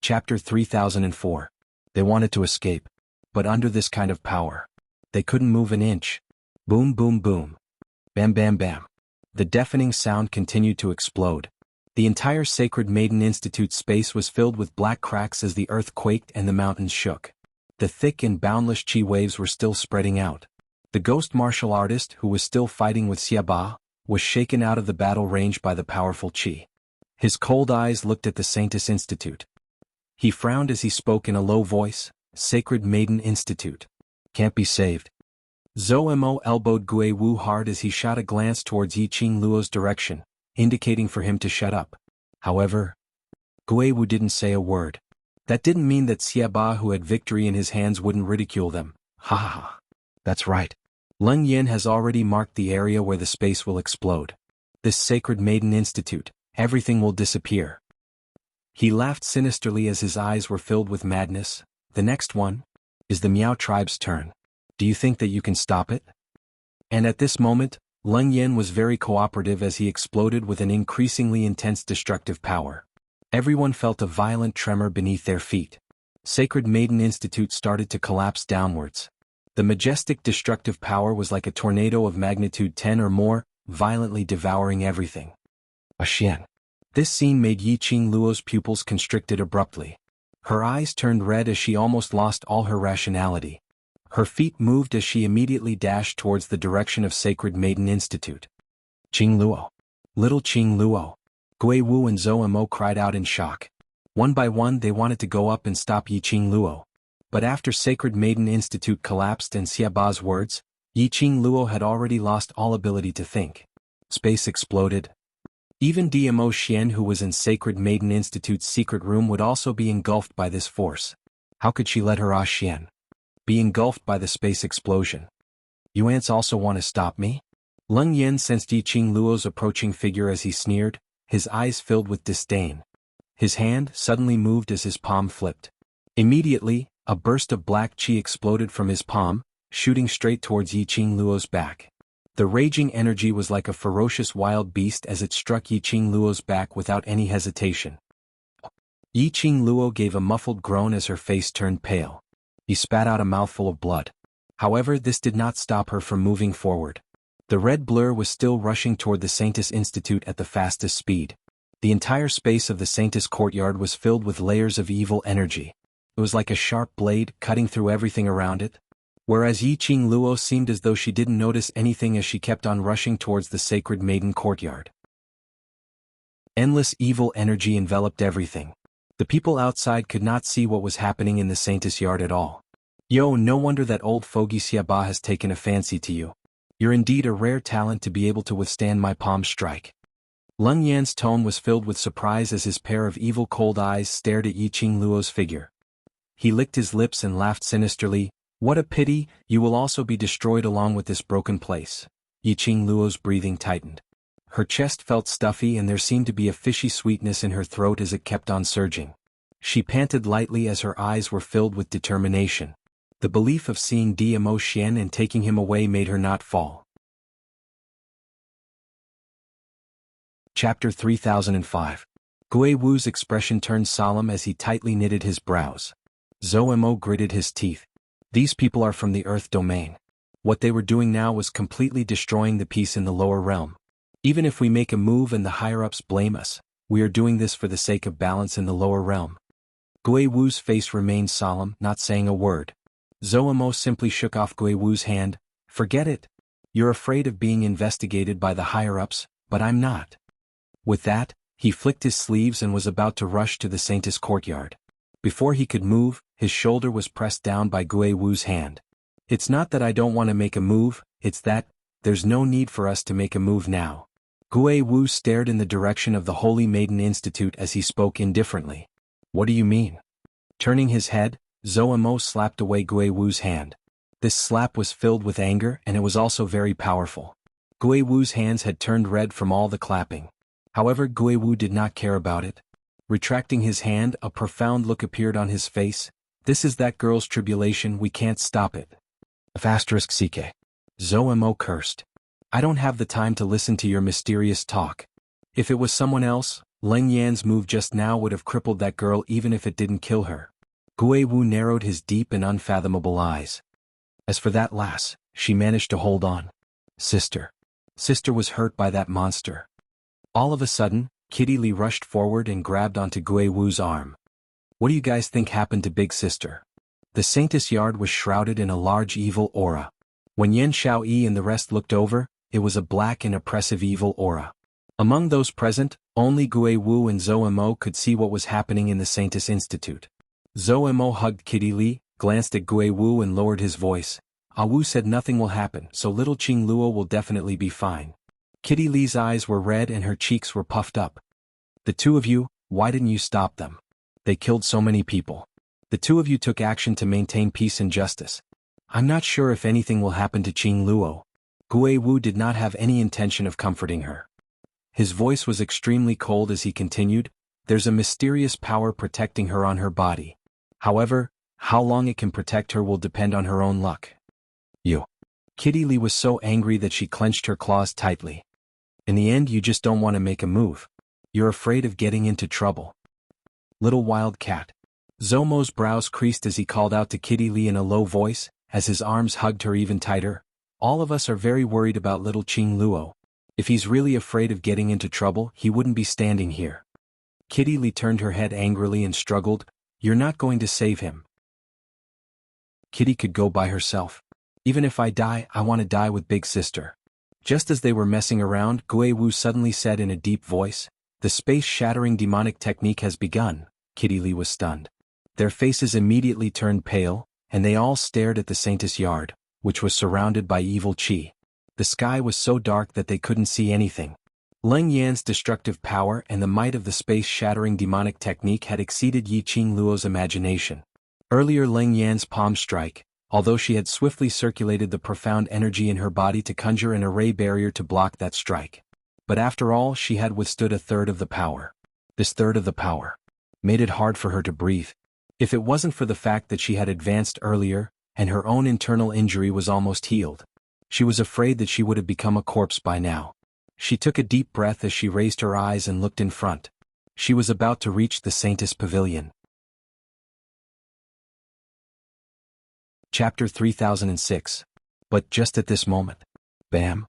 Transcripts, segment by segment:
Chapter 3004. They wanted to escape. But under this kind of power, they couldn't move an inch. Boom boom boom. Bam bam bam. The deafening sound continued to explode. The entire Sacred Maiden Institute space was filled with black cracks as the earth quaked and the mountains shook. The thick and boundless chi waves were still spreading out. The ghost martial artist, who was still fighting with Xiaba, was shaken out of the battle range by the powerful chi. His cold eyes looked at the Saintis Institute. He frowned as he spoke in a low voice, "Sacred Maiden Institute. Can't be saved." Zhou Mo elbowed Gui Wu hard as he shot a glance towards Yi Qing Luo's direction, indicating for him to shut up. However, Gui Wu didn't say a word. That didn't mean that Xiaba, who had victory in his hands, wouldn't ridicule them. Ha ha ha. That's right. Leng Yin has already marked the area where the space will explode. This Sacred Maiden Institute, everything will disappear. He laughed sinisterly as his eyes were filled with madness. The next one is the Miao tribe's turn. Do you think that you can stop it? And at this moment, Leng Yin was very cooperative as he exploded with an increasingly intense destructive power. Everyone felt a violent tremor beneath their feet. Sacred Maiden Institute started to collapse downwards. The majestic destructive power was like a tornado of magnitude 10 or more, violently devouring everything. Xian. This scene made Yi Qing Luo's pupils constricted abruptly. Her eyes turned red as she almost lost all her rationality. Her feet moved as she immediately dashed towards the direction of Sacred Maiden Institute. Qing Luo. Little Qing Luo. Gui Wu and Zhou Mo cried out in shock. One by one they wanted to go up and stop Yi Qing Luo. But after Sacred Maiden Institute collapsed and Xiaba's words, Yi Qing Luo had already lost all ability to think. Space exploded. Even Dmo Xian, who was in Sacred Maiden Institute's secret room, would also be engulfed by this force. How could she let her Xian be engulfed by the space explosion? You ants also want to stop me? Leng Yin sensed Yi Qing Luo's approaching figure as he sneered, his eyes filled with disdain. His hand suddenly moved as his palm flipped. Immediately, a burst of black chi exploded from his palm, shooting straight towards Yi Qing Luo's back. The raging energy was like a ferocious wild beast as it struck Yi Qing Luo's back without any hesitation. Yi Qing Luo gave a muffled groan as her face turned pale. He spat out a mouthful of blood. However, this did not stop her from moving forward. The red blur was still rushing toward the Saintis Institute at the fastest speed. The entire space of the Saintis courtyard was filled with layers of evil energy. It was like a sharp blade cutting through everything around it. Whereas Yi Qing Luo seemed as though she didn't notice anything as she kept on rushing towards the Sacred Maiden courtyard. Endless evil energy enveloped everything. The people outside could not see what was happening in the Saintis yard at all. Yo, no wonder that old fogey Xiaba has taken a fancy to you. You're indeed a rare talent to be able to withstand my palm strike. Leng Yan's tone was filled with surprise as his pair of evil cold eyes stared at Yi Qing Luo's figure. He licked his lips and laughed sinisterly. What a pity, you will also be destroyed along with this broken place. Yi Qing Luo's breathing tightened. Her chest felt stuffy and there seemed to be a fishy sweetness in her throat as it kept on surging. She panted lightly as her eyes were filled with determination. The belief of seeing Dmo Xian and taking him away made her not fall. Chapter 3005. Gui Wu's expression turned solemn as he tightly knitted his brows. Zhou Mo gritted his teeth. These people are from the Earth domain. What they were doing now was completely destroying the peace in the lower realm. Even if we make a move and the higher-ups blame us, we are doing this for the sake of balance in the lower realm. Gui Wu's face remained solemn, not saying a word. Zhou Mo simply shook off Gui Wu's hand. Forget it. You're afraid of being investigated by the higher-ups, but I'm not. With that, he flicked his sleeves and was about to rush to the Saintis courtyard. Before he could move, his shoulder was pressed down by Gui Wu's hand. It's not that I don't want to make a move, it's that, there's no need for us to make a move now. Gui Wu stared in the direction of the Holy Maiden Institute as he spoke indifferently. What do you mean? Turning his head, Zhou Mo slapped away Gui Wu's hand. This slap was filled with anger and it was also very powerful. Gui Wu's hands had turned red from all the clapping. However, Gui Wu did not care about it. Retracting his hand, a profound look appeared on his face. This is that girl's tribulation, we can't stop it. *CK. Zhou Mo cursed. I don't have the time to listen to your mysterious talk. If it was someone else, Leng Yan's move just now would have crippled that girl even if it didn't kill her. Gui Wu narrowed his deep and unfathomable eyes. As for that lass, she managed to hold on. Sister. Sister was hurt by that monster. All of a sudden, Kitty Lee rushed forward and grabbed onto Gui Wu's arm. What do you guys think happened to Big Sister? The Saintess Yard was shrouded in a large evil aura. When Yen Xiaoyi and the rest looked over, it was a black and oppressive evil aura. Among those present, only Gui Wu and Zhou Mo could see what was happening in the Saintess Institute. Zhou Mo hugged Kitty Lee, glanced at Gui Wu and lowered his voice. Ah Wu said nothing will happen, so little Qing Luo will definitely be fine. Kitty Lee's eyes were red and her cheeks were puffed up. The two of you, why didn't you stop them? They killed so many people. The two of you took action to maintain peace and justice. I'm not sure if anything will happen to Qing Luo. Gui Wu did not have any intention of comforting her. His voice was extremely cold as he continued, there's a mysterious power protecting her on her body. However, how long it can protect her will depend on her own luck. You. Kitty Lee was so angry that she clenched her claws tightly. In the end you just don't want to make a move. You're afraid of getting into trouble. Little wild cat. Zhou Mo's brows creased as he called out to Kitty Lee in a low voice, as his arms hugged her even tighter. All of us are very worried about little Qing Luo. If he's really afraid of getting into trouble, he wouldn't be standing here. Kitty Lee turned her head angrily and struggled, You're not going to save him. Kitty could go by herself. Even if I die, I want to die with Big Sister. Just as they were messing around, Gui Wu suddenly said in a deep voice, The space-shattering demonic technique has begun. Kitty Lee was stunned. Their faces immediately turned pale, and they all stared at the Saintess Yard, which was surrounded by evil qi. The sky was so dark that they couldn't see anything. Leng Yan's destructive power and the might of the space-shattering demonic technique had exceeded Yi Qing Luo's imagination. Earlier Leng Yan's palm strike, although she had swiftly circulated the profound energy in her body to conjure an array barrier to block that strike. But after all, she had withstood a third of the power. This third of the power made it hard for her to breathe. If it wasn't for the fact that she had advanced earlier, and her own internal injury was almost healed, she was afraid that she would have become a corpse by now. She took a deep breath as she raised her eyes and looked in front. She was about to reach the Saintess Pavilion. Chapter 3006. But just at this moment, bam!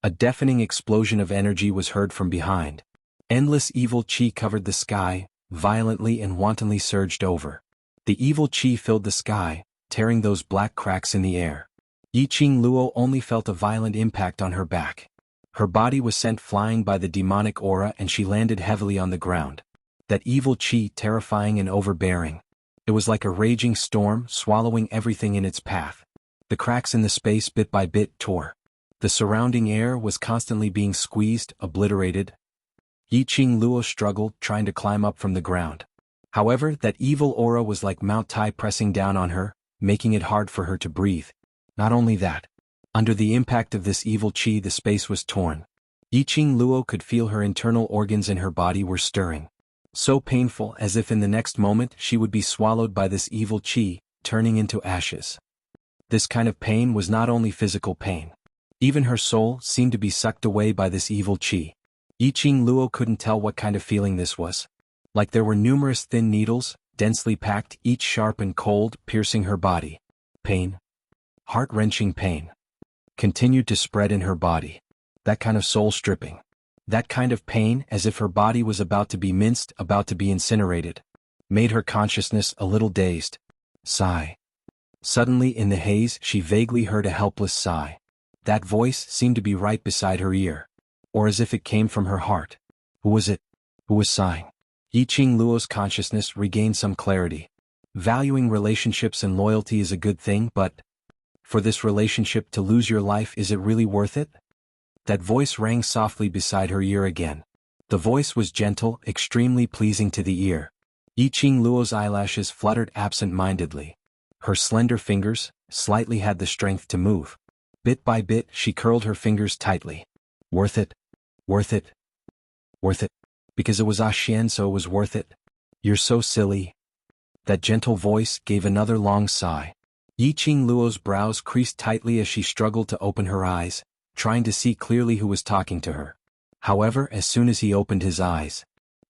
A deafening explosion of energy was heard from behind. Endless evil qi covered the sky, violently and wantonly surged over. The evil qi filled the sky, tearing those black cracks in the air. Yi Qing Luo only felt a violent impact on her back. Her body was sent flying by the demonic aura and she landed heavily on the ground. That evil qi, terrifying and overbearing. It was like a raging storm, swallowing everything in its path. The cracks in the space bit by bit tore. The surrounding air was constantly being squeezed, obliterated. Yi Qing Luo struggled, trying to climb up from the ground. However, that evil aura was like Mount Tai pressing down on her, making it hard for her to breathe. Not only that, under the impact of this evil qi the space was torn. Yi Qing Luo could feel her internal organs in her body were stirring. So painful as if in the next moment she would be swallowed by this evil qi, turning into ashes. This kind of pain was not only physical pain. Even her soul seemed to be sucked away by this evil qi. Yi Qing Luo couldn't tell what kind of feeling this was. Like there were numerous thin needles, densely packed, each sharp and cold, piercing her body. Pain. Heart-wrenching pain. Continued to spread in her body. That kind of soul-stripping. That kind of pain, as if her body was about to be minced, about to be incinerated, made her consciousness a little dazed. Sigh. Suddenly in the haze she vaguely heard a helpless sigh. That voice seemed to be right beside her ear. Or as if it came from her heart. Who was it? Who was sighing? Yi Qing Luo's consciousness regained some clarity. Valuing relationships and loyalty is a good thing, but for this relationship to lose your life, is it really worth it? That voice rang softly beside her ear again. The voice was gentle, extremely pleasing to the ear. Yi Qing Luo's eyelashes fluttered absent-mindedly. Her slender fingers slightly had the strength to move. Bit by bit she curled her fingers tightly. Worth it? Worth it? Worth it? Because it was Xian, so it was worth it? You're so silly. That gentle voice gave another long sigh. Yi Qing Luo's brows creased tightly as she struggled to open her eyes, trying to see clearly who was talking to her. However, as soon as he opened his eyes,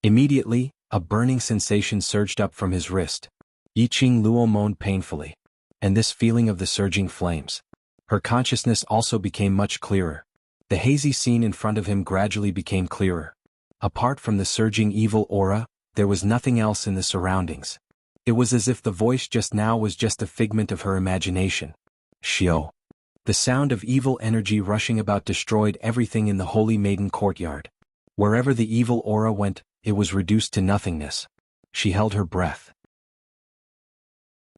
Immediately, a burning sensation surged up from his wrist. Yiqing Luo moaned painfully. And this feeling of the surging flames. Her consciousness also became much clearer. The hazy scene in front of him gradually became clearer. Apart from the surging evil aura, there was nothing else in the surroundings. It was as if the voice just now was just a figment of her imagination. Xiao. The sound of evil energy rushing about destroyed everything in the Holy Maiden courtyard. Wherever the evil aura went, it was reduced to nothingness. She held her breath.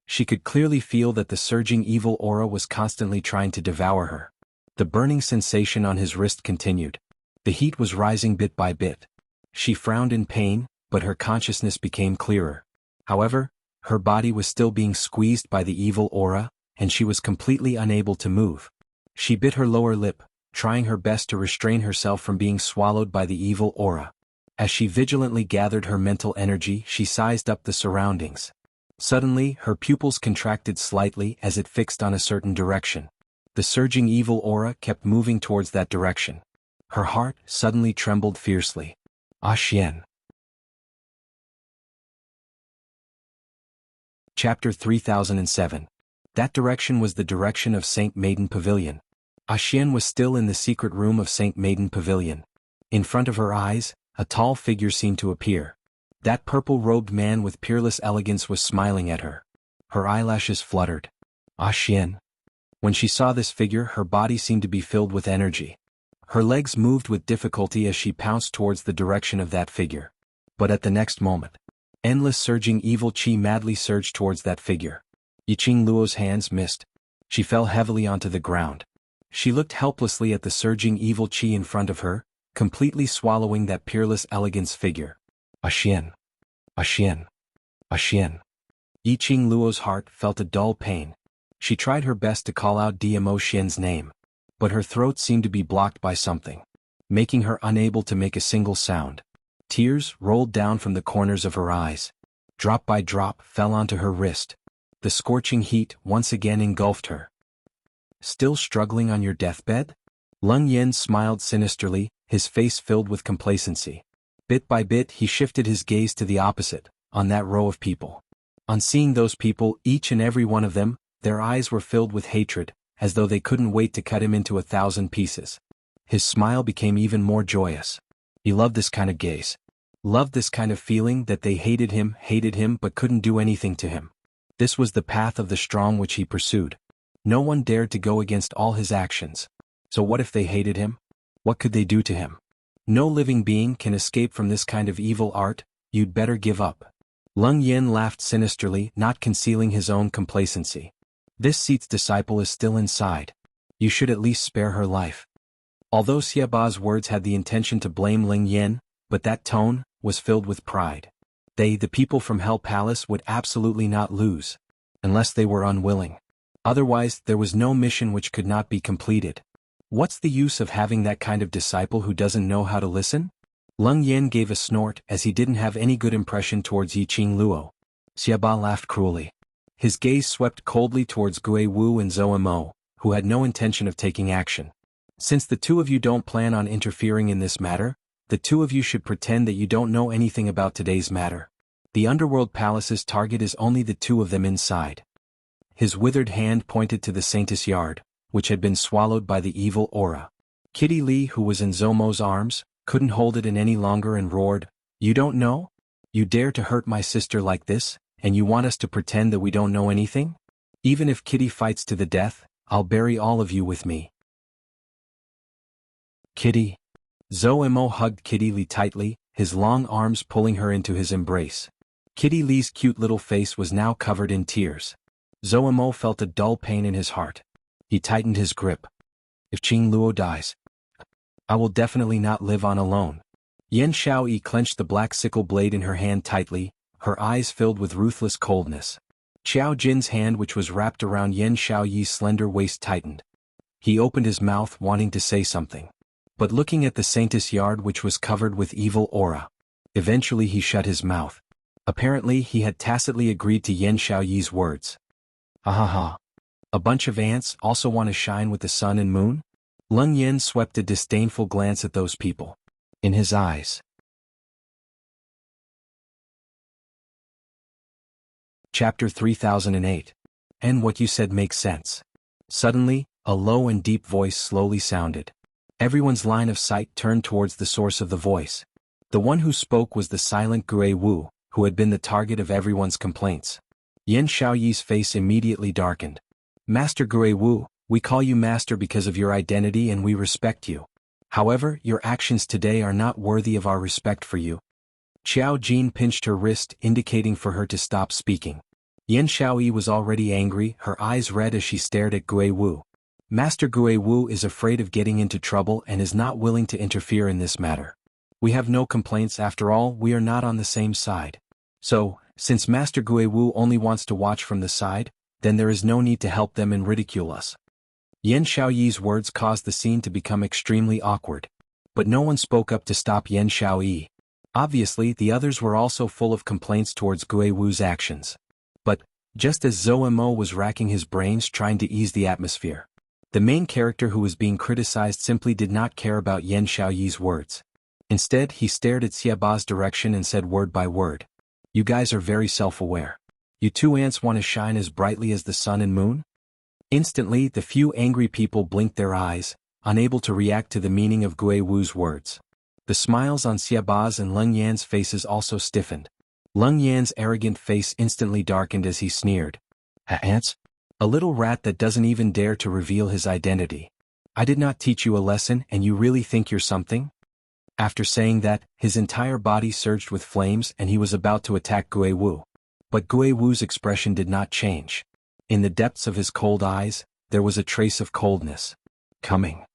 She could clearly feel that the surging evil aura was constantly trying to devour her. The burning sensation on his wrist continued. The heat was rising bit by bit. She frowned in pain, but her consciousness became clearer. However, her body was still being squeezed by the evil aura, and she was completely unable to move. She bit her lower lip, trying her best to restrain herself from being swallowed by the evil aura. As she vigilantly gathered her mental energy, she sized up the surroundings. Suddenly, her pupils contracted slightly as it fixed on a certain direction. The surging evil aura kept moving towards that direction. Her heart suddenly trembled fiercely. Ah Xian. Chapter 3007. That direction was the direction of Saint Maiden Pavilion. Ah Xian was still in the secret room of Saint Maiden Pavilion. In front of her eyes, a tall figure seemed to appear. That purple-robed man with peerless elegance was smiling at her. Her eyelashes fluttered. Ah Xian. When she saw this figure, her body seemed to be filled with energy. Her legs moved with difficulty as she pounced towards the direction of that figure. But at the next moment, endless surging evil qi madly surged towards that figure. Yiqing Luo's hands missed. She fell heavily onto the ground. She looked helplessly at the surging evil qi in front of her, completely swallowing that peerless elegance figure. Ah Xian. Ah Xian. Ah Xian. Yiqing Luo's heart felt a dull pain. She tried her best to call out Dmo Xian's name. But her throat seemed to be blocked by something, making her unable to make a single sound. Tears rolled down from the corners of her eyes. Drop by drop fell onto her wrist. The scorching heat once again engulfed her. Still struggling on your deathbed? Leng Yen smiled sinisterly, his face filled with complacency. Bit by bit he shifted his gaze to the opposite, on that row of people. On seeing those people, each and every one of them, their eyes were filled with hatred, as though they couldn't wait to cut him into 1,000 pieces. His smile became even more joyous. He loved this kind of gaze. Loved this kind of feeling that they hated him but couldn't do anything to him. This was the path of the strong which he pursued. No one dared to go against all his actions. So what if they hated him? What could they do to him? No living being can escape from this kind of evil art, you'd better give up. Leng Yen laughed sinisterly, not concealing his own complacency. This Seat's disciple is still inside. You should at least spare her life. Although Xiaoba's words had the intention to blame Leng Yen, but that tone was filled with pride. They, the people from Hell Palace, would absolutely not lose. Unless they were unwilling. Otherwise, there was no mission which could not be completed. What's the use of having that kind of disciple who doesn't know how to listen? Leng Yen gave a snort as he didn't have any good impression towards Yiqing Luo. Xiaoba laughed cruelly. His gaze swept coldly towards Gui Wu and Zhou Mo, who had no intention of taking action. Since the two of you don't plan on interfering in this matter, the two of you should pretend that you don't know anything about today's matter. The Underworld Palace's target is only the two of them inside. His withered hand pointed to the Saintess Yard, which had been swallowed by the evil aura. Kitty Lee, who was in Zomo's arms, couldn't hold it in any longer and roared, "You don't know? You dare to hurt my sister like this, and you want us to pretend that we don't know anything? Even if Kitty fights to the death, I'll bury all of you with me." Kitty. Zhou Mo hugged Kitty Lee tightly, his long arms pulling her into his embrace. Kitty Lee's cute little face was now covered in tears. Zhou Mo felt a dull pain in his heart. He tightened his grip. If Qing Luo dies, I will definitely not live on alone. Yan Xiaoyi clenched the black sickle blade in her hand tightly, her eyes filled with ruthless coldness. Qiao Jin's hand, which was wrapped around Yan Xiaoyi's slender waist, tightened. He opened his mouth wanting to say something. But looking at the Saintess Yard, which was covered with evil aura. Eventually he shut his mouth. Apparently he had tacitly agreed to Yan Xiaoyi's words. Ha ha ha. A bunch of ants also want to shine with the sun and moon? Leng Yen swept a disdainful glance at those people. In his eyes, Chapter 3008. And what you said makes sense. Suddenly, a low and deep voice slowly sounded. Everyone's line of sight turned towards the source of the voice. The one who spoke was the silent Gui Wu, who had been the target of everyone's complaints. Yan Xiaoyi's face immediately darkened. Master Gui Wu, we call you master because of your identity and we respect you. However, your actions today are not worthy of our respect for you. Qiao Jin pinched her wrist, indicating for her to stop speaking. Yan Xiaoyi was already angry, her eyes red as she stared at Gui Wu. Master Gui Wu is afraid of getting into trouble and is not willing to interfere in this matter. We have no complaints, after all, we are not on the same side. So, since Master Gui Wu only wants to watch from the side, then there is no need to help them and ridicule us. Yan Xiaoyi's words caused the scene to become extremely awkward. But no one spoke up to stop Yan Xiaoyi. Obviously, the others were also full of complaints towards Gui Wu's actions. But, just as Zhou Mo was racking his brains trying to ease the atmosphere, the main character who was being criticized simply did not care about Yan Xiaoyi's words. Instead, he stared at Xiaoba's direction and said word by word. You guys are very self-aware. You two ants want to shine as brightly as the sun and moon? Instantly, the few angry people blinked their eyes, unable to react to the meaning of Gui Wu's words. The smiles on Xiaoba's and Leng Yan's faces also stiffened. Leng Yan's arrogant face instantly darkened as he sneered. Ants? A little rat that doesn't even dare to reveal his identity. I did not teach you a lesson and you really think you're something? After saying that, his entire body surged with flames and he was about to attack Gui Wu. But Gui Wu's expression did not change. In the depths of his cold eyes, there was a trace of coldness. Coming.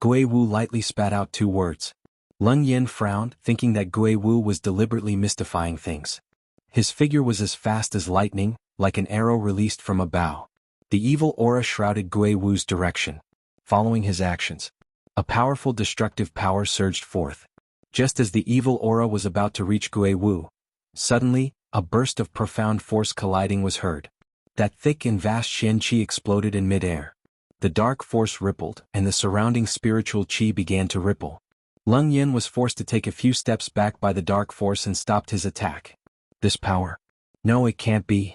Gui Wu lightly spat out two words. Leng Yan frowned, thinking that Gui Wu was deliberately mystifying things. His figure was as fast as lightning, like an arrow released from a bow. The evil aura shrouded Gui Wu's direction. Following his actions, a powerful destructive power surged forth. Just as the evil aura was about to reach Gui Wu, suddenly, a burst of profound force colliding was heard. That thick and vast Shen Qi exploded in midair. The dark force rippled, and the surrounding spiritual qi began to ripple. Leng Yan was forced to take a few steps back by the dark force and stopped his attack. This power? No, it can't be.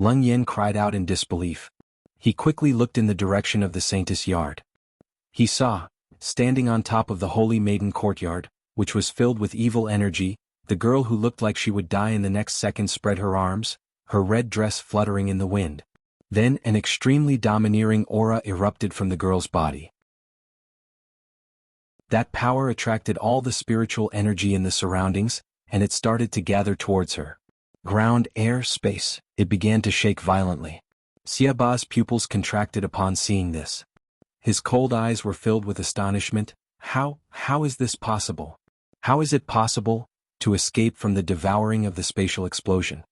Leng Yan cried out in disbelief. He quickly looked in the direction of the Saintess Yard. He saw, standing on top of the Holy Maiden courtyard, which was filled with evil energy, the girl who looked like she would die in the next second spread her arms, her red dress fluttering in the wind. Then an extremely domineering aura erupted from the girl's body. That power attracted all the spiritual energy in the surroundings, and it started to gather towards her. Ground, air, space, it began to shake violently. Xiaoba's pupils contracted upon seeing this. His cold eyes were filled with astonishment. How is this possible? How is it possible to escape from the devouring of the spatial explosion?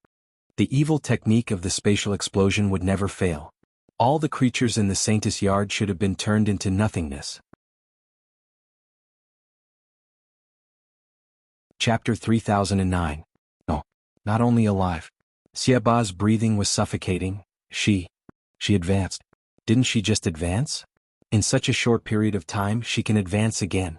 The evil technique of the spatial explosion would never fail. All the creatures in the Saintess Yard should have been turned into nothingness. Chapter 3009. No, not only alive. Xiaoba's breathing was suffocating. She advanced. Didn't she just advance? In such a short period of time she can advance again.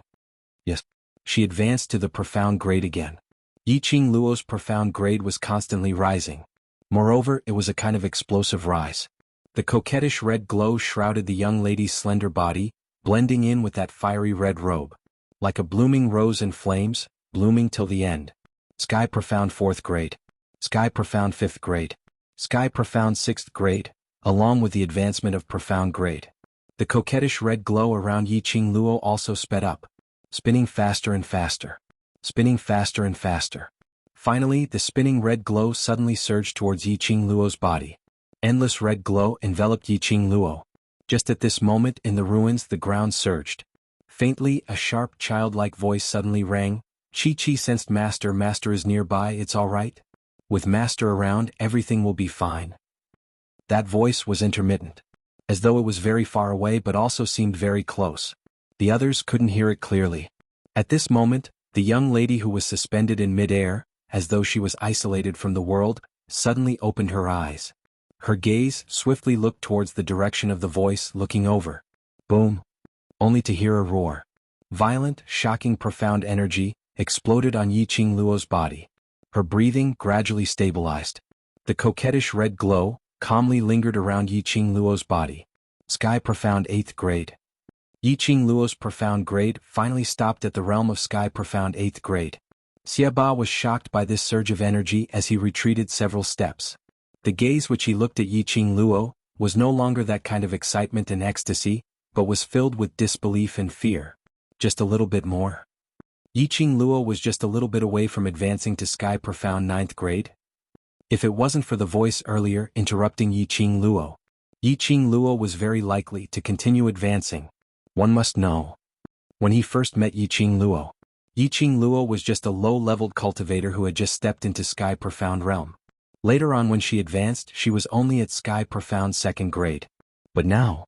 Yes. She advanced to the profound grade again. Yiqing Luo's profound grade was constantly rising. Moreover, it was a kind of explosive rise. The coquettish red glow shrouded the young lady's slender body, blending in with that fiery red robe. Like a blooming rose in flames, blooming till the end. Sky profound 4th grade. Sky profound 5th grade. Sky profound 6th grade, along with the advancement of profound grade. The coquettish red glow around Yiqing Luo also sped up, spinning faster and faster. Spinning faster and faster. Finally, the spinning red glow suddenly surged towards Yiqing Luo's body. Endless red glow enveloped Yiqing Luo. Just at this moment in the ruins the ground surged. Faintly, a sharp childlike voice suddenly rang. Chi sensed Master is nearby, it's all right. With Master around, everything will be fine. That voice was intermittent. As though it was very far away but also seemed very close. The others couldn't hear it clearly. At this moment, the young lady who was suspended in mid-air, as though she was isolated from the world, suddenly opened her eyes. Her gaze swiftly looked towards the direction of the voice, looking over. Boom. Only to hear a roar. Violent, shocking, profound energy exploded on Yiqing Luo's body. Her breathing gradually stabilized. The coquettish red glow calmly lingered around Yiqing Luo's body. Sky Profound 8th grade. Yiqing Luo's profound grade finally stopped at the realm of Sky Profound 8th grade. Xiaba was shocked by this surge of energy as he retreated several steps. The gaze which he looked at Yiqing Luo was no longer that kind of excitement and ecstasy, but was filled with disbelief and fear. Just a little bit more. Yiqing Luo was just a little bit away from advancing to Sky Profound 9th grade. If it wasn't for the voice earlier interrupting Yiqing Luo was very likely to continue advancing. One must know. When he first met Yiqing Luo was just a low-leveled cultivator who had just stepped into Sky Profound realm. Later on when she advanced, she was only at Sky Profound 2nd grade. But now,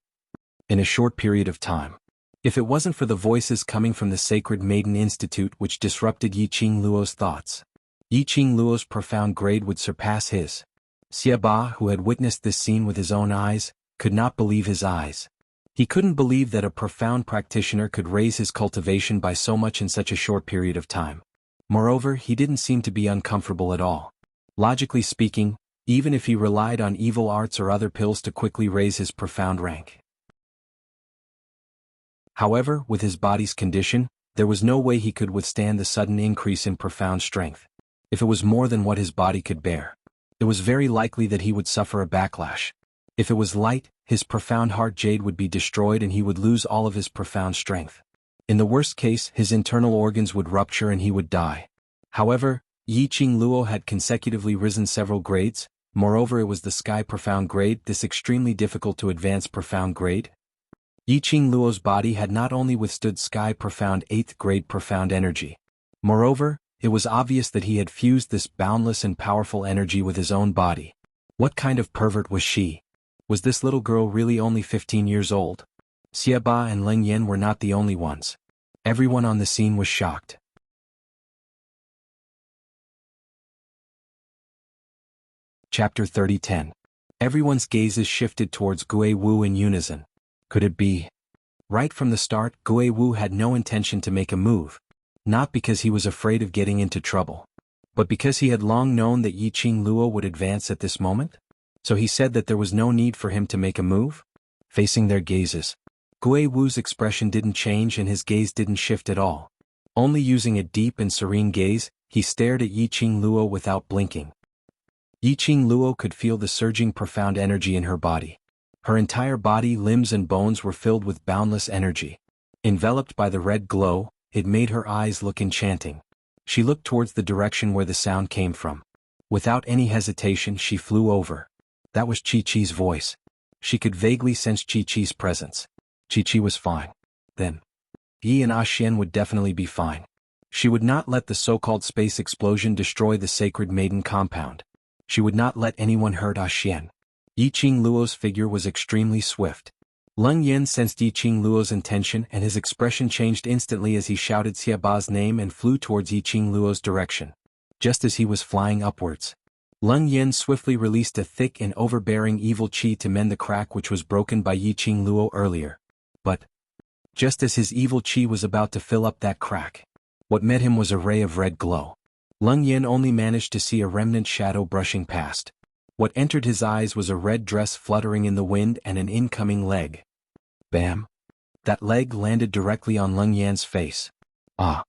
in a short period of time, if it wasn't for the voices coming from the Sacred Maiden Institute which disrupted Yiqing Luo's thoughts, Yiqing Luo's profound grade would surpass his. Xiaba, who had witnessed this scene with his own eyes, could not believe his eyes. He couldn't believe that a profound practitioner could raise his cultivation by so much in such a short period of time. Moreover, he didn't seem to be uncomfortable at all. Logically speaking, even if he relied on evil arts or other pills to quickly raise his profound rank. However, with his body's condition, there was no way he could withstand the sudden increase in profound strength. If it was more than what his body could bear, it was very likely that he would suffer a backlash. If it was light, his profound heart jade would be destroyed and he would lose all of his profound strength. In the worst case, his internal organs would rupture and he would die. However, Yiqing Luo had consecutively risen several grades. Moreover, it was the Sky Profound grade, this extremely difficult to advance profound grade. Yiqing Luo's body had not only withstood Sky Profound 8th grade profound energy. Moreover, it was obvious that he had fused this boundless and powerful energy with his own body. What kind of pervert was she? Was this little girl really only 15 years old? Xiaba and Leng Yan were not the only ones. Everyone on the scene was shocked. Chapter 30:10. Everyone's gazes shifted towards Gui Wu in unison. Could it be? Right from the start, Gui Wu had no intention to make a move. Not because he was afraid of getting into trouble, but because he had long known that Yiqing Luo would advance at this moment. So he said that there was no need for him to make a move. Facing their gazes, Gui Wu's expression didn't change and his gaze didn't shift at all. Only using a deep and serene gaze, he stared at Yiqing Luo without blinking. Yiqing Luo could feel the surging profound energy in her body. Her entire body, limbs and bones were filled with boundless energy. Enveloped by the red glow, it made her eyes look enchanting. She looked towards the direction where the sound came from. Without any hesitation, she flew over. That was Chi-Chi's voice. She could vaguely sense Chi-Chi's presence. Chi-Chi was fine. Then, Yi and Xian would definitely be fine. She would not let the so-called space explosion destroy the Sacred Maiden compound. She would not let anyone hurt Xian. Yiqing Luo's figure was extremely swift. Leng Yan sensed Yiqing Luo's intention and his expression changed instantly as he shouted Xiaba's name and flew towards Yiqing Luo's direction. Just as he was flying upwards, Leng Yan swiftly released a thick and overbearing evil qi to mend the crack which was broken by Yiqing Luo earlier. But, just as his evil qi was about to fill up that crack, what met him was a ray of red glow. Leng Yan only managed to see a remnant shadow brushing past. What entered his eyes was a red dress fluttering in the wind and an incoming leg. Bam! That leg landed directly on Leng Yan's face. Ah!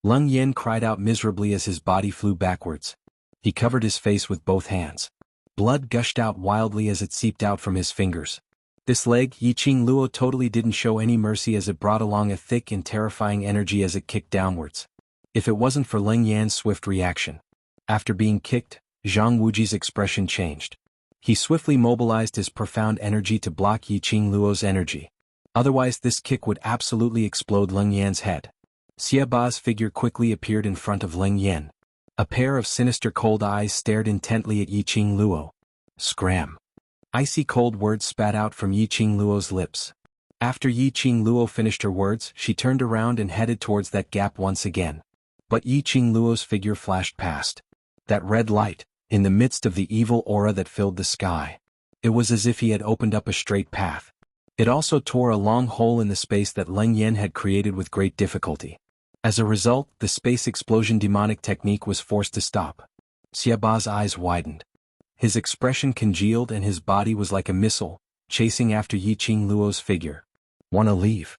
Leng Yan cried out miserably as his body flew backwards. He covered his face with both hands. Blood gushed out wildly as it seeped out from his fingers. This leg, Yiqing Luo totally didn't show any mercy as it brought along a thick and terrifying energy as it kicked downwards. If it wasn't for Leng Yan's swift reaction. After being kicked, Zhang Wuji's expression changed. He swiftly mobilized his profound energy to block Yiqing Luo's energy. Otherwise this kick would absolutely explode Leng Yan's head. Xiaba's figure quickly appeared in front of Leng Yan. A pair of sinister cold eyes stared intently at Yiqing Luo. Scram! Icy cold words spat out from Yiqing Luo's lips. After Yiqing Luo finished her words, she turned around and headed towards that gap once again. But Yiqing Luo's figure flashed past. That red light, in the midst of the evil aura that filled the sky. It was as if he had opened up a straight path. It also tore a long hole in the space that Leng Yan had created with great difficulty. As a result, the space explosion demonic technique was forced to stop. Xiaba's eyes widened. His expression congealed and his body was like a missile, chasing after Yiqing Luo's figure. "Wanna leave?"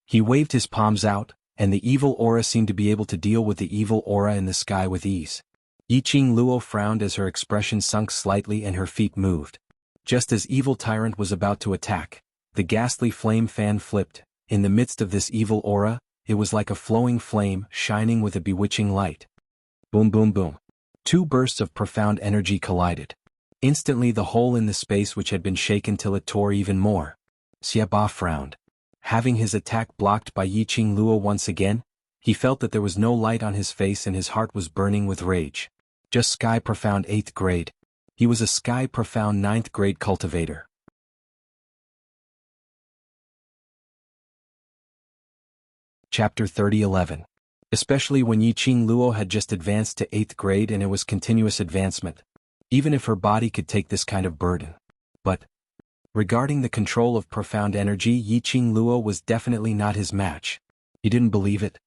He waved his palms out, and the evil aura seemed to be able to deal with the evil aura in the sky with ease. Yiqing Luo frowned as her expression sunk slightly and her feet moved. Just as Evil Tyrant was about to attack, the ghastly flame fan flipped. In the midst of this evil aura, it was like a flowing flame shining with a bewitching light. Boom boom boom. Two bursts of profound energy collided. Instantly the hole in the space which had been shaken till it tore even more. Xiaba frowned. Having his attack blocked by Yiqing Luo once again, he felt that there was no light on his face and his heart was burning with rage. Just Sky Profound 8th grade. He was a Sky Profound 9th grade cultivator. Chapter 30:11. Especially when Yiqing Luo had just advanced to 8th grade and it was continuous advancement. Even if her body could take this kind of burden. But regarding the control of profound energy, Yiqing Luo was definitely not his match. He didn't believe it.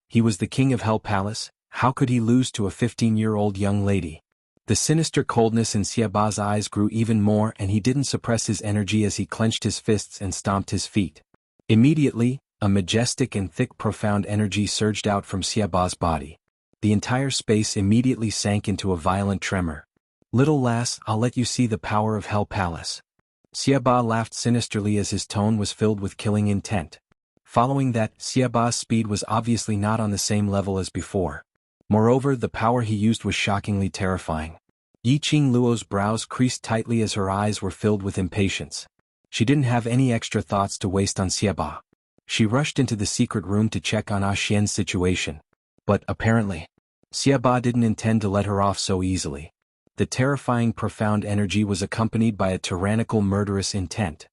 He was the king of Hell Palace. How could he lose to a 15-year-old young lady? The sinister coldness in Xiaba's eyes grew even more and he didn't suppress his energy as he clenched his fists and stomped his feet. Immediately, a majestic and thick profound energy surged out from Xiaba's body. The entire space immediately sank into a violent tremor. "Little lass, I'll let you see the power of Hell Palace." Xiaba laughed sinisterly as his tone was filled with killing intent. Following that, Xiaba's speed was obviously not on the same level as before. Moreover, the power he used was shockingly terrifying. Yiqing Luo's brows creased tightly as her eyes were filled with impatience. She didn't have any extra thoughts to waste on Xiaba. She rushed into the secret room to check on Xian's situation. But, apparently, Xiaba didn't intend to let her off so easily. The terrifying profound energy was accompanied by a tyrannical murderous intent.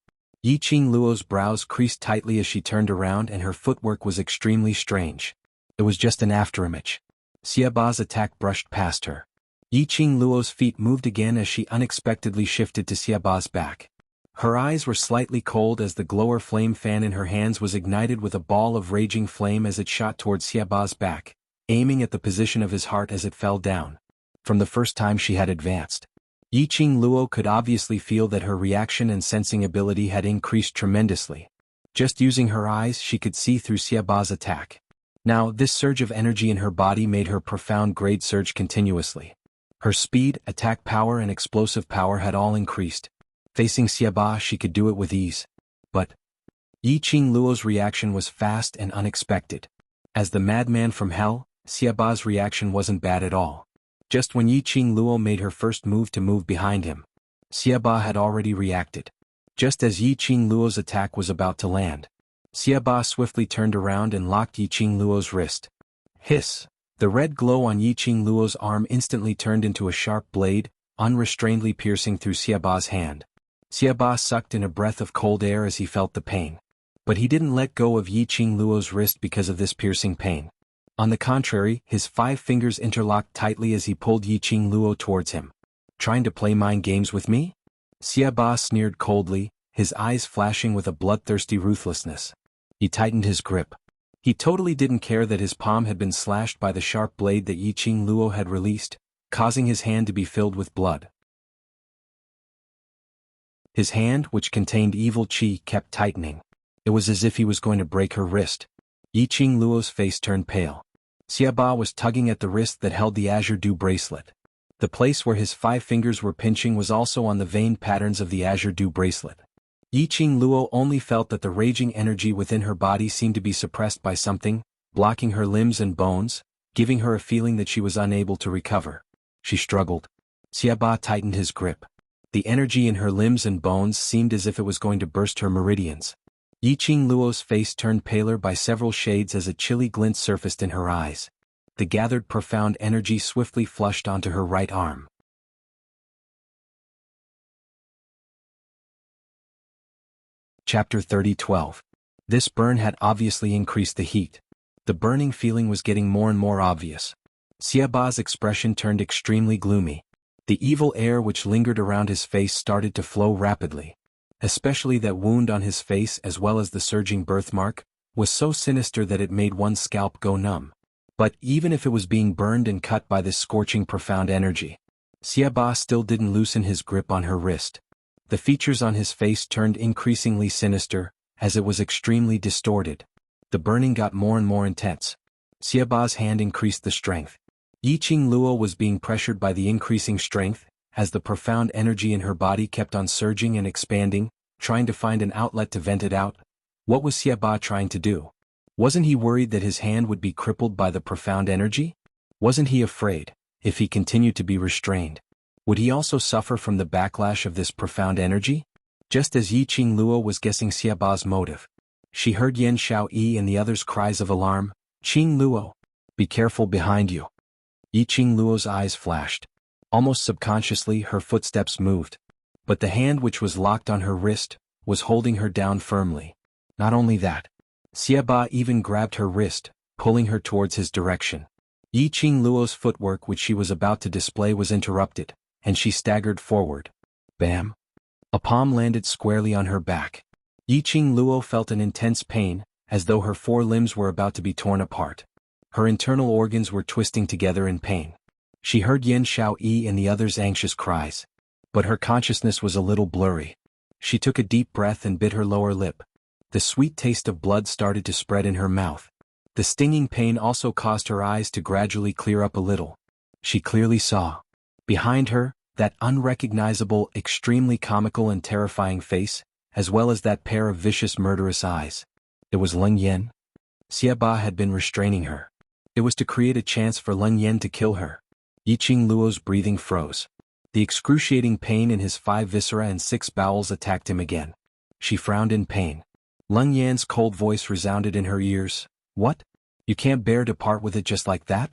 Yiqing Luo's brows creased tightly as she turned around and her footwork was extremely strange. It was just an afterimage. Xiaba's attack brushed past her. Yiqing Luo's feet moved again as she unexpectedly shifted to Xiaba's back. Her eyes were slightly cold as the glower flame fan in her hands was ignited with a ball of raging flame as it shot towards Xiaba's back, aiming at the position of his heart as it fell down. From the first time she had advanced, Yiqing Luo could obviously feel that her reaction and sensing ability had increased tremendously. Just using her eyes she could see through Xiaba's attack. Now, this surge of energy in her body made her profound grade surge continuously. Her speed, attack power and explosive power had all increased. Facing Xiaba she could do it with ease. But Yiqing Luo's reaction was fast and unexpected. As the madman from hell, Xiaba's reaction wasn't bad at all. Just when Yiqing Luo made her first move to move behind him, Xiaba had already reacted. Just as Yiqing Luo's attack was about to land, Xiaba swiftly turned around and locked Yiqing Luo's wrist. Hiss! The red glow on Yiqing Luo's arm instantly turned into a sharp blade, unrestrainedly piercing through Xiaba's hand. Xiaba sucked in a breath of cold air as he felt the pain. But he didn't let go of Yiqing Luo's wrist because of this piercing pain. On the contrary, his 5 fingers interlocked tightly as he pulled Yiqing Luo towards him. "Trying to play mind games with me?" Xiaba sneered coldly, his eyes flashing with a bloodthirsty ruthlessness. He tightened his grip. He totally didn't care that his palm had been slashed by the sharp blade that Yiqing Luo had released, causing his hand to be filled with blood. His hand, which contained evil chi, kept tightening. It was as if he was going to break her wrist. Yiqing Luo's face turned pale. Xiaba was tugging at the wrist that held the Azure Dew bracelet. The place where his 5 fingers were pinching was also on the veined patterns of the Azure Dew bracelet. Yiqing Luo only felt that the raging energy within her body seemed to be suppressed by something, blocking her limbs and bones, giving her a feeling that she was unable to recover. She struggled. Xiaba tightened his grip. The energy in her limbs and bones seemed as if it was going to burst her meridians. Yiqing Luo's face turned paler by several shades as a chilly glint surfaced in her eyes. The gathered profound energy swiftly flushed onto her right arm. Chapter 30:12. This burn had obviously increased the heat. The burning feeling was getting more and more obvious. Xiaba's expression turned extremely gloomy. The evil air which lingered around his face started to flow rapidly. Especially that wound on his face as well as the surging birthmark, was so sinister that it made one's scalp go numb. But even if it was being burned and cut by this scorching profound energy, Xiaba still didn't loosen his grip on her wrist. The features on his face turned increasingly sinister, as it was extremely distorted. The burning got more and more intense. Xiaba's hand increased the strength. Yiqing Luo was being pressured by the increasing strength, as the profound energy in her body kept on surging and expanding, trying to find an outlet to vent it out. What was Xiaba trying to do? Wasn't he worried that his hand would be crippled by the profound energy? Wasn't he afraid, if he continued to be restrained, would he also suffer from the backlash of this profound energy? Just as Yiqing Luo was guessing Xiaba's motive, she heard Yan Xiaoyi and the others' cries of alarm. "Qing Luo! Be careful behind you!" Yiqing Luo's eyes flashed. Almost subconsciously her footsteps moved. But the hand which was locked on her wrist was holding her down firmly. Not only that, Xiaba even grabbed her wrist, pulling her towards his direction. Yiqing Luo's footwork which she was about to display was interrupted, and she staggered forward. Bam! A palm landed squarely on her back. Yiqing Luo felt an intense pain, as though her four limbs were about to be torn apart. Her internal organs were twisting together in pain. She heard Yan Xiaoyi and the others' anxious cries. But her consciousness was a little blurry. She took a deep breath and bit her lower lip. The sweet taste of blood started to spread in her mouth. The stinging pain also caused her eyes to gradually clear up a little. She clearly saw, behind her, that unrecognizable, extremely comical and terrifying face, as well as that pair of vicious murderous eyes. It was Leng Yan. Xiaba had been restraining her. It was to create a chance for Leng Yan to kill her. Yiqing Luo's breathing froze. The excruciating pain in his 5 viscera and 6 bowels attacked him again. She frowned in pain. Leng Yan's cold voice resounded in her ears. "What? You can't bear to part with it just like that?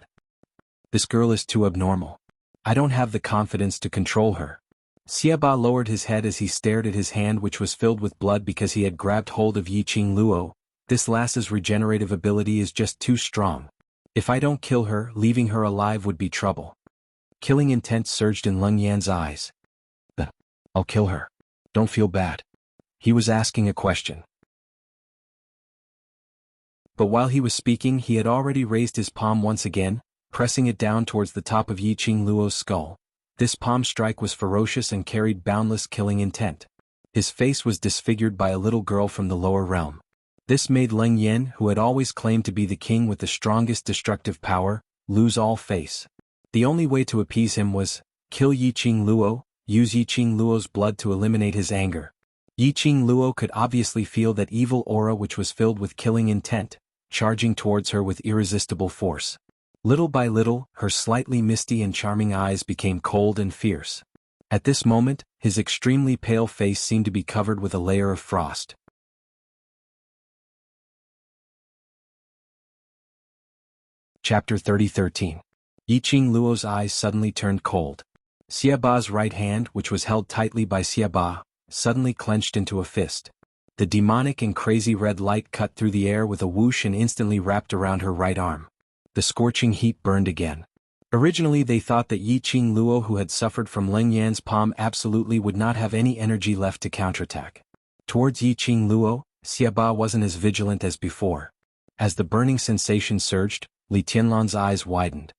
This girl is too abnormal. I don't have the confidence to control her." Xiaba lowered his head as he stared at his hand which was filled with blood because he had grabbed hold of Yiqing Luo. "This lass's regenerative ability is just too strong. If I don't kill her, leaving her alive would be trouble." Killing intent surged in Leng Yan's eyes. "I'll kill her. Don't feel bad." He was asking a question. But while he was speaking he had already raised his palm once again, pressing it down towards the top of Yiqing Luo's skull. This palm strike was ferocious and carried boundless killing intent. His face was disfigured by a little girl from the lower realm. This made Leng Yan, who had always claimed to be the king with the strongest destructive power, lose all face. The only way to appease him was, kill Yiqing Luo, use Yiqing Luo's blood to eliminate his anger. Yiqing Luo could obviously feel that evil aura which was filled with killing intent, charging towards her with irresistible force. Little by little, her slightly misty and charming eyes became cold and fierce. At this moment, his extremely pale face seemed to be covered with a layer of frost. Chapter 30:13. Yiqing Luo's eyes suddenly turned cold. Xiaba's right hand, which was held tightly by Xiaba, suddenly clenched into a fist. The demonic and crazy red light cut through the air with a whoosh and instantly wrapped around her right arm. The scorching heat burned again. Originally they thought that Yiqing Luo, who had suffered from Leng Yan's palm, absolutely would not have any energy left to counterattack. Towards Yiqing Luo, Xiaba wasn't as vigilant as before. As the burning sensation surged, Li Tianlan's eyes widened.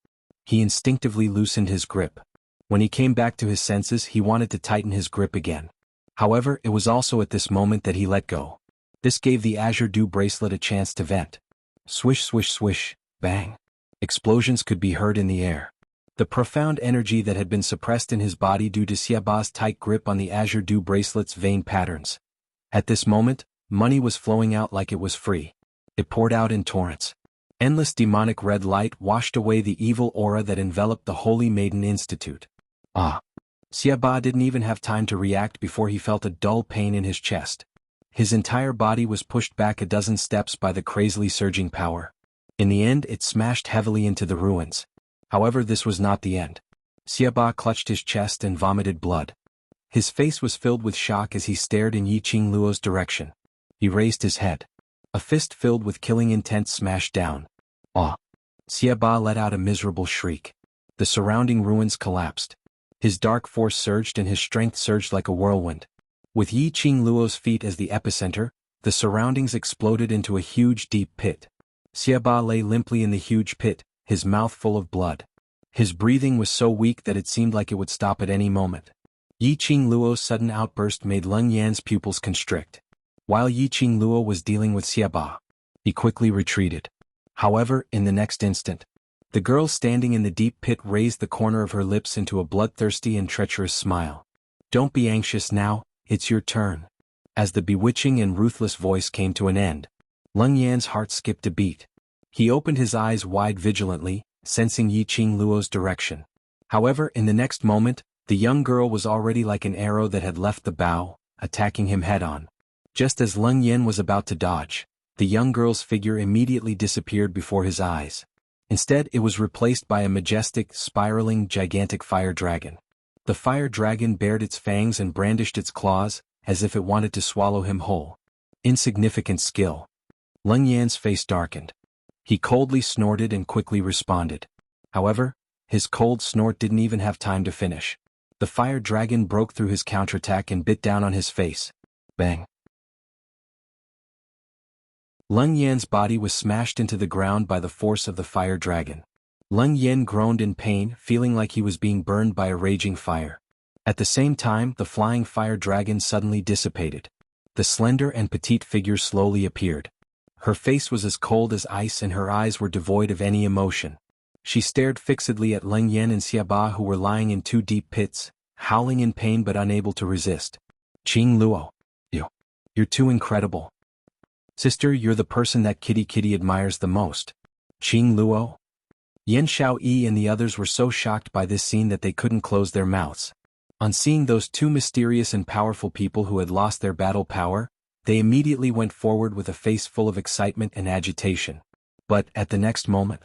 He instinctively loosened his grip. When he came back to his senses he wanted to tighten his grip again. However, it was also at this moment that he let go. This gave the Azure Dew bracelet a chance to vent. Swish swish swish, bang. Explosions could be heard in the air. The profound energy that had been suppressed in his body due to Xiaba's tight grip on the Azure Dew bracelet's vein patterns. At this moment, money was flowing out like it was free. It poured out in torrents. Endless demonic red light washed away the evil aura that enveloped the Holy Maiden Institute. Ah! Xiaba didn't even have time to react before he felt a dull pain in his chest. His entire body was pushed back a dozen steps by the crazily surging power. In the end it smashed heavily into the ruins. However, this was not the end. Xiaba clutched his chest and vomited blood. His face was filled with shock as he stared in Yiqing Luo's direction. He raised his head. A fist filled with killing intent smashed down. Ah! Xiaba let out a miserable shriek. The surrounding ruins collapsed. His dark force surged and his strength surged like a whirlwind. With Yiqing Luo's feet as the epicenter, the surroundings exploded into a huge deep pit. Xiaba lay limply in the huge pit, his mouth full of blood. His breathing was so weak that it seemed like it would stop at any moment. Yi Qingluo's sudden outburst made Leng Yan's pupils constrict. While Yi Qingluo was dealing with Xiaba, he quickly retreated. However, in the next instant, the girl standing in the deep pit raised the corner of her lips into a bloodthirsty and treacherous smile. "Don't be anxious now, it's your turn." As the bewitching and ruthless voice came to an end, Leng Yan's heart skipped a beat. He opened his eyes wide vigilantly, sensing Yi Qingluo's direction. However, in the next moment, the young girl was already like an arrow that had left the bow, attacking him head-on. Just as Leng Yan was about to dodge, the young girl's figure immediately disappeared before his eyes. Instead, it was replaced by a majestic, spiraling, gigantic fire dragon. The fire dragon bared its fangs and brandished its claws, as if it wanted to swallow him whole. Insignificant skill. Leng Yan's face darkened. He coldly snorted and quickly responded. However, his cold snort didn't even have time to finish. The fire dragon broke through his counterattack and bit down on his face. Bang! Leng Yan's body was smashed into the ground by the force of the fire dragon. Leng Yan groaned in pain, feeling like he was being burned by a raging fire. At the same time, the flying fire dragon suddenly dissipated. The slender and petite figure slowly appeared. Her face was as cold as ice and her eyes were devoid of any emotion. She stared fixedly at Leng Yan and Xiaba, who were lying in two deep pits, howling in pain but unable to resist. "Qingluo, you're too incredible. Sister, you're the person that Kitty admires the most." "Qingluo?" Yan Xiaoyi and the others were so shocked by this scene that they couldn't close their mouths. On seeing those two mysterious and powerful people who had lost their battle power, they immediately went forward with a face full of excitement and agitation. But at the next moment,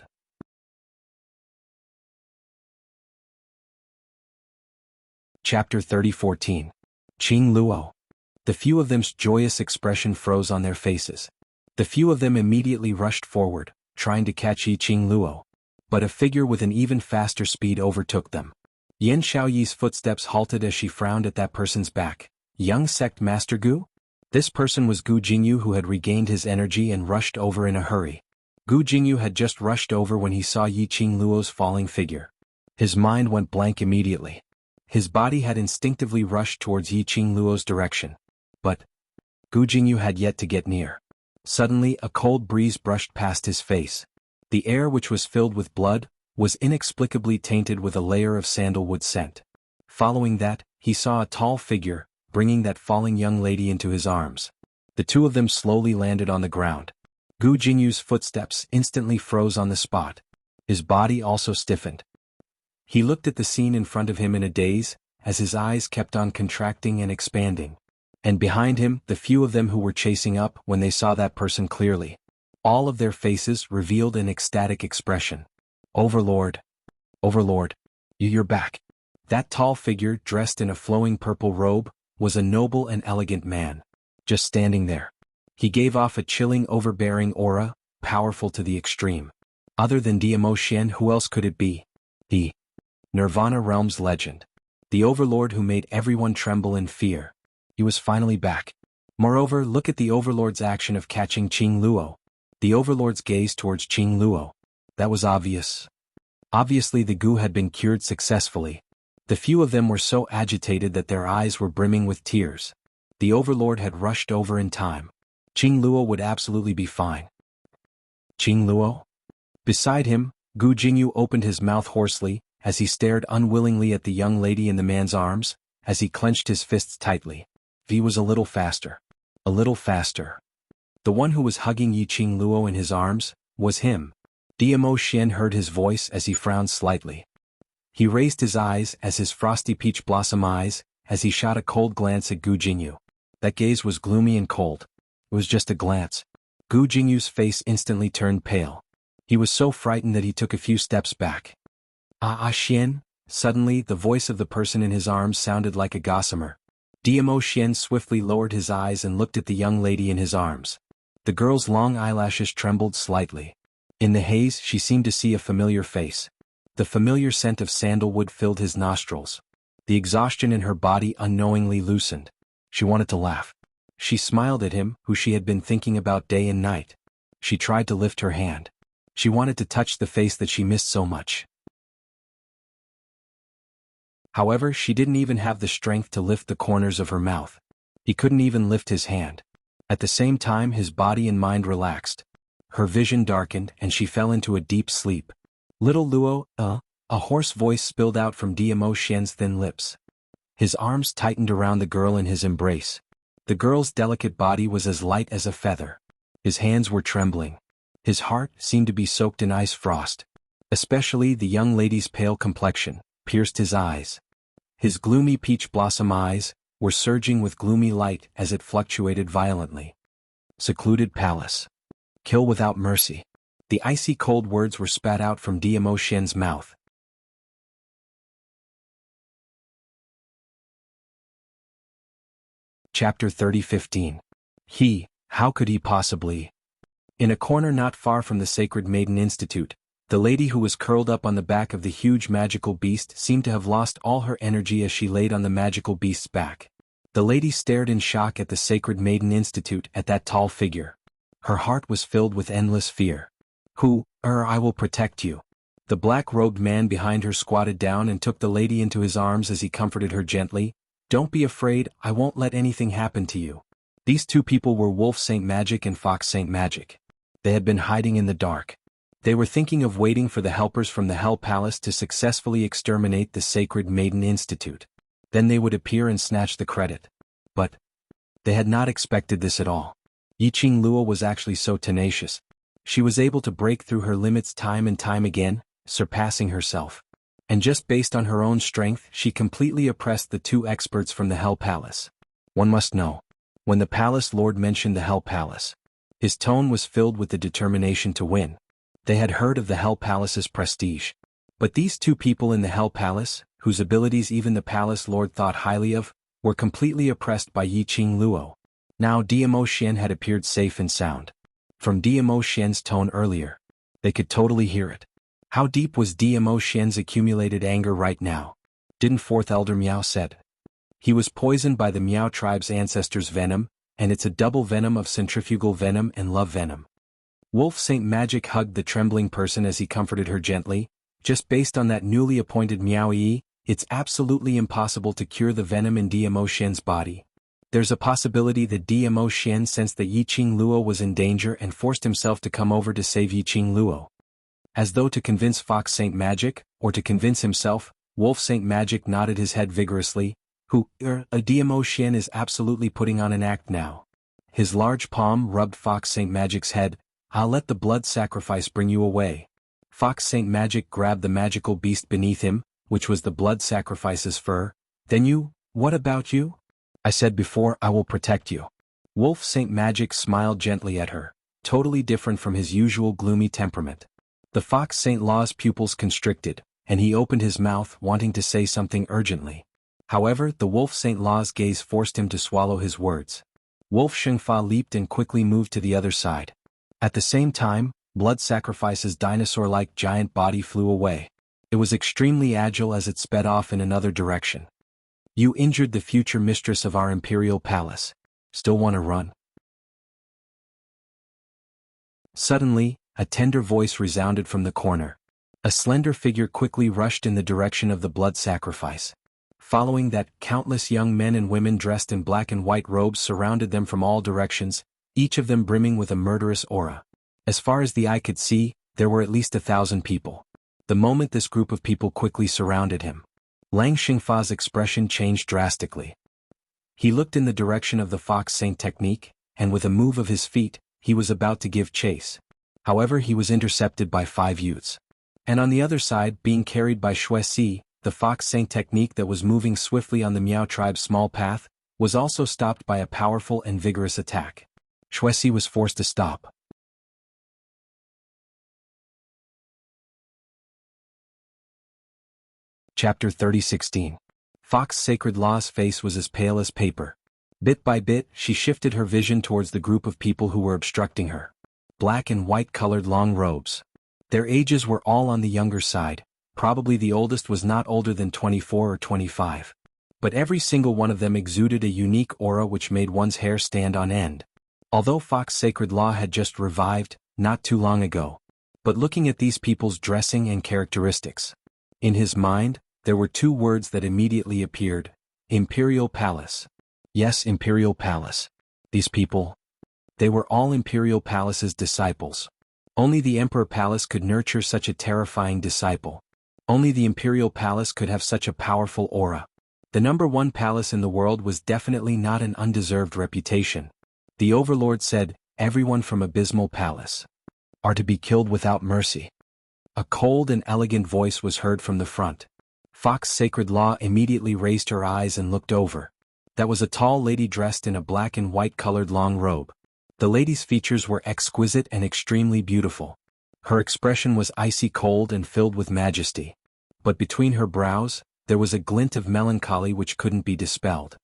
Chapter 30:14. Qingluo. The few of them's joyous expression froze on their faces. The few of them immediately rushed forward, trying to catch Yi Qingluo. But a figure with an even faster speed overtook them. Yan Xiaoyi's footsteps halted as she frowned at that person's back. Young sect master Gu? This person was Gu Jingyu, who had regained his energy and rushed over in a hurry. Gu Jingyu had just rushed over when he saw Yi Qingluo's falling figure. His mind went blank immediately. His body had instinctively rushed towards Yi Qingluo's direction. But Gu Jingyu had yet to get near. Suddenly, a cold breeze brushed past his face. The air, which was filled with blood, was inexplicably tainted with a layer of sandalwood scent. Following that, he saw a tall figure, bringing that falling young lady into his arms. The two of them slowly landed on the ground. Gu Jingyu's footsteps instantly froze on the spot. His body also stiffened. He looked at the scene in front of him in a daze, as his eyes kept on contracting and expanding. And behind him, the few of them who were chasing up when they saw that person clearly. All of their faces revealed an ecstatic expression. "Overlord! Overlord! You're back." That tall figure, dressed in a flowing purple robe, was a noble and elegant man. Just standing there. He gave off a chilling, overbearing aura, powerful to the extreme. Other than Diamo Xian, who else could it be? The Nirvana Realm's legend. The Overlord who made everyone tremble in fear. He was finally back. Moreover, look at the Overlord's action of catching Qingluo. The Overlord's gaze towards Qingluo. That was obvious. Obviously the Gu had been cured successfully. The few of them were so agitated that their eyes were brimming with tears. The Overlord had rushed over in time. Qingluo would absolutely be fine. Qingluo? Beside him, Gu Jingyu opened his mouth hoarsely, as he stared unwillingly at the young lady in the man's arms, as he clenched his fists tightly. V was a little faster. A little faster. The one who was hugging Yi Qingluo in his arms was him. Diamo Xian heard his voice as he frowned slightly. He raised his eyes as his frosty peach blossom eyes, as he shot a cold glance at Gu Jingyu. That gaze was gloomy and cold. It was just a glance. Gu Jingyu's face instantly turned pale. He was so frightened that he took a few steps back. Xian? Suddenly, the voice of the person in his arms sounded like a gossamer. Diamo Xian swiftly lowered his eyes and looked at the young lady in his arms. The girl's long eyelashes trembled slightly. In the haze, she seemed to see a familiar face. The familiar scent of sandalwood filled his nostrils. The exhaustion in her body unknowingly loosened. She wanted to laugh. She smiled at him, who she had been thinking about day and night. She tried to lift her hand. She wanted to touch the face that she missed so much. However, she didn't even have the strength to lift the corners of her mouth. He couldn't even lift his hand. At the same time, his body and mind relaxed. Her vision darkened and she fell into a deep sleep. Little Luo, a hoarse voice spilled out from Dmo Xian's thin lips. His arms tightened around the girl in his embrace. The girl's delicate body was as light as a feather. His hands were trembling. His heart seemed to be soaked in ice frost. Especially the young lady's pale complexion pierced his eyes. His gloomy peach blossom eyes were surging with gloomy light as it fluctuated violently. Secluded palace. Kill without mercy. The icy cold words were spat out from Dmo Xian's mouth. Chapter 30:15. How could he possibly? In a corner not far from the Sacred Maiden Institute, the lady who was curled up on the back of the huge magical beast seemed to have lost all her energy as she laid on the magical beast's back. The lady stared in shock at the Sacred Maiden Institute, at that tall figure. Her heart was filled with endless fear. I will protect you. The black-robed man behind her squatted down and took the lady into his arms as he comforted her gently. Don't be afraid, I won't let anything happen to you. These two people were Wolf Saint Magic and Fox Saint Magic. They had been hiding in the dark. They were thinking of waiting for the helpers from the Hell Palace to successfully exterminate the Sacred Maiden Institute. Then they would appear and snatch the credit. But they had not expected this at all. Yiqing Luo was actually so tenacious. She was able to break through her limits time and time again, surpassing herself. And just based on her own strength, she completely oppressed the two experts from the Hell Palace. One must know. When the Palace Lord mentioned the Hell Palace, his tone was filled with the determination to win. They had heard of the Hell Palace's prestige. But these two people in the Hell Palace, whose abilities even the Palace Lord thought highly of, were completely oppressed by Yiqing Luo. Now Dmo Xian had appeared safe and sound. From Dmo Xian's tone earlier, they could totally hear it. How deep was Dmo Xian's accumulated anger right now? Didn't Fourth Elder Miao said? He was poisoned by the Miao tribe's ancestors' venom, and it's a double venom of centrifugal venom and love venom. Wolf Saint Magic hugged the trembling person as he comforted her gently. Just based on that newly appointed Miao Yi, it's absolutely impossible to cure the venom in Dmo Xian's body. There's a possibility that Dmo Xian sensed that Yiqing Luo was in danger and forced himself to come over to save Yiqing Luo. As though to convince Fox Saint Magic, or to convince himself, Wolf Saint Magic nodded his head vigorously. Dmo Xian is absolutely putting on an act now. His large palm rubbed Fox Saint Magic's head. I'll let the blood sacrifice bring you away. Fox Saint Magic grabbed the magical beast beneath him, which was the blood sacrifice's fur. Then what about you? I said before, I will protect you. Wolf Saint Magic smiled gently at her, totally different from his usual gloomy temperament. The Fox Saint Law's pupils constricted, and he opened his mouth wanting to say something urgently. However, the Wolf Saint Law's gaze forced him to swallow his words. Wolf Shengfa leaped and quickly moved to the other side. At the same time, Blood Sacrifice's dinosaur-like giant body flew away. It was extremely agile as it sped off in another direction. You injured the future mistress of our imperial palace. Still want to run? Suddenly, a tender voice resounded from the corner. A slender figure quickly rushed in the direction of the blood sacrifice. Following that, countless young men and women dressed in black and white robes surrounded them from all directions, each of them brimming with a murderous aura. As far as the eye could see, there were at least 1,000 people. The moment this group of people quickly surrounded him, Lang Xingfa's expression changed drastically. He looked in the direction of the Fox Saint technique, and with a move of his feet, he was about to give chase. However, he was intercepted by 5 youths. And on the other side, being carried by Shuesi, the Fox Saint technique that was moving swiftly on the Miao tribe's small path, was also stopped by a powerful and vigorous attack. Shuesi was forced to stop. Chapter 30:16. Fox Sacred Law's face was as pale as paper. Bit by bit, she shifted her vision towards the group of people who were obstructing her. Black and white-colored long robes. Their ages were all on the younger side. Probably the oldest was not older than 24 or 25. But every single one of them exuded a unique aura which made one's hair stand on end. Although Fox Sacred Law had just revived, not too long ago, But looking at these people's dressing and characteristics, in his mind, there were two words that immediately appeared: Imperial Palace. Yes, Imperial Palace. These people, they were all Imperial Palace's disciples. Only the Emperor Palace could nurture such a terrifying disciple. Only the Imperial Palace could have such a powerful aura. The number one palace in the world was definitely not an undeserved reputation. The Overlord said, everyone from Abysmal Palace are to be killed without mercy. A cold and elegant voice was heard from the front. Fox Sacred Law immediately raised her eyes and looked over. That was a tall lady dressed in a black and white colored long robe. The lady's features were exquisite and extremely beautiful. Her expression was icy cold and filled with majesty. But between her brows, there was a glint of melancholy which couldn't be dispelled.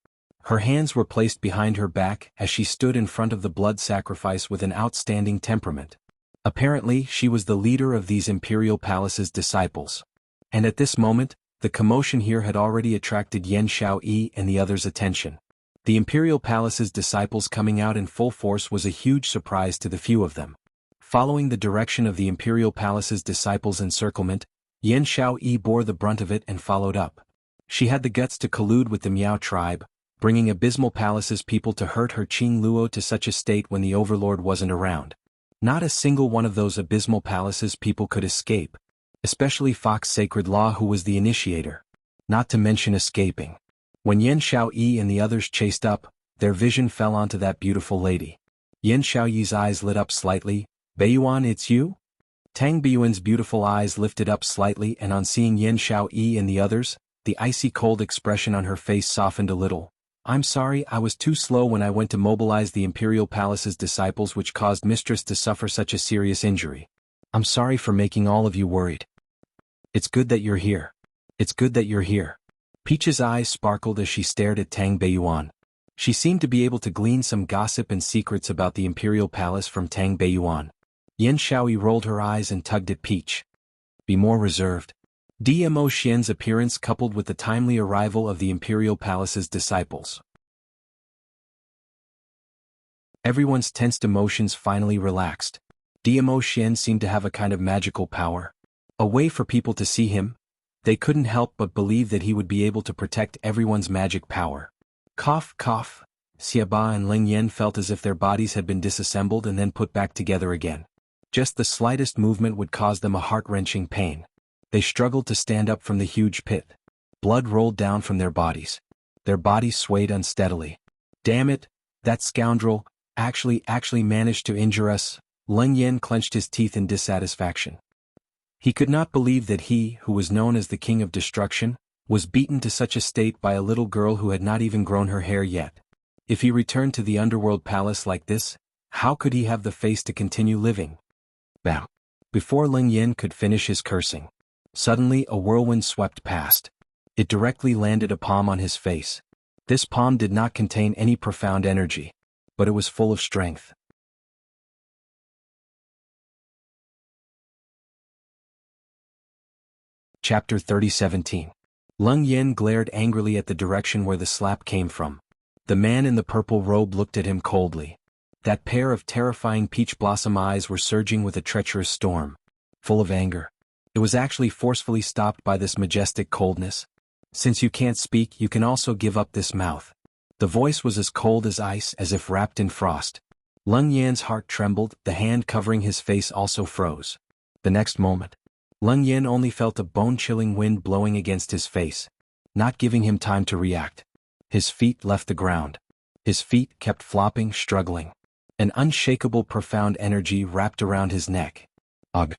Her hands were placed behind her back as she stood in front of the blood sacrifice with an outstanding temperament. Apparently, she was the leader of these Imperial Palace's disciples. And at this moment, the commotion here had already attracted Yan Xiaoyi and the others' attention. The Imperial Palace's disciples coming out in full force was a huge surprise to the few of them. Following the direction of the Imperial Palace's disciples' encirclement, Yan Xiaoyi bore the brunt of it and followed up. She had the guts to collude with the Miao tribe, bringing Abysmal Palace's people to hurt her Qing Luo to such a state when the Overlord wasn't around. Not a single one of those Abysmal Palace's people could escape, especially Fox Sacred Law, who was the initiator. Not to mention escaping. When Yan Xiaoyi and the others chased up, their vision fell onto that beautiful lady. Yan Xiaoyi's eyes lit up slightly. Beiyuan, it's you? Tang Beiyuan's beautiful eyes lifted up slightly, and on seeing Yan Xiaoyi and the others, the icy cold expression on her face softened a little. I'm sorry, I was too slow when I went to mobilize the Imperial Palace's disciples, which caused Mistress to suffer such a serious injury. I'm sorry for making all of you worried. It's good that you're here. It's good that you're here. Peach's eyes sparkled as she stared at Tang Beiyuan. She seemed to be able to glean some gossip and secrets about the Imperial Palace from Tang Beiyuan. Yan Xiaoyi rolled her eyes and tugged at Peach. Be more reserved. Dmo Xian's appearance coupled with the timely arrival of the Imperial Palace's disciples. Everyone's tensed emotions finally relaxed. Dmo Xian seemed to have a kind of magical power. A way for people to see him. They couldn't help but believe that he would be able to protect everyone's magic power. Cough, cough. Xiaba and Ling Yan felt as if their bodies had been disassembled and then put back together again. Just the slightest movement would cause them a heart-wrenching pain. They struggled to stand up from the huge pit. Blood rolled down from their bodies. Their bodies swayed unsteadily. Damn it, that scoundrel actually managed to injure us. Ling Yan clenched his teeth in dissatisfaction. He could not believe that he, who was known as the King of Destruction, was beaten to such a state by a little girl who had not even grown her hair yet. If he returned to the Underworld Palace like this, how could he have the face to continue living? Bam! Before Ling Yan could finish his cursing, suddenly a whirlwind swept past. It directly landed a palm on his face. This palm did not contain any profound energy, but it was full of strength. Chapter 30:17. Leng Yan glared angrily at the direction where the slap came from. The man in the purple robe looked at him coldly. That pair of terrifying peach blossom eyes were surging with a treacherous storm. Full of anger. It was actually forcefully stopped by this majestic coldness. Since you can't speak, you can also give up this mouth. The voice was as cold as ice, as if wrapped in frost. Leng Yan's heart trembled, the hand covering his face also froze. The next moment, Leng Yan only felt a bone-chilling wind blowing against his face, not giving him time to react. His feet left the ground. His feet kept flopping, struggling. An unshakable profound energy wrapped around his neck. Ugh!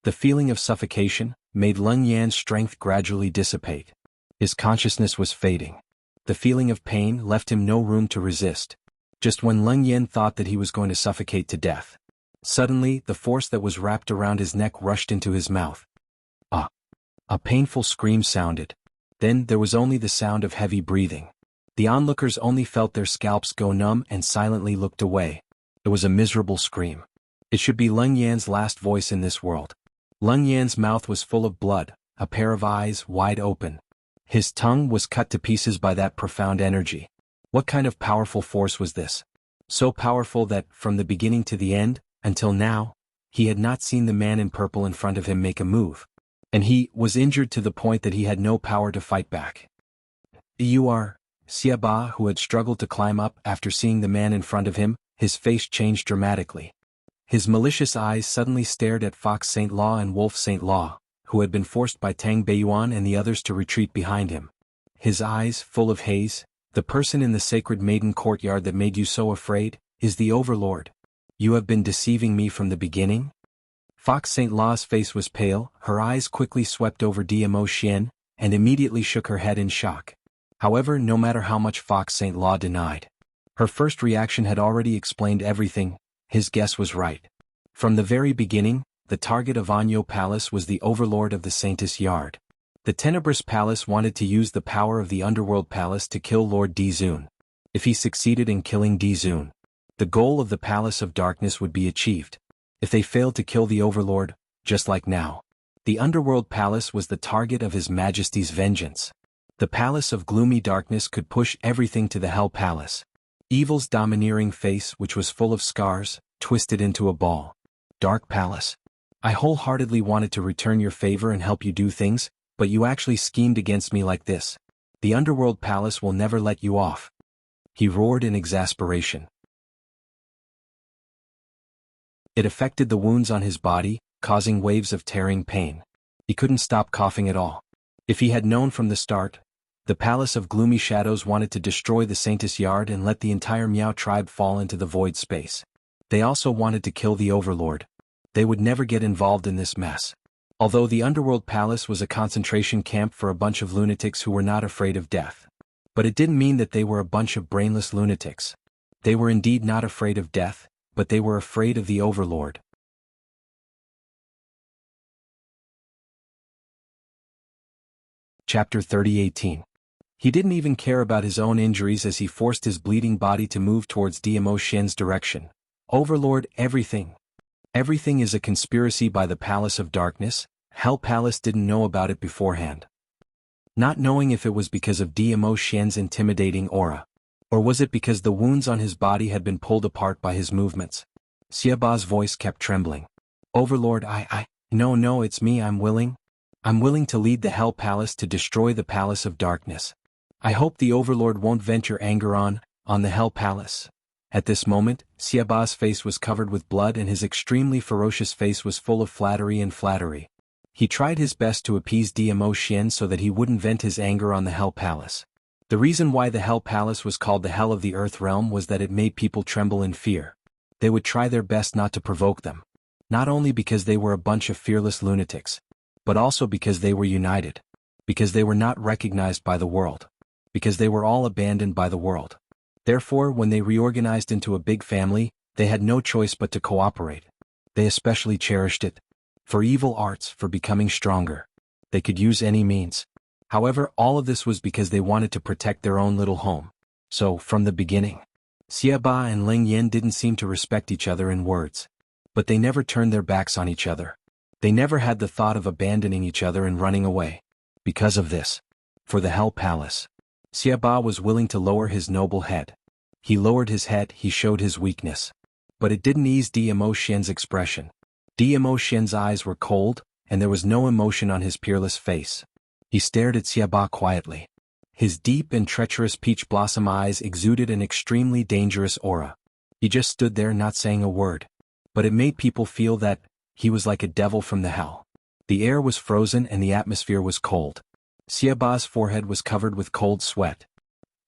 The feeling of suffocation made Leng Yan's strength gradually dissipate. His consciousness was fading. The feeling of pain left him no room to resist. Just when Leng Yan thought that he was going to suffocate to death, suddenly the force that was wrapped around his neck rushed into his mouth. Ah! A painful scream sounded. Then there was only the sound of heavy breathing. The onlookers only felt their scalps go numb and silently looked away. It was a miserable scream. It should be Leng Yan's last voice in this world. Leng Yan's mouth was full of blood, a pair of eyes wide open. His tongue was cut to pieces by that profound energy. What kind of powerful force was this? So powerful that, from the beginning to the end, until now, he had not seen the man in purple in front of him make a move. And he was injured to the point that he had no power to fight back. You are... Xiaba, who had struggled to climb up after seeing the man in front of him, his face changed dramatically. His malicious eyes suddenly stared at Fox Saint Law and Wolf Saint Law, who had been forced by Tang Beiyuan and the others to retreat behind him. His eyes, full of haze. The person in the sacred maiden courtyard that made you so afraid, is the Overlord. You have been deceiving me from the beginning? Fox Saint Law's face was pale, her eyes quickly swept over Dmo Xian, and immediately shook her head in shock. However, no matter how much Fox Saint Law denied, her first reaction had already explained everything. His guess was right. From the very beginning, the target of Anyo Palace was the Overlord of the Saintess Yard. The Tenebrous Palace wanted to use the power of the Underworld Palace to kill Lord Dizun. If he succeeded in killing Dizun, the goal of the Palace of Darkness would be achieved. If they failed to kill the Overlord, just like now, the Underworld Palace was the target of His Majesty's vengeance. The Palace of Gloomy Darkness could push everything to the Hell Palace. Evil's domineering face, which was full of scars, twisted into a ball. Dark Palace. I wholeheartedly wanted to return your favor and help you do things, but you actually schemed against me like this. The Underworld Palace will never let you off. He roared in exasperation. It affected the wounds on his body, causing waves of tearing pain. He couldn't stop coughing at all. If he had known from the start, the Palace of Gloomy Shadows wanted to destroy the Saintess Yard and let the entire Miao tribe fall into the void space. They also wanted to kill the Overlord. They would never get involved in this mess. Although the Underworld Palace was a concentration camp for a bunch of lunatics who were not afraid of death. But it didn't mean that they were a bunch of brainless lunatics. They were indeed not afraid of death, but they were afraid of the Overlord. Chapter 30:18. He didn't even care about his own injuries as he forced his bleeding body to move towards Dmo Xian's direction. Overlord, everything. Everything is a conspiracy by the Palace of Darkness. Hell Palace didn't know about it beforehand. Not knowing if it was because of Dmo Xian's intimidating aura. Or was it because the wounds on his body had been pulled apart by his movements? Xiaba's voice kept trembling. Overlord, no, it's me, I'm willing to lead the Hell Palace to destroy the Palace of Darkness. I hope the Overlord won't venture anger on the Hell Palace. At this moment, Xiaba's face was covered with blood and his extremely ferocious face was full of flattery. He tried his best to appease Dmo Xian so that he wouldn't vent his anger on the Hell Palace. The reason why the Hell Palace was called the Hell of the Earth Realm was that it made people tremble in fear. They would try their best not to provoke them. Not only because they were a bunch of fearless lunatics, but also because they were united. Because they were not recognized by the world. Because they were all abandoned by the world. Therefore, when they reorganized into a big family, they had no choice but to cooperate. They especially cherished it. For evil arts, for becoming stronger. They could use any means. However, all of this was because they wanted to protect their own little home. So, from the beginning, Xiaba and Ling Yan didn't seem to respect each other in words. But they never turned their backs on each other. They never had the thought of abandoning each other and running away. Because of this, for the Hell Palace, Xiaba was willing to lower his noble head. He lowered his head, he showed his weakness. But it didn't ease Dmo Xian's expression. Dmo Xian's eyes were cold, and there was no emotion on his peerless face. He stared at Xiaba quietly. His deep and treacherous peach blossom eyes exuded an extremely dangerous aura. He just stood there not saying a word. But it made people feel that he was like a devil from the hell. The air was frozen and the atmosphere was cold. Xiaba's forehead was covered with cold sweat.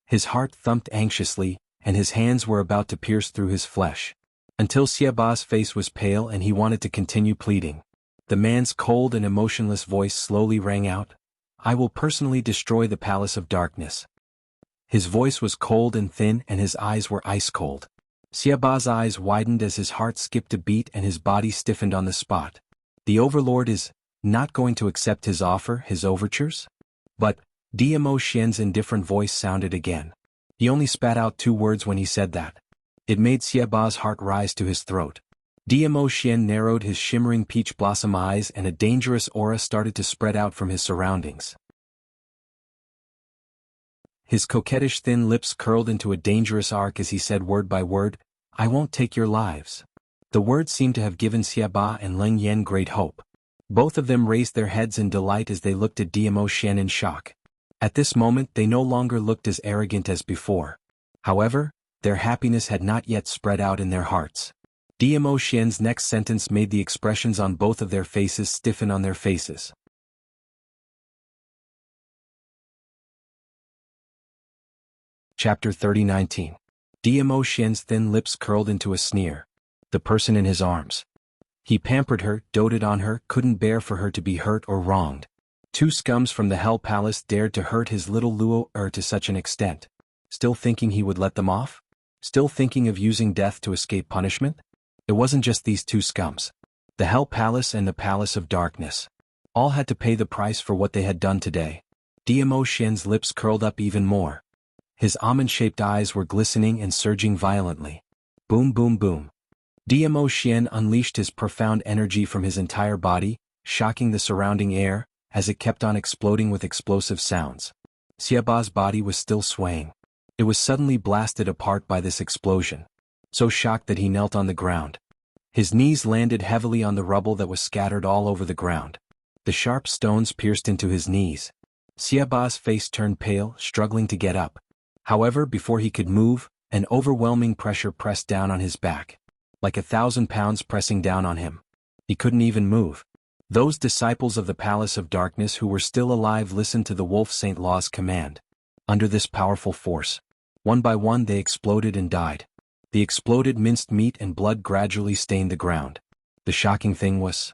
His heart thumped anxiously, and his hands were about to pierce through his flesh. Until Xiaba's face was pale and he wanted to continue pleading. The man's cold and emotionless voice slowly rang out. I will personally destroy the Palace of Darkness. His voice was cold and thin and his eyes were ice cold. Xiaba's eyes widened as his heart skipped a beat and his body stiffened on the spot. The Overlord is not going to accept his offer, his overtures? But Dmo Xian's indifferent voice sounded again. He only spat out 2 words when he said that. It made Xiaba's heart rise to his throat. Dmo Xian narrowed his shimmering peach blossom eyes and a dangerous aura started to spread out from his surroundings. His coquettish thin lips curled into a dangerous arc as he said word by word, I won't take your lives. The words seemed to have given Xiaba and Leng Yan great hope. Both of them raised their heads in delight as they looked at Diamo Xian in shock. At this moment they no longer looked as arrogant as before. However, their happiness had not yet spread out in their hearts. Diamo Xian's next sentence made the expressions on both of their faces stiffen on their faces. Chapter 30:19. Diamo Xian's thin lips curled into a sneer. The person in his arms. He pampered her, doted on her, couldn't bear for her to be hurt or wronged. Two scums from the Hell Palace dared to hurt his little Luo to such an extent. Still thinking he would let them off? Still thinking of using death to escape punishment? It wasn't just these two scums. The Hell Palace and the Palace of Darkness. All had to pay the price for what they had done today. Diamo Xian's lips curled up even more. His almond-shaped eyes were glistening and surging violently. Boom boom boom. Diamo Xian unleashed his profound energy from his entire body, shocking the surrounding air, as it kept on exploding with explosive sounds. Xiaba's body was still swaying. It was suddenly blasted apart by this explosion. So shocked that he knelt on the ground. His knees landed heavily on the rubble that was scattered all over the ground. The sharp stones pierced into his knees. Xiaba's face turned pale, struggling to get up. However, before he could move, an overwhelming pressure pressed down on his back. Like 1,000 pounds pressing down on him. He couldn't even move. Those disciples of the Palace of Darkness who were still alive listened to the Wolf Saint Law's command. Under this powerful force, one by one they exploded and died. The exploded minced meat and blood gradually stained the ground. The shocking thing was,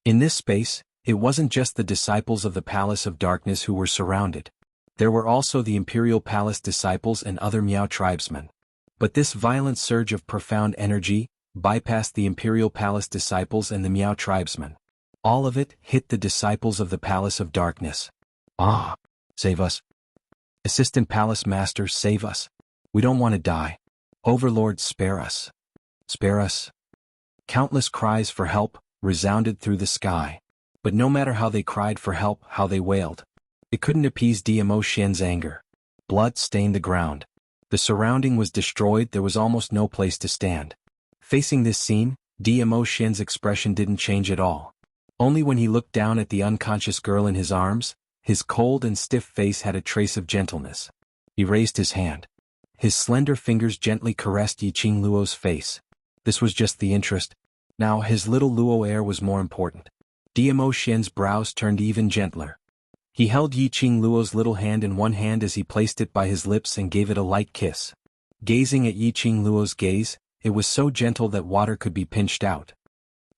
in this space, it wasn't just the disciples of the Palace of Darkness who were surrounded. There were also the Imperial Palace disciples and other Miao tribesmen. But this violent surge of profound energy bypassed the Imperial Palace disciples and the Miao tribesmen. All of it hit the disciples of the Palace of Darkness. Ah! Save us. Assistant Palace Master, save us. We don't want to die. Overlord, spare us. Spare us. Countless cries for help resounded through the sky. But no matter how they cried for help, how they wailed, it couldn't appease Diamo Xian's anger. Blood stained the ground. The surrounding was destroyed, there was almost no place to stand. Facing this scene, Diamo Xian's expression didn't change at all. Only when he looked down at the unconscious girl in his arms, his cold and stiff face had a trace of gentleness. He raised his hand. His slender fingers gently caressed Yiqing Luo's face. This was just the interest. Now his little Luo heir was more important. Diamo Xian's brows turned even gentler. He held Yiqing Luo's little hand in one hand as he placed it by his lips and gave it a light kiss. Gazing at Yiqing Luo's gaze, it was so gentle that water could be pinched out.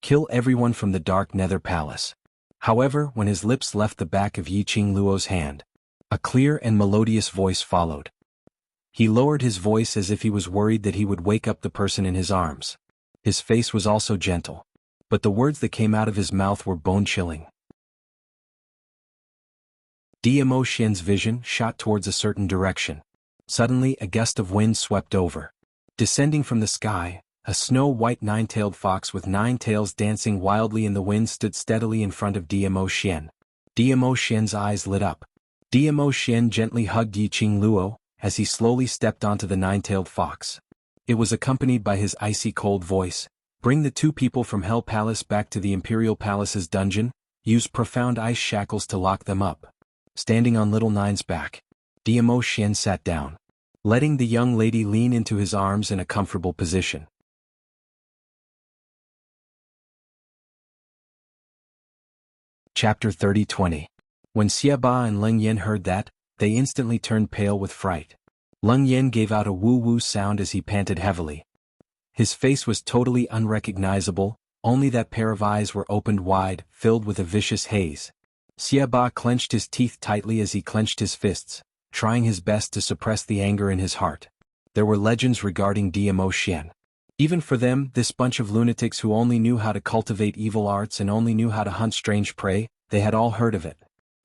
Kill everyone from the Dark Nether Palace. However, when his lips left the back of Yiqing Luo's hand, a clear and melodious voice followed. He lowered his voice as if he was worried that he would wake up the person in his arms. His face was also gentle. But the words that came out of his mouth were bone-chilling. Diamo Xian's vision shot towards a certain direction. Suddenly, a gust of wind swept over. Descending from the sky, a snow-white nine-tailed fox with 9 tails dancing wildly in the wind stood steadily in front of Diamo Xian. Diamo Xian's eyes lit up. Diamo Xian gently hugged Yiqing Luo as he slowly stepped onto the 9-tailed fox. It was accompanied by his icy cold voice. Bring the 2 people from Hell Palace back to the Imperial Palace's dungeon. Use profound ice shackles to lock them up. Standing on Little Nine's back, Diamo Xian sat down, letting the young lady lean into his arms in a comfortable position. Chapter 30:20. When Xiaba and Leng Yan heard that, they instantly turned pale with fright. Leng Yan gave out a woo-woo sound as he panted heavily. His face was totally unrecognizable, only that pair of eyes were opened wide, filled with a vicious haze. Xiaba clenched his teeth tightly as he clenched his fists, trying his best to suppress the anger in his heart. There were legends regarding Diamo Xian. Even for them, this bunch of lunatics who only knew how to cultivate evil arts and only knew how to hunt strange prey, they had all heard of it.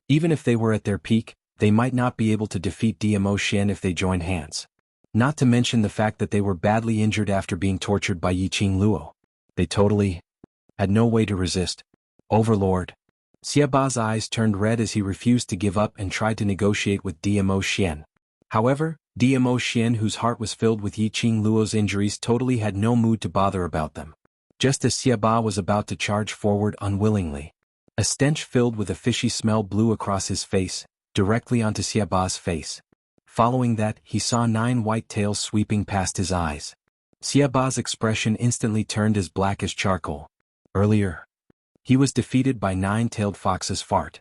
Even if they were at their peak, they might not be able to defeat Diamo Xian if they joined hands. Not to mention the fact that they were badly injured after being tortured by Yiqing Luo. They totally had no way to resist. Overlord. Xiaba's eyes turned red as he refused to give up and tried to negotiate with Diamo Xian. However, Diamo Xian, whose heart was filled with Yiqing Luo's injuries, totally had no mood to bother about them. just as Xiaba was about to charge forward unwillingly. A stench filled with a fishy smell blew across his face, directly onto Xiaba's face. Following that, he saw 9 white tails sweeping past his eyes. Xiaba's expression instantly turned as black as charcoal. Earlier, he was defeated by 9-tailed fox's fart.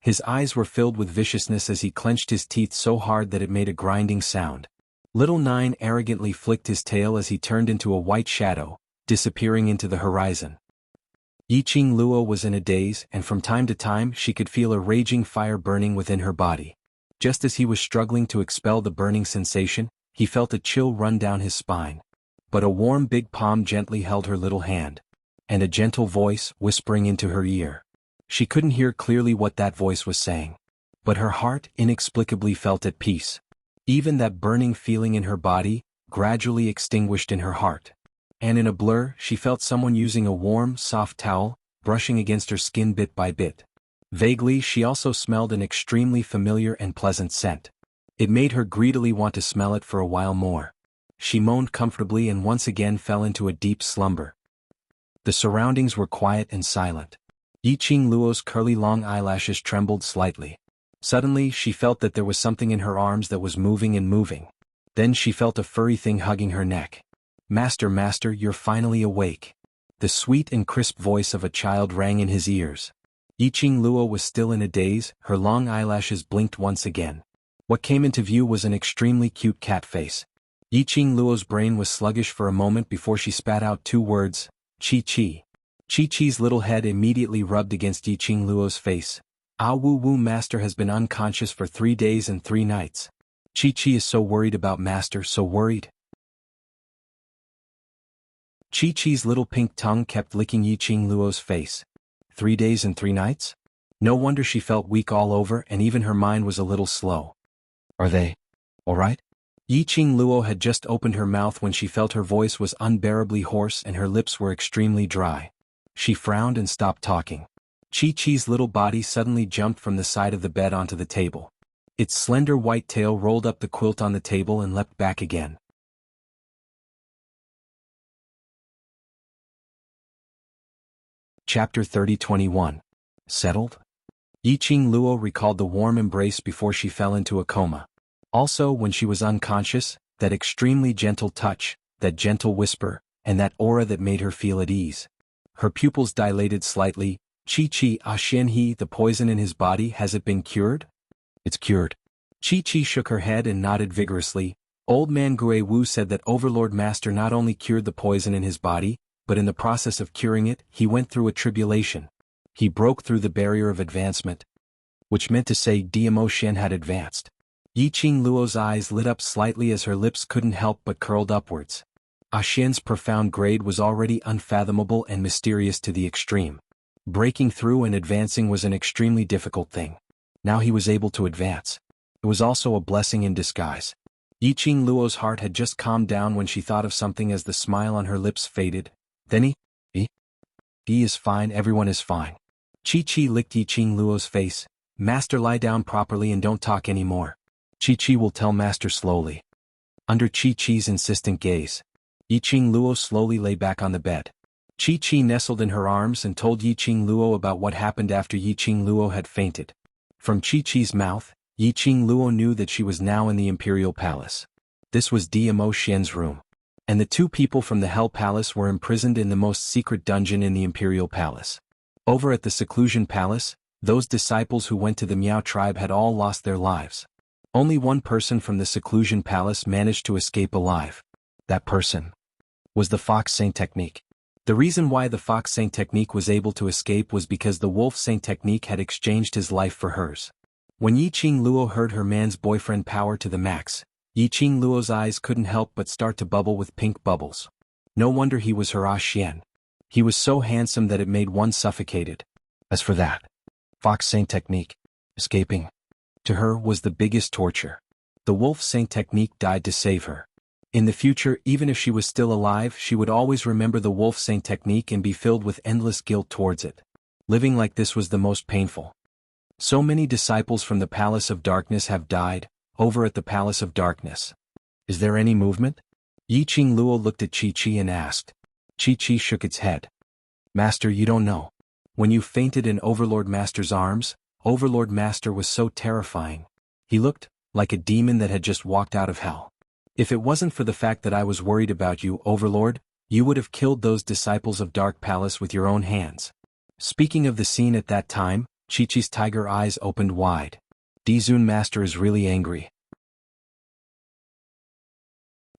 His eyes were filled with viciousness as he clenched his teeth so hard that it made a grinding sound. Little 9 arrogantly flicked his tail as he turned into a white shadow, disappearing into the horizon. Yiqing Luo was in a daze, and from time to time she could feel a raging fire burning within her body. Just as he was struggling to expel the burning sensation, he felt a chill run down his spine. But a warm big palm gently held her little hand. And a gentle voice whispering into her ear. She couldn't hear clearly what that voice was saying. But her heart inexplicably felt at peace. Even that burning feeling in her body gradually extinguished in her heart. And in a blur she felt someone using a warm, soft towel, brushing against her skin bit by bit. Vaguely she also smelled an extremely familiar and pleasant scent. It made her greedily want to smell it for a while more. She moaned comfortably and once again fell into a deep slumber. The surroundings were quiet and silent. Yiqing Luo's curly long eyelashes trembled slightly. Suddenly she felt that there was something in her arms that was moving and moving. Then she felt a furry thing hugging her neck. "Master, master, you're finally awake." The sweet and crisp voice of a child rang in his ears. Yiqing Luo was still in a daze, her long eyelashes blinked once again. What came into view was an extremely cute cat face. Yiqing Luo's brain was sluggish for a moment before she spat out 2 words, "Chi-Chi." Chi-Chi's little head immediately rubbed against Yiqing Luo's face. "Ah Wu Wu, master has been unconscious for 3 days and 3 nights. Chi-Chi is so worried about master, so worried." Chi-Chi's little pink tongue kept licking Yiqing Luo's face. 3 days and 3 nights? No wonder she felt weak all over and even her mind was a little slow. "Are they all right?" Yiqing Luo had just opened her mouth when she felt her voice was unbearably hoarse and her lips were extremely dry. She frowned and stopped talking. Chi-Chi's little body suddenly jumped from the side of the bed onto the table. Its slender white tail rolled up the quilt on the table and leapt back again. Chapter 30-21. Settled? Yiqing Luo recalled the warm embrace before she fell into a coma. Also, when she was unconscious, that extremely gentle touch, that gentle whisper, and that aura that made her feel at ease. Her pupils dilated slightly. "Chi-Chi, Xianhe, the poison in his body, has it been cured?" "It's cured." Chi-Chi shook her head and nodded vigorously. Old man Gue Wu said that Overlord Master not only cured the poison in his body, but in the process of curing it, he went through a tribulation. He broke through the barrier of advancement. Which meant to say Diamo Shen had advanced. Yiqing Luo's eyes lit up slightly as her lips couldn't help but curled upwards. Xian's profound grade was already unfathomable and mysterious to the extreme. Breaking through and advancing was an extremely difficult thing. Now he was able to advance. It was also a blessing in disguise. Yiqing Luo's heart had just calmed down when she thought of something as the smile on her lips faded. Then he is fine, everyone is fine. Chi-Chi licked Yiqing Luo's face. "Master, lie down properly and don't talk anymore." Chi-Chi will tell master slowly. Under Chi-Chi's insistent gaze, Yiqing Luo slowly lay back on the bed. Chi-Chi nestled in her arms and told Yiqing Luo about what happened after Yiqing Luo had fainted. From Chi-Chi's mouth, Yiqing Luo knew that she was now in the Imperial Palace. This was Diamo Shen's room. And the 2 people from the Hell Palace were imprisoned in the most secret dungeon in the Imperial Palace. Over at the Seclusion Palace, those disciples who went to the Miao tribe had all lost their lives. Only one person from the Seclusion Palace managed to escape alive. That person was the Fox Saint Technique. The reason why the Fox Saint Technique was able to escape was because the Wolf Saint Technique had exchanged his life for hers. When Yiqing Luo heard her man's boyfriend power to the max, Yiqing Luo's eyes couldn't help but start to bubble with pink bubbles. No wonder he was her Xian. He was so handsome that it made one suffocated. As for that Fox Saint Technique, escaping, to her was the biggest torture. The Wolf Saint Technique died to save her. In the future, even if she was still alive, she would always remember the Wolf Saint Technique and be filled with endless guilt towards it. Living like this was the most painful. So many disciples from the Palace of Darkness have died, over at the Palace of Darkness. Is there any movement? Yiqing Luo looked at Chi-Chi and asked. Chi shook its head. Master, you don't know. When you fainted in Overlord Master's arms, Overlord Master was so terrifying. He looked like a demon that had just walked out of hell. If it wasn't for the fact that I was worried about you, Overlord, you would have killed those disciples of Dark Palace with your own hands. Speaking of the scene at that time, Chi-Chi's tiger eyes opened wide. Dizun Master is really angry.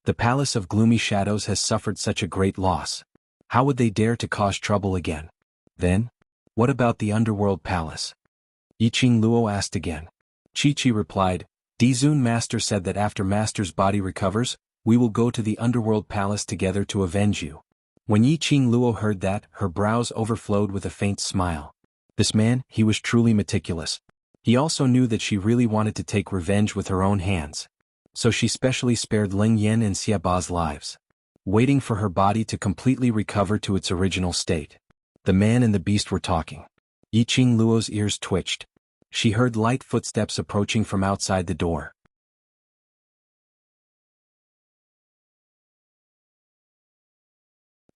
The Palace of Gloomy Shadows has suffered such a great loss. How would they dare to cause trouble again? Then? What about the Underworld Palace? Yiqing Luo asked again. Chi-Chi replied, Dizun Master said that after Master's body recovers, we will go to the Underworld Palace together to avenge you. When Yiqing Luo heard that, her brows overflowed with a faint smile. This man, he was truly meticulous. He also knew that she really wanted to take revenge with her own hands. So she specially spared Ling Yan and Xiaoba's lives, waiting for her body to completely recover to its original state. The man and the beast were talking. Yiqing Luo's ears twitched. She heard light footsteps approaching from outside the door.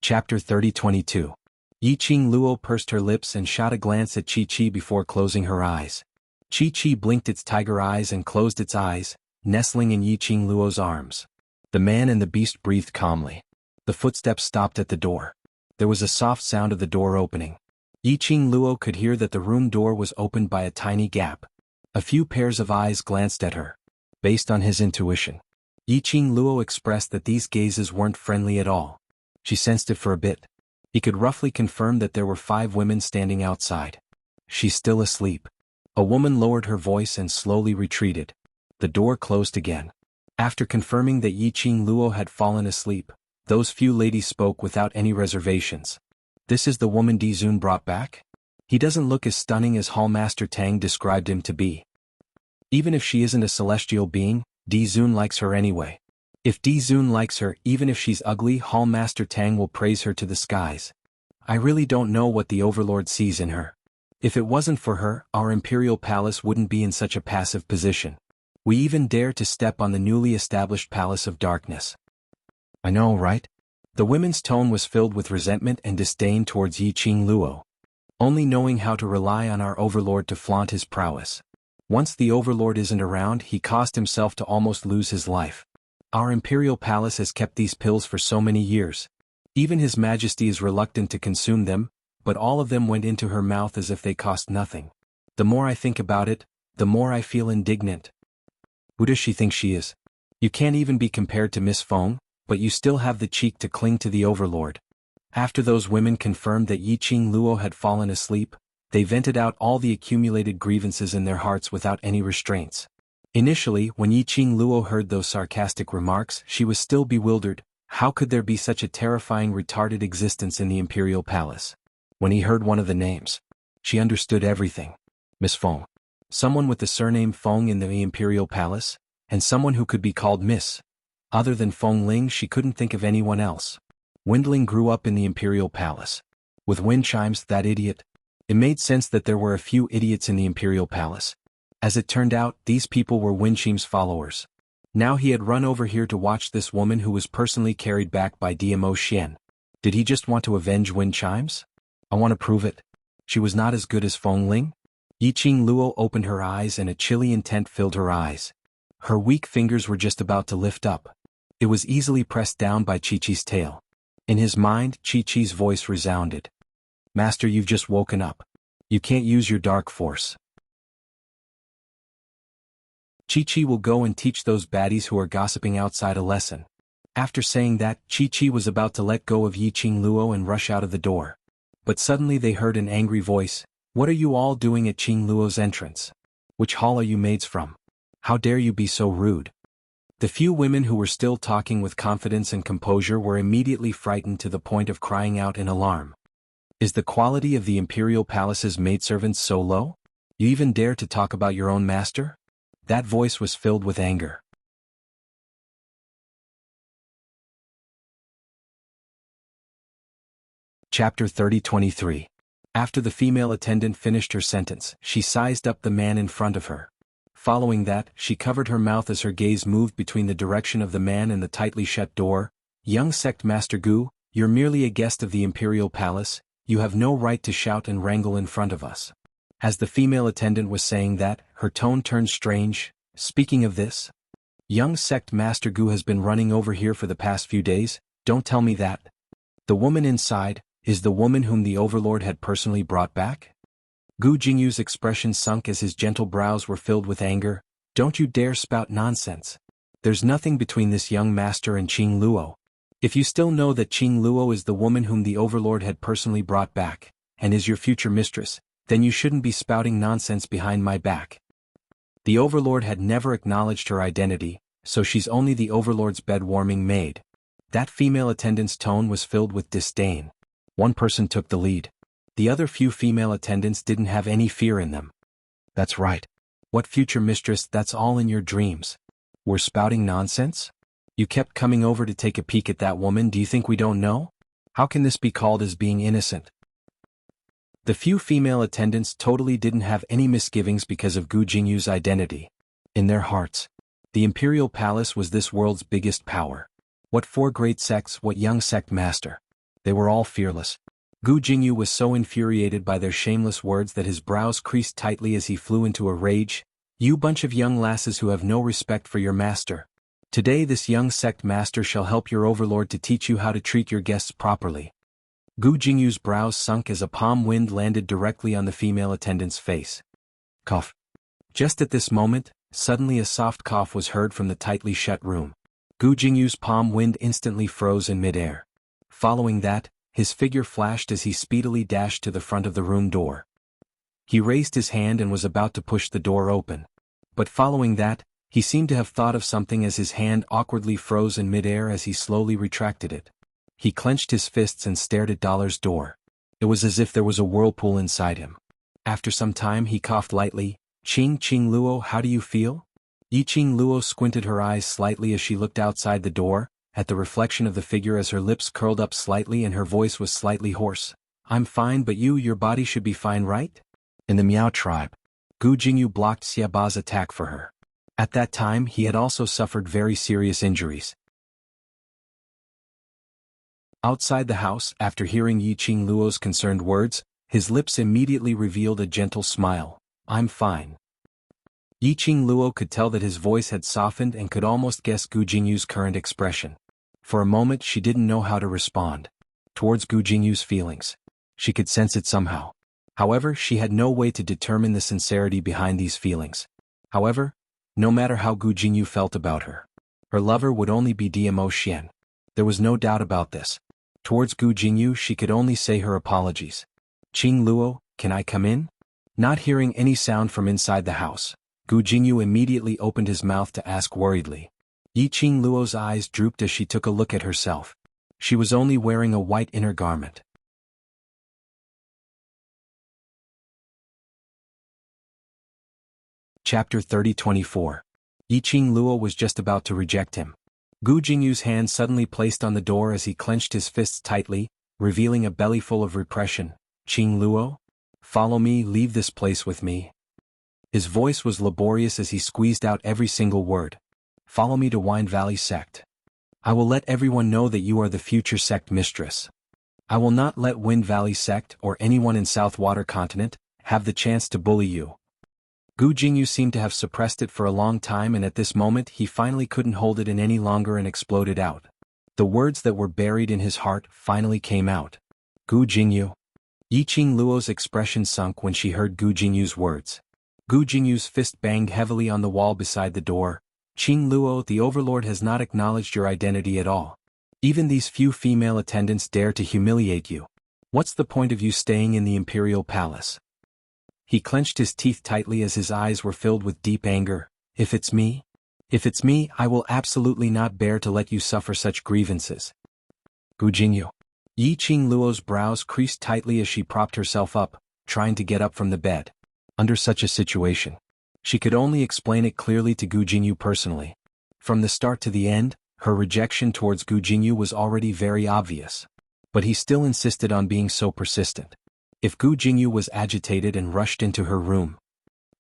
Chapter 30-22. Yiqing Luo pursed her lips and shot a glance at Chi before closing her eyes. Chi blinked its tiger eyes and closed its eyes, nestling in Yiqing Luo's arms. The man and the beast breathed calmly. The footsteps stopped at the door. There was a soft sound of the door opening. Yiqing Luo could hear that the room door was opened by a tiny gap. A few pairs of eyes glanced at her. Based on his intuition, Yiqing Luo expressed that these gazes weren't friendly at all. She sensed it for a bit. He could roughly confirm that there were 5 women standing outside. She's still asleep. A woman lowered her voice and slowly retreated. The door closed again. After confirming that Yiqing Luo had fallen asleep, those few ladies spoke without any reservations. This is the woman Dizun brought back? He doesn't look as stunning as Hallmaster Tang described him to be. Even if she isn't a celestial being, Dizun likes her anyway. If Dizun likes her, even if she's ugly, Hallmaster Tang will praise her to the skies. I really don't know what the Overlord sees in her. If it wasn't for her, our Imperial Palace wouldn't be in such a passive position. We even dare to step on the newly established Palace of Darkness. I know, right? The women's tone was filled with resentment and disdain towards Yiqing Luo. Only knowing how to rely on our Overlord to flaunt his prowess. Once the Overlord isn't around, he caused himself to almost lose his life. Our Imperial Palace has kept these pills for so many years. Even His Majesty is reluctant to consume them, but all of them went into her mouth as if they cost nothing. The more I think about it, the more I feel indignant. Who does she think she is? You can't even be compared to Miss Feng, but you still have the cheek to cling to the Overlord. After those women confirmed that Yiqing Luo had fallen asleep, they vented out all the accumulated grievances in their hearts without any restraints. Initially, when Yiqing Luo heard those sarcastic remarks, she was still bewildered. How could there be such a terrifying retarded existence in the Imperial Palace? When he heard one of the names, she understood everything. Miss Feng. Someone with the surname Feng in the Imperial Palace, and someone who could be called Miss. Other than Feng Ling, she couldn't think of anyone else. Windling grew up in the Imperial Palace. With wind chimes, that idiot. It made sense that there were a few idiots in the Imperial Palace. As it turned out, these people were Wind Chime's followers. Now he had run over here to watch this woman who was personally carried back by DMO Xian. Did he just want to avenge wind chimes? I want to prove it. She was not as good as Feng Ling? Yiqing Luo opened her eyes and a chilly intent filled her eyes. Her weak fingers were just about to lift up. It was easily pressed down by Chi-Chi's tail. In his mind, Chi-Chi's voice resounded. Master, you've just woken up. You can't use your dark force. Chi-Chi will go and teach those baddies who are gossiping outside a lesson. After saying that, Chi-Chi was about to let go of Yiqing Luo and rush out of the door. But suddenly they heard an angry voice. What are you all doing at Qing Luo's entrance? Which hall are you maids from? How dare you be so rude? The few women who were still talking with confidence and composure were immediately frightened to the point of crying out in alarm. Is the quality of the Imperial Palace's maidservants so low? You even dare to talk about your own master? That voice was filled with anger. Chapter 30-23. After the female attendant finished her sentence, she sized up the man in front of her. Following that, she covered her mouth as her gaze moved between the direction of the man and the tightly shut door. Young Sect Master Gu, You're merely a guest of the imperial palace, you have no right to shout and wrangle in front of us. As the female attendant was saying that, her tone turned strange. Speaking of this, young sect master Gu has been running over here for the past few days. Don't tell me that. The woman inside is the woman whom the overlord had personally brought back? Gu Jingyu's expression sunk as his gentle brows were filled with anger. Don't you dare spout nonsense. There's nothing between this young master and Qing Luo. If you still know that Qing Luo is the woman whom the overlord had personally brought back, and is your future mistress, then you shouldn't be spouting nonsense behind my back. The overlord had never acknowledged her identity, so she's only the overlord's bed-warming maid. That female attendant's tone was filled with disdain. One person took the lead. The other few female attendants didn't have any fear in them. That's right. What future mistress? That's all in your dreams. We're spouting nonsense? You kept coming over to take a peek at that woman. Do you think we don't know? How can this be called as being innocent? The few female attendants totally didn't have any misgivings because of Gu Jingyu's identity. In their hearts, the imperial palace was this world's biggest power. What four great sects, what young sect master. They were all fearless. Gu Jingyu was so infuriated by their shameless words that his brows creased tightly as he flew into a rage. You bunch of young lasses who have no respect for your master. Today this young sect master shall help your overlord to teach you how to treat your guests properly. Gu Jingyu's brows sunk as a palm wind landed directly on the female attendant's face. Cough. Just at this moment, suddenly a soft cough was heard from the tightly shut room. Gu Jingyu's palm wind instantly froze in midair. Following that, his figure flashed as he speedily dashed to the front of the room door. He raised his hand and was about to push the door open. But following that, he seemed to have thought of something as his hand awkwardly froze in midair as he slowly retracted it. He clenched his fists and stared at Dollar's door. It was as if there was a whirlpool inside him. After some time he coughed lightly. Qing Luo, how do you feel? Yi Qing Luo squinted her eyes slightly as she looked outside the door, at the reflection of the figure as her lips curled up slightly and her voice was slightly hoarse. I'm fine, but your body should be fine, right? In the Miao tribe, Gu Jingyu blocked Xiaoba's attack for her. At that time he had also suffered very serious injuries. Outside the house, after hearing Yi Qing Luo's concerned words, his lips immediately revealed a gentle smile. I'm fine. Yi Qing Luo could tell that his voice had softened and could almost guess Gu Jingyu's current expression. For a moment she didn't know how to respond towards Gu Jingyu's feelings. She could sense it somehow. However, she had no way to determine the sincerity behind these feelings. However, no matter how Gu Jingyu felt about her, her lover would only be Dmo Xian. There was no doubt about this. Towards Gu Jingyu she could only say her apologies. Qing Luo, can I come in? Not hearing any sound from inside the house, Gu Jingyu immediately opened his mouth to ask worriedly. Yi Qing Luo's eyes drooped as she took a look at herself. She was only wearing a white inner garment. Chapter 30-24. Yi Qing Luo was just about to reject him. Gu Jingyu's hand suddenly placed on the door as he clenched his fists tightly, revealing a belly full of repression. Qing Luo? Follow me, leave this place with me. His voice was laborious as he squeezed out every single word. Follow me to Wine Valley Sect. I will let everyone know that you are the future sect mistress. I will not let Wind Valley Sect or anyone in South Water Continent have the chance to bully you. Gu Jingyu seemed to have suppressed it for a long time, and at this moment he finally couldn't hold it in any longer and exploded out. The words that were buried in his heart finally came out. Gu Jingyu. Yi Qing Luo's expression sunk when she heard Gu Jingyu's words. Gu Jingyu's fist banged heavily on the wall beside the door. Qing Luo, the overlord has not acknowledged your identity at all. Even these few female attendants dare to humiliate you. What's the point of you staying in the imperial palace? He clenched his teeth tightly as his eyes were filled with deep anger. If it's me, I will absolutely not bear to let you suffer such grievances. Gu Jingyu. Yi Qing Luo's brows creased tightly as she propped herself up, trying to get up from the bed. Under such a situation, she could only explain it clearly to Gu Jingyu personally. From the start to the end, her rejection towards Gu Jingyu was already very obvious. But he still insisted on being so persistent. If Gu Jingyu was agitated and rushed into her room,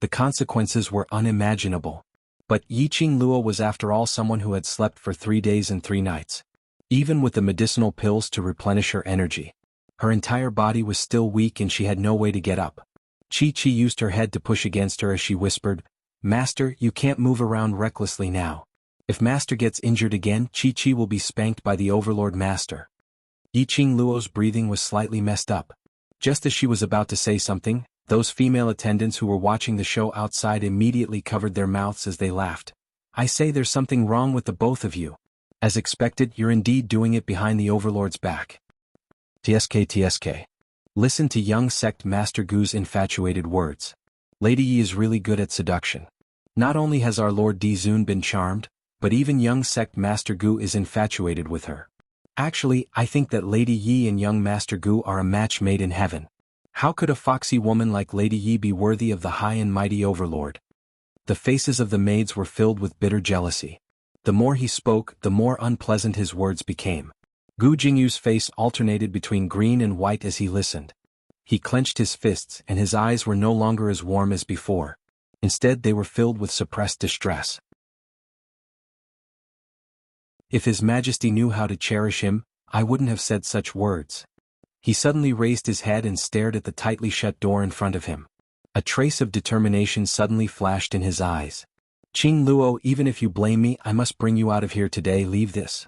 the consequences were unimaginable. But Yi Qing Luo was after all someone who had slept for 3 days and 3 nights. even with the medicinal pills to replenish her energy. Her entire body was still weak and she had no way to get up. Chi-Chi used her head to push against her as she whispered, "Master, you can't move around recklessly now. If Master gets injured again, Chi-Chi will be spanked by the Overlord Master." Yiqing Luo's breathing was slightly messed up. Just as she was about to say something, those female attendants who were watching the show outside immediately covered their mouths as they laughed. "I say there's something wrong with the both of you. As expected, you're indeed doing it behind the Overlord's back." TSK. Listen to young sect Master Gu's infatuated words. Lady Yi is really good at seduction. Not only has our Lord Dizun been charmed, but even young sect Master Gu is infatuated with her. Actually, I think that Lady Yi and young Master Gu are a match made in heaven. How could a foxy woman like Lady Yi be worthy of the high and mighty Overlord? The faces of the maids were filled with bitter jealousy. The more he spoke, the more unpleasant his words became. Gu Jingyu's face alternated between green and white as he listened. He clenched his fists and his eyes were no longer as warm as before. Instead, they were filled with suppressed distress. If His Majesty knew how to cherish him, I wouldn't have said such words. He suddenly raised his head and stared at the tightly shut door in front of him. A trace of determination suddenly flashed in his eyes. "Qing Luo, even if you blame me, I must bring you out of here today. Leave this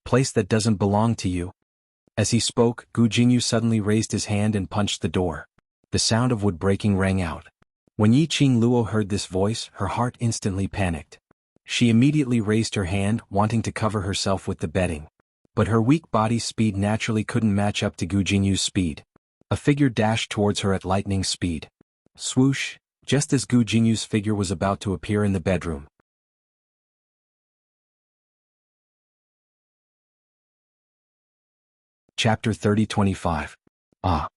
place that doesn't belong to you." As he spoke, Gu Jingyu suddenly raised his hand and punched the door. The sound of wood breaking rang out. When Yiqing Luo heard this voice, her heart instantly panicked. She immediately raised her hand, wanting to cover herself with the bedding. But her weak body's speed naturally couldn't match up to Gu Jingyu's speed. A figure dashed towards her at lightning speed. Swoosh, just as Gu Jingyu's figure was about to appear in the bedroom. Chapter 30-25. Ah!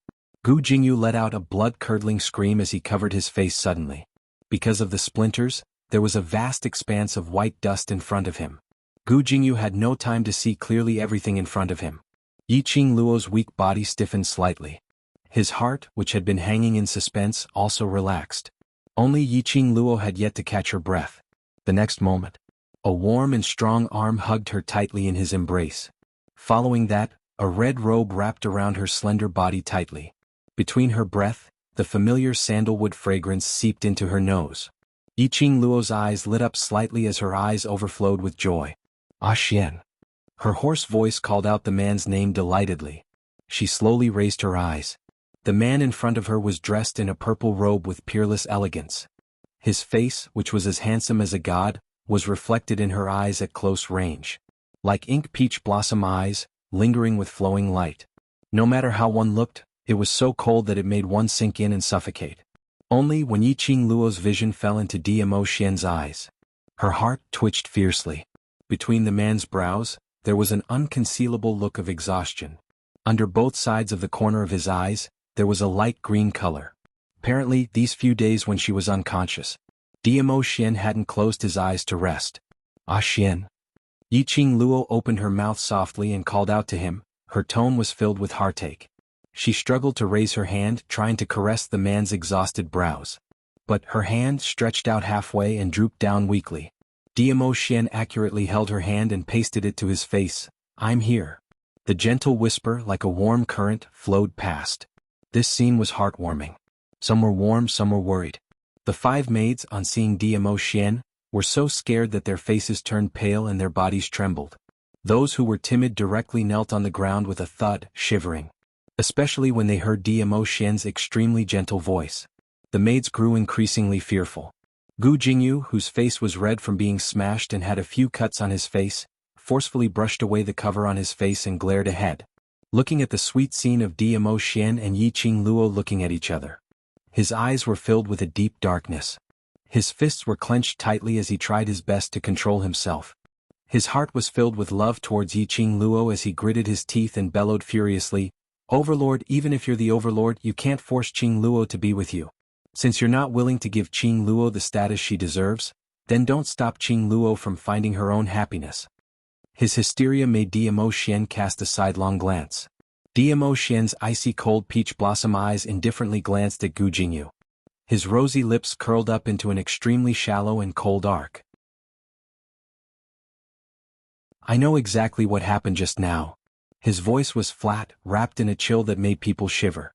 Gu Jingyu let out a blood-curdling scream as he covered his face suddenly. Because of the splinters, there was a vast expanse of white dust in front of him. Gu Jingyu had no time to see clearly everything in front of him. Yiqing Luo's weak body stiffened slightly. His heart, which had been hanging in suspense, also relaxed. Only Yiqing Luo had yet to catch her breath. The next moment, a warm and strong arm hugged her tightly in his embrace. Following that, a red robe wrapped around her slender body tightly. Between her breath, the familiar sandalwood fragrance seeped into her nose. Yiqing Luo's eyes lit up slightly as her eyes overflowed with joy. "Ah Xian." Her hoarse voice called out the man's name delightedly. She slowly raised her eyes. The man in front of her was dressed in a purple robe with peerless elegance. His face, which was as handsome as a god, was reflected in her eyes at close range. Like ink peach blossom eyes, lingering with flowing light. No matter how one looked, it was so cold that it made one sink in and suffocate. Only when Yiqing Luo's vision fell into Dmo Xian's eyes, her heart twitched fiercely. Between the man's brows, there was an unconcealable look of exhaustion. Under both sides of the corner of his eyes, there was a light green color. Apparently, these few days when she was unconscious, Dmo Xian hadn't closed his eyes to rest. "Ah Xian." Yiqing Luo opened her mouth softly and called out to him. Her tone was filled with heartache. She struggled to raise her hand, trying to caress the man's exhausted brows. But her hand stretched out halfway and drooped down weakly. Dmo Xian accurately held her hand and pasted it to his face. "I'm here." The gentle whisper, like a warm current, flowed past. This scene was heartwarming. Some were warm, some were worried. The 5 maids, on seeing Dmo Xian, were so scared that their faces turned pale and their bodies trembled. Those who were timid directly knelt on the ground with a thud, shivering. Especially when they heard Dmo Xian's extremely gentle voice. The maids grew increasingly fearful. Gu Jingyu, whose face was red from being smashed and had a few cuts on his face, forcefully brushed away the cover on his face and glared ahead, looking at the sweet scene of Dmo Xian and Yiqing Luo looking at each other. His eyes were filled with a deep darkness. His fists were clenched tightly as he tried his best to control himself. His heart was filled with love towards Yiqing Luo as he gritted his teeth and bellowed furiously, "Overlord, even if you're the Overlord, you can't force Qing Luo to be with you. Since you're not willing to give Qing Luo the status she deserves, then don't stop Qing Luo from finding her own happiness." His hysteria made Dmo Xian cast a sidelong glance. Dmo Xian's icy cold peach blossom eyes indifferently glanced at Gu Jingyu. His rosy lips curled up into an extremely shallow and cold arc. I know exactly what happened just now. His voice was flat, wrapped in a chill that made people shiver.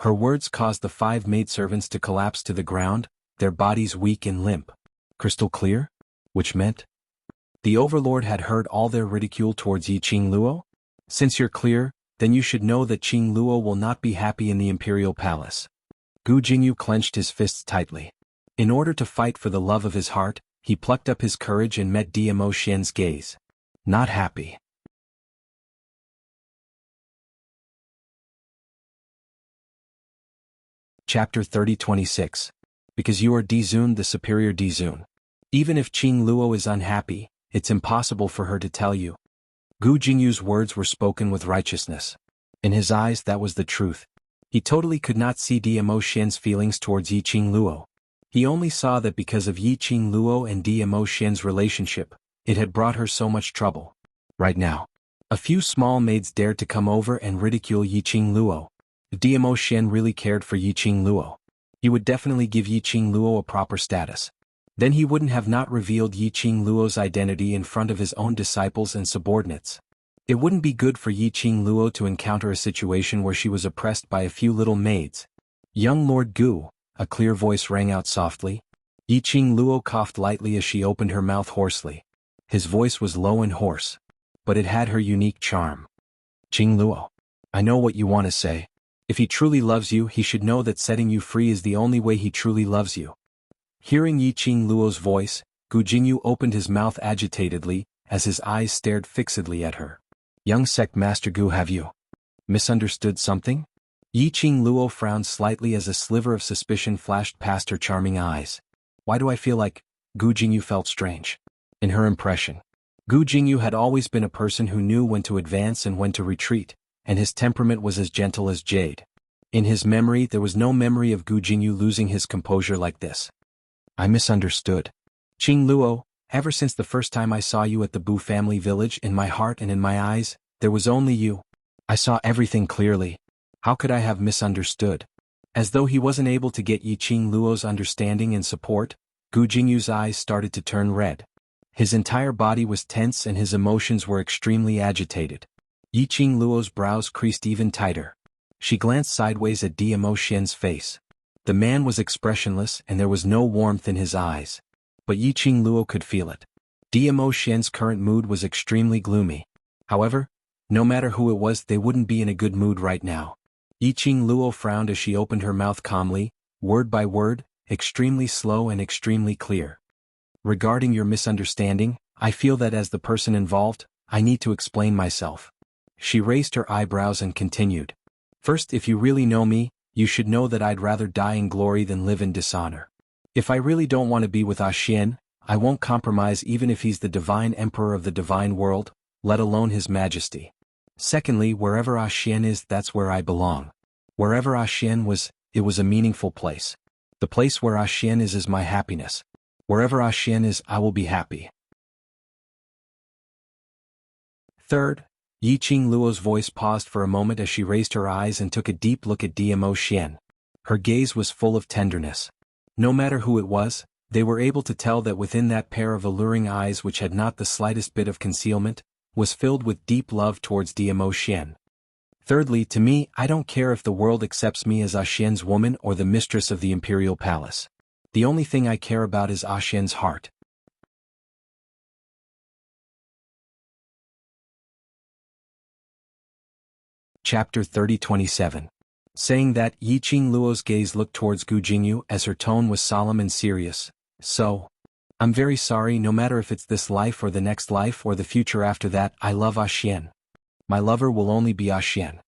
Her words caused the 5 maidservants to collapse to the ground, their bodies weak and limp. Crystal clear? Which meant? The Overlord had heard all their ridicule towards Yi Qingluo? Since you're clear, then you should know that Qingluo will not be happy in the Imperial Palace. Gu Jingyu clenched his fists tightly. In order to fight for the love of his heart, he plucked up his courage and met Dimo Xian's gaze. Not happy. Chapter 30-26. Because you are Dizun, the superior Dizun. Even if Qingluo is unhappy, it's impossible for her to tell you. Gu Jingyu's words were spoken with righteousness. In his eyes that was the truth. He totally could not see Dimo Xian's feelings towards Yi Qingluo. He only saw that because of Yi Qingluo and Dimo Xian's relationship, it had brought her so much trouble. Right now, a few small maids dared to come over and ridicule Yi Qingluo. If Dimo Xian really cared for Yi Qingluo, he would definitely give Yi Qingluo a proper status. Then he wouldn't have not revealed Yi Qingluo's identity in front of his own disciples and subordinates. It wouldn't be good for Yi Qingluo to encounter a situation where she was oppressed by a few little maids. Young Lord Gu, a clear voice rang out softly. Yi Qingluo coughed lightly as she opened her mouth hoarsely. His voice was low and hoarse, but it had her unique charm. Qingluo, I know what you want to say. If he truly loves you, he should know that setting you free is the only way he truly loves you. Hearing Yi Qingluo's voice, Gu Jingyu opened his mouth agitatedly, as his eyes stared fixedly at her. Young sect master Gu, have you misunderstood something? Yi Qingluo frowned slightly as a sliver of suspicion flashed past her charming eyes. Why do I feel like? Gu Jingyu felt strange. In her impression, Gu Jingyu had always been a person who knew when to advance and when to retreat, and his temperament was as gentle as jade. In his memory there was no memory of Gu Jingyu losing his composure like this. I misunderstood. Qingluo, ever since the first time I saw you at the Bu family village, in my heart and in my eyes, there was only you. I saw everything clearly. How could I have misunderstood? As though he wasn't able to get Yi Qingluo's understanding and support, Gu Jingyu's eyes started to turn red. His entire body was tense and his emotions were extremely agitated. Yi Qingluo's brows creased even tighter. She glanced sideways at Dimo Xian's face. The man was expressionless and there was no warmth in his eyes. But Yi Qingluo could feel it. Dimo Xian's current mood was extremely gloomy. However, no matter who it was, they wouldn't be in a good mood right now. Yi Qingluo frowned as she opened her mouth calmly, word by word, extremely slow and extremely clear. Regarding your misunderstanding, I feel that as the person involved, I need to explain myself. She raised her eyebrows and continued. First, if you really know me, you should know that I'd rather die in glory than live in dishonor. If I really don't want to be with Xian, I won't compromise even if he's the divine emperor of the divine world, let alone his majesty. Secondly, wherever Xian is, that's where I belong. Wherever Xian was, it was a meaningful place. The place where Xian is my happiness. Wherever Xian is, I will be happy. Third, Yi Qingluo's voice paused for a moment as she raised her eyes and took a deep look at Dimo Xian. Her gaze was full of tenderness. No matter who it was, they were able to tell that within that pair of alluring eyes, which had not the slightest bit of concealment, was filled with deep love towards Dimo Xian. Thirdly, to me, I don't care if the world accepts me as Xian's woman or the mistress of the imperial palace. The only thing I care about is Xian's heart. Chapter 30-27. Saying that, Yi Qingluo's gaze looked towards Gu Jingyu as her tone was solemn and serious. So, I'm very sorry, no matter if it's this life or the next life or the future after that, I love Xian. My lover will only be Xian.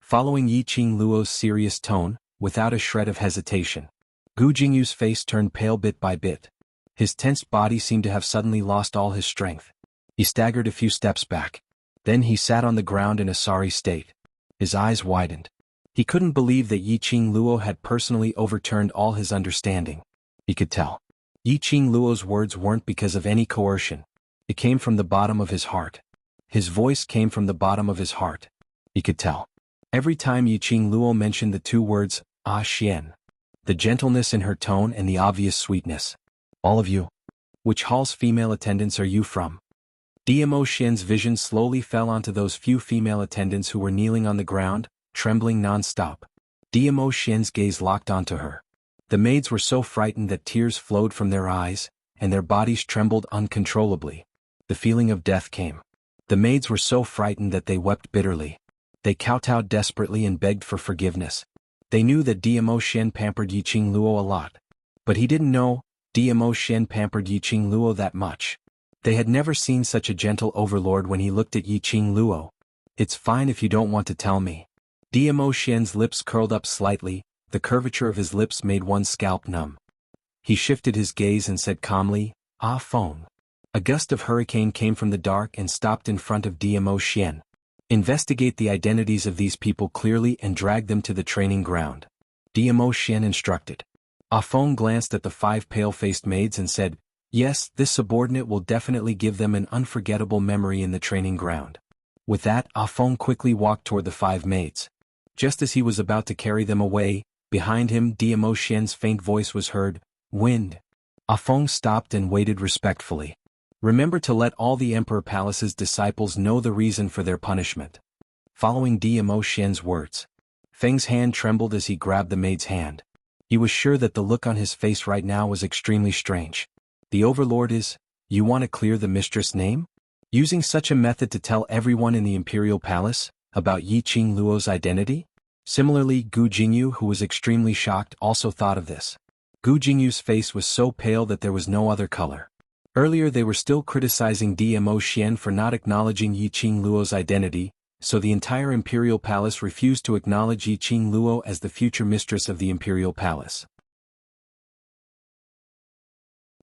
Following Yi Qingluo's serious tone, without a shred of hesitation, Gu Jingyu's face turned pale bit by bit. His tensed body seemed to have suddenly lost all his strength. He staggered a few steps back. Then he sat on the ground in a sorry state. His eyes widened. He couldn't believe that Yi Qingluo had personally overturned all his understanding. He could tell. Yi Qingluo's words weren't because of any coercion. It came from the bottom of his heart. His voice came from the bottom of his heart. He could tell. Every time Yi Qingluo mentioned the two words, Xian. The gentleness in her tone and the obvious sweetness. All of you. Which hall's female attendants are you from? Dmo Xian's vision slowly fell onto those few female attendants who were kneeling on the ground, trembling non-stop. Dmo Xian's gaze locked onto her. The maids were so frightened that tears flowed from their eyes, and their bodies trembled uncontrollably. The feeling of death came. The maids were so frightened that they wept bitterly. They kowtowed desperately and begged for forgiveness. They knew that Dmo Xian pampered Yiqing Luo a lot. But he didn't know Dmo Xian pampered Yiqing Luo that much. They had never seen such a gentle overlord when he looked at Yiqing Luo. "It's fine if you don't want to tell me." Dmo Xian's lips curled up slightly, the curvature of his lips made one's scalp numb. He shifted his gaze and said calmly, "Ah Feng." A gust of hurricane came from the dark and stopped in front of Dmo Xian. "Investigate the identities of these people clearly and drag them to the training ground," Dmo Xian instructed. Ah Feng glanced at the 5 pale-faced maids and said, "Yes, this subordinate will definitely give them an unforgettable memory in the training ground." With that, Ah Feng quickly walked toward the 5 maids. Just as he was about to carry them away, behind him Dmo Xian's faint voice was heard, "Wind." Ah Feng stopped and waited respectfully. "Remember to let all the Emperor Palace's disciples know the reason for their punishment." Following Dmo Xian's words, Feng's hand trembled as he grabbed the maid's hand. He was sure that the look on his face right now was extremely strange. "The Overlord is, you want to clear the mistress' name? Using such a method to tell everyone in the Imperial Palace about Yiqing Luo's identity?" Similarly, Gu Jingyu, who was extremely shocked, also thought of this. Gu Jingyu's face was so pale that there was no other color. Earlier they were still criticizing Dmo Xian for not acknowledging Yiqing Luo's identity, so the entire Imperial Palace refused to acknowledge Yiqing Luo as the future mistress of the Imperial Palace.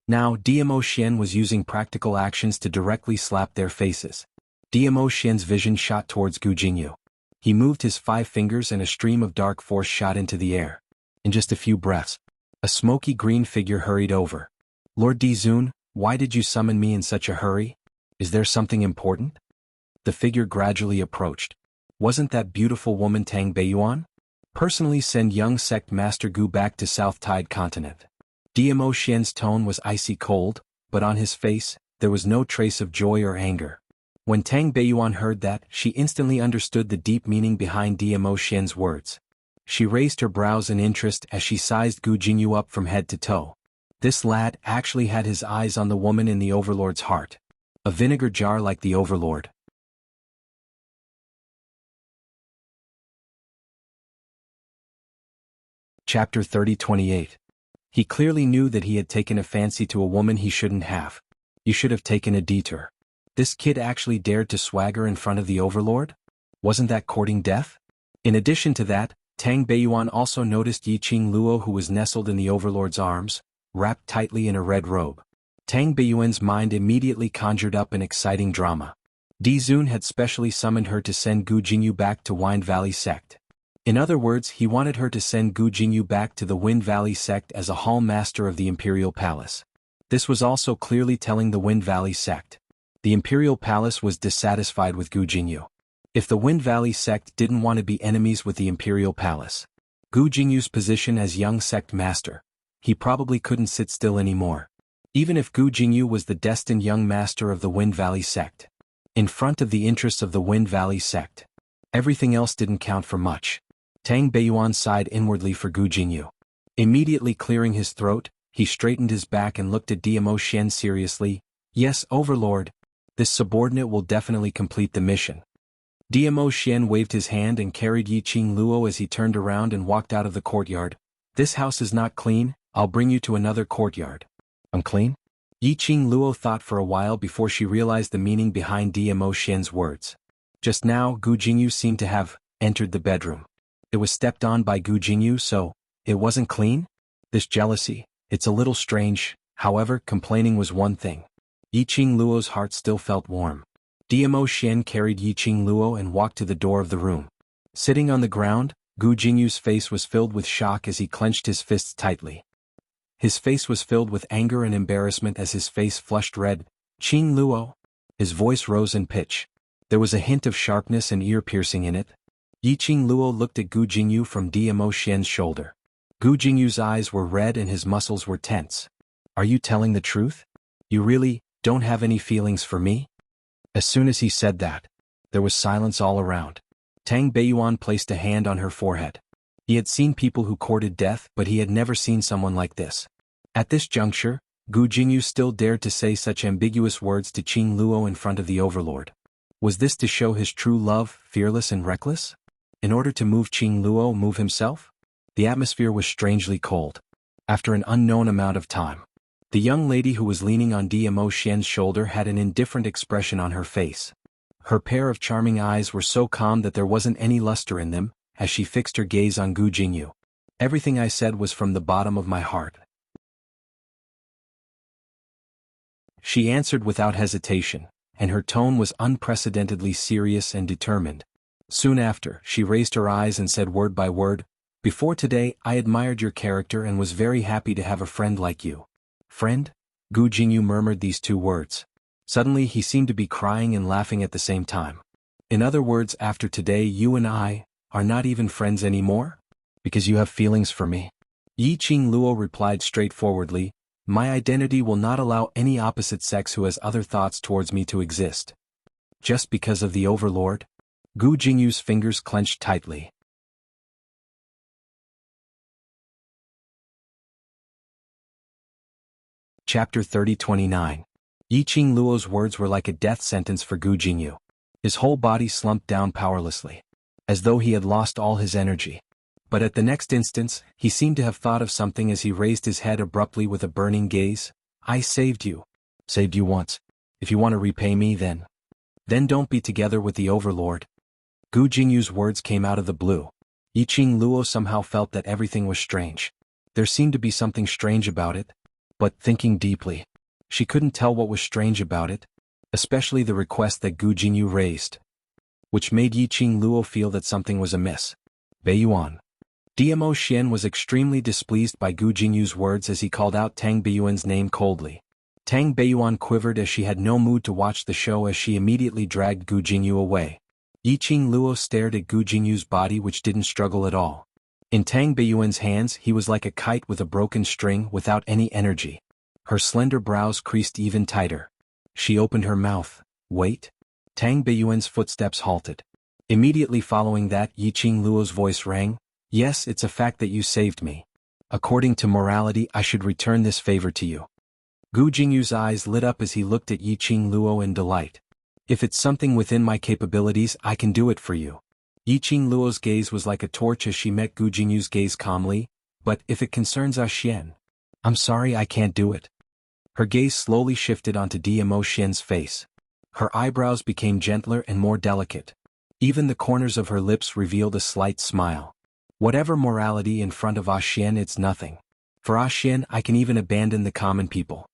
Now Dmo Xian was using practical actions to directly slap their faces. Dmo Xian's vision shot towards Gu Jingyu. He moved his 5 fingers and a stream of dark force shot into the air. In just a few breaths, a smoky green figure hurried over. "Lord Dizun, why did you summon me in such a hurry? Is there something important?" The figure gradually approached. "Wasn't that beautiful woman Tang Beiyuan? Personally send young sect master Gu back to South Tide Continent." Dmo Xian's tone was icy cold, but on his face, there was no trace of joy or anger. When Tang Beiyuan heard that, she instantly understood the deep meaning behind Dmo Xian's words. She raised her brows in interest as she sized Gu Jingyu up from head to toe. This lad actually had his eyes on the woman in the Overlord's heart. A vinegar jar like the Overlord. Chapter 30-28. He clearly knew that he had taken a fancy to a woman he shouldn't have. You should have taken a detour. This kid actually dared to swagger in front of the Overlord? Wasn't that courting death? In addition to that, Tang Beiyuan also noticed Yiqing Luo, who was nestled in the Overlord's arms, wrapped tightly in a red robe. Tang Beiyuan's mind immediately conjured up an exciting drama. Dizun had specially summoned her to send Gu Jingyu back to Wind Valley Sect. In other words, he wanted her to send Gu Jingyu back to the Wind Valley Sect as a hall master of the Imperial Palace. This was also clearly telling the Wind Valley Sect. The Imperial Palace was dissatisfied with Gu Jingyu. If the Wind Valley Sect didn't want to be enemies with the Imperial Palace, Gu Jingyu's position as young sect master, he probably couldn't sit still anymore. Even if Gu Jingyu was the destined young master of the Wind Valley Sect, in front of the interests of the Wind Valley Sect, everything else didn't count for much. Tang Beiyuan sighed inwardly for Gu Jingyu. Immediately clearing his throat, he straightened his back and looked at Dmo Xian seriously. "Yes, Overlord. This subordinate will definitely complete the mission." Dmo Xian waved his hand and carried Yiqing Luo as he turned around and walked out of the courtyard. "This house is not clean, I'll bring you to another courtyard." "Unclean?" Yiqing Luo thought for a while before she realized the meaning behind Dmo Xian's words. Just now Gu Jingyu seemed to have entered the bedroom. It was stepped on by Gu Jingyu, so it wasn't clean? This jealousy, it's a little strange. However, complaining was one thing. Yiqing Luo's heart still felt warm. Dmo Xian carried Yiqing Luo and walked to the door of the room. Sitting on the ground, Gu Jingyu's face was filled with shock as he clenched his fists tightly. His face was filled with anger and embarrassment as his face flushed red. "Qing Luo?" His voice rose in pitch. There was a hint of sharpness and ear-piercing in it. Yiqing Luo looked at Gu Jingyu from Dmo Xian's shoulder. Gu Jingyu's eyes were red and his muscles were tense. "Are you telling the truth? You really don't have any feelings for me?" As soon as he said that, there was silence all around. Tang Beiyuan placed a hand on her forehead. He had seen people who courted death, but he had never seen someone like this. At this juncture, Gu Jingyu still dared to say such ambiguous words to Qing Luo in front of the overlord. Was this to show his true love, fearless and reckless? In order to move Qing Luo move himself? The atmosphere was strangely cold. After an unknown amount of time, the young lady who was leaning on Dmo Xian's shoulder had an indifferent expression on her face. Her pair of charming eyes were so calm that there wasn't any luster in them, as she fixed her gaze on Gu Jingyu. Everything I said was from the bottom of my heart. She answered without hesitation, and her tone was unprecedentedly serious and determined. Soon after, she raised her eyes and said word by word, "Before today, I admired your character and was very happy to have a friend like you." "Friend?" Gu Jingyu murmured these two words. Suddenly he seemed to be crying and laughing at the same time. "In other words, after today you and I are not even friends anymore? Because you have feelings for me?" Yi Qing Luo replied straightforwardly, "My identity will not allow any opposite sex who has other thoughts towards me to exist." Just because of the overlord? Gu Jingyu's fingers clenched tightly. Chapter 30-29. Yi Qing Luo's words were like a death sentence for Gu Jingyu. His whole body slumped down powerlessly, as though he had lost all his energy. But at the next instant, he seemed to have thought of something as he raised his head abruptly with a burning gaze. "I saved you. Saved you once. If you want to repay me then don't be together with the overlord." Gu Jingyu's words came out of the blue. Yi Qing Luo somehow felt that everything was strange. There seemed to be something strange about it. But thinking deeply, she couldn't tell what was strange about it, especially the request that Gu Jingyu raised, which made Yi Qing Luo feel that something was amiss. "Beiyuan." Dmo Xian was extremely displeased by Gu Jingyu's words as he called out Tang Beiyuan's name coldly. Tang Beiyuan quivered as she had no mood to watch the show as she immediately dragged Gu Jingyu away. Yi Qing Luo stared at Gu Jingyu's body which didn't struggle at all. In Tang Beiyuan's hands he was like a kite with a broken string without any energy. Her slender brows creased even tighter. She opened her mouth. "Wait." Tang Beiyuan's footsteps halted. Immediately following that, Yi Qing Luo's voice rang. "Yes, it's a fact that you saved me. According to morality, I should return this favor to you." Gu Jingyu's eyes lit up as he looked at Yi Qing Luo in delight. "If it's something within my capabilities, I can do it for you." Yi Qing Luo's gaze was like a torch as she met Gu Jingyu's gaze calmly. "But if it concerns Xian, I'm sorry I can't do it." Her gaze slowly shifted onto Dmo Xian's face. Her eyebrows became gentler and more delicate. Even the corners of her lips revealed a slight smile. "Whatever morality in front of Xian, it's nothing. For Xian, I can even abandon the common people."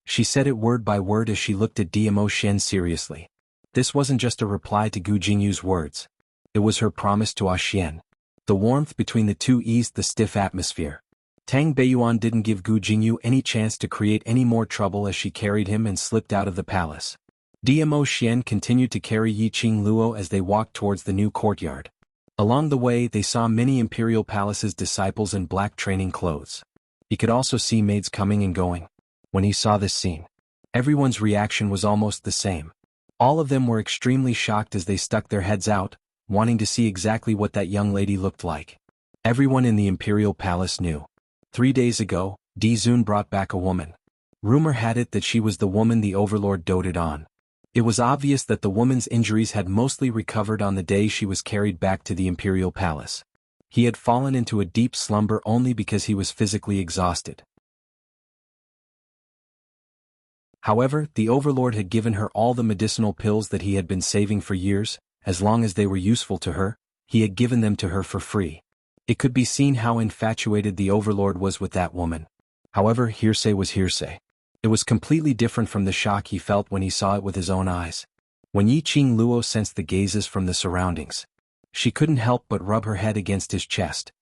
She said it word by word as she looked at Dmo Xian seriously. This wasn't just a reply to Gu Jingyu's words. It was her promise to Xian. The warmth between the two eased the stiff atmosphere. Tang Beiyuan didn't give Gu Jingyu any chance to create any more trouble as she carried him and slipped out of the palace. Dmo Xian continued to carry Yi Qing Luo as they walked towards the new courtyard. Along the way they saw many imperial palaces' disciples in black training clothes. He could also see maids coming and going. When he saw this scene, everyone's reaction was almost the same. All of them were extremely shocked as they stuck their heads out, wanting to see exactly what that young lady looked like. Everyone in the imperial palace knew. 3 days ago, Di Zun brought back a woman. Rumor had it that she was the woman the overlord doted on. It was obvious that the woman's injuries had mostly recovered on the day she was carried back to the imperial palace. He had fallen into a deep slumber only because he was physically exhausted. However, the overlord had given her all the medicinal pills that he had been saving for years. As long as they were useful to her, he had given them to her for free. It could be seen how infatuated the overlord was with that woman. However, hearsay was hearsay. It was completely different from the shock he felt when he saw it with his own eyes. When Yi Qing Luo sensed the gazes from the surroundings, she couldn't help but rub her head against his chest.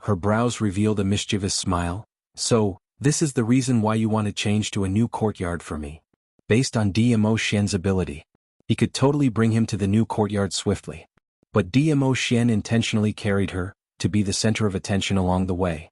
Her brows revealed a mischievous smile. "So, this is the reason why you want to change to a new courtyard for me." Based on Dmo Xian's ability, he could totally bring him to the new courtyard swiftly. But Dmo Xian intentionally carried her, to be the center of attention along the way.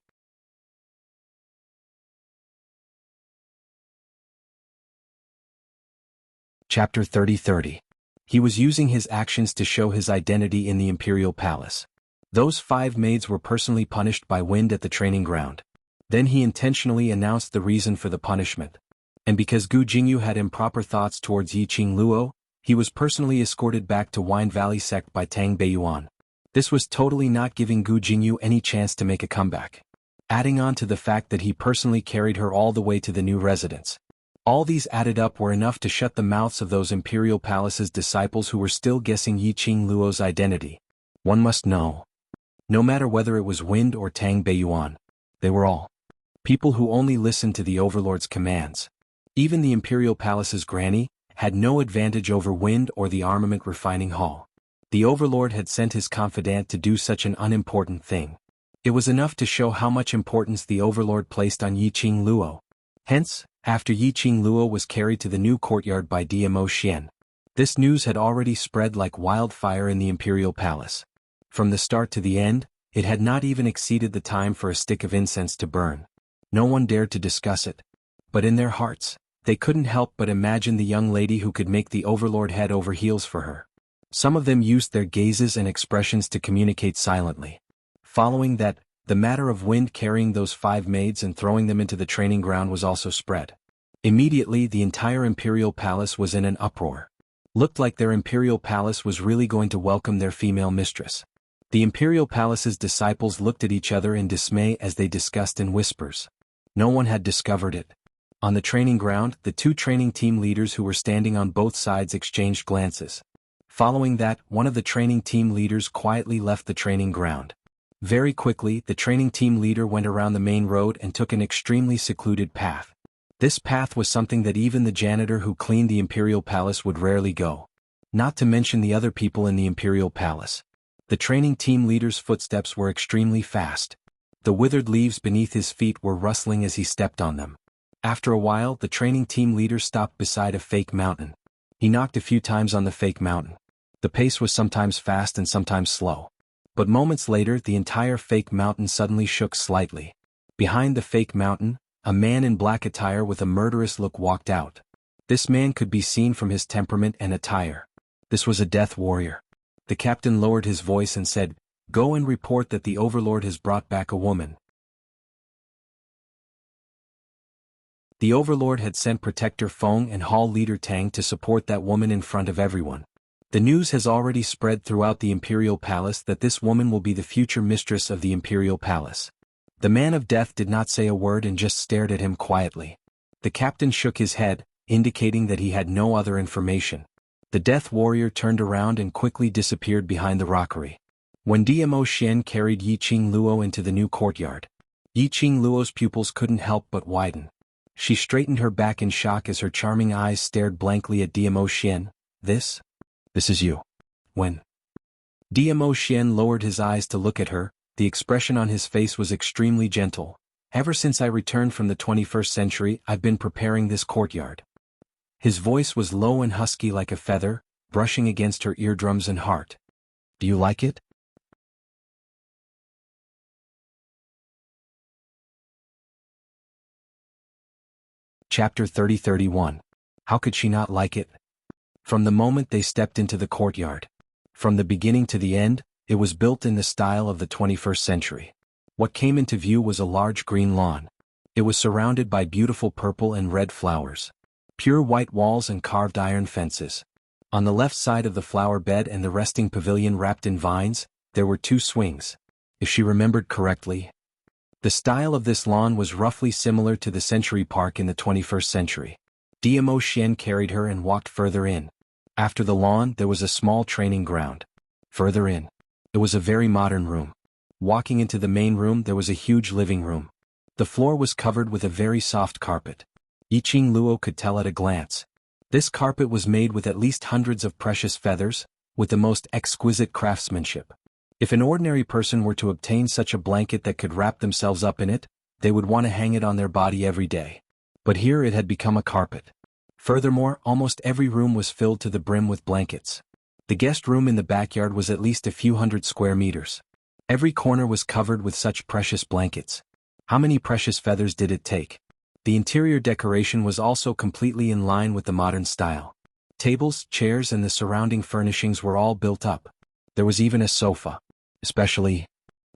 Chapter 30. He was using his actions to show his identity in the imperial palace. Those 5 maids were personally punished by Wind at the training ground. Then he intentionally announced the reason for the punishment. And because Gu Jingyu had improper thoughts towards Yiqing Luo, he was personally escorted back to Wine Valley sect by Tang Beiyuan. This was totally not giving Gu Jingyu any chance to make a comeback. Adding on to the fact that he personally carried her all the way to the new residence. All these added up were enough to shut the mouths of those Imperial Palace's disciples who were still guessing Yiqing Luo's identity. One must know. No matter whether it was Wind or Tang Beiyuan, they were all people who only listened to the Overlord's commands. Even the Imperial Palace's granny had no advantage over Wind or the armament refining hall. The Overlord had sent his confidant to do such an unimportant thing. It was enough to show how much importance the Overlord placed on Yiqing Luo. Hence, after Yiqing Luo was carried to the new courtyard by Dmo Xian, this news had already spread like wildfire in the Imperial Palace. From the start to the end, it had not even exceeded the time for a stick of incense to burn. No one dared to discuss it. But in their hearts, they couldn't help but imagine the young lady who could make the Overlord head over heels for her. Some of them used their gazes and expressions to communicate silently. Following that, the matter of Wind carrying those 5 maids and throwing them into the training ground was also spread. Immediately the entire Imperial Palace was in an uproar. Looked like their Imperial Palace was really going to welcome their female mistress. The Imperial Palace's disciples looked at each other in dismay as they discussed in whispers. No one had discovered it. On the training ground, the 2 training team leaders who were standing on both sides exchanged glances. Following that, one of the training team leaders quietly left the training ground. Very quickly, the training team leader went around the main road and took an extremely secluded path. This path was something that even the janitor who cleaned the Imperial Palace would rarely go. Not to mention the other people in the Imperial Palace. The training team leader's footsteps were extremely fast. The withered leaves beneath his feet were rustling as he stepped on them. After a while, the training team leader stopped beside a fake mountain. He knocked a few times on the fake mountain. The pace was sometimes fast and sometimes slow. But moments later, the entire fake mountain suddenly shook slightly. Behind the fake mountain, a man in black attire with a murderous look walked out. This man could be seen from his temperament and attire. This was a death warrior. The captain lowered his voice and said, "Go and report that the Overlord has brought back a woman." The Overlord had sent Protector Feng and Hall Leader Tang to support that woman in front of everyone. The news has already spread throughout the Imperial Palace that this woman will be the future mistress of the Imperial Palace. The man of death did not say a word and just stared at him quietly. The captain shook his head, indicating that he had no other information. The death warrior turned around and quickly disappeared behind the rockery. When Dmo Xian carried Yiqing Luo into the new courtyard, Yiqing Luo's pupils couldn't help but widen. She straightened her back in shock as her charming eyes stared blankly at Dmo Xian. This is you. When Dmo Xian lowered his eyes to look at her, the expression on his face was extremely gentle. "Ever since I returned from the 21st century, I've been preparing this courtyard." His voice was low and husky like a feather, brushing against her eardrums and heart. "Do you like it?" Chapter 30-31. How could she not like it? From the moment they stepped into the courtyard. From the beginning to the end, it was built in the style of the 21st century. What came into view was a large green lawn. It was surrounded by beautiful purple and red flowers. Pure white walls and carved iron fences. On the left side of the flower bed and the resting pavilion wrapped in vines, there were 2 swings. If she remembered correctly, the style of this lawn was roughly similar to the Century Park in the 21st century. Dmo Xian carried her and walked further in. After the lawn, there was a small training ground. Further in, it was a very modern room. Walking into the main room, there was a huge living room. The floor was covered with a very soft carpet. Yiqing Luo could tell at a glance. This carpet was made with at least hundreds of precious feathers, with the most exquisite craftsmanship. If an ordinary person were to obtain such a blanket that could wrap themselves up in it, they would want to hang it on their body every day. But here it had become a carpet. Furthermore, almost every room was filled to the brim with blankets. The guest room in the backyard was at least a few hundred square meters. Every corner was covered with such precious blankets. How many precious feathers did it take? The interior decoration was also completely in line with the modern style. Tables, chairs and the surrounding furnishings were all built up. There was even a sofa. Especially,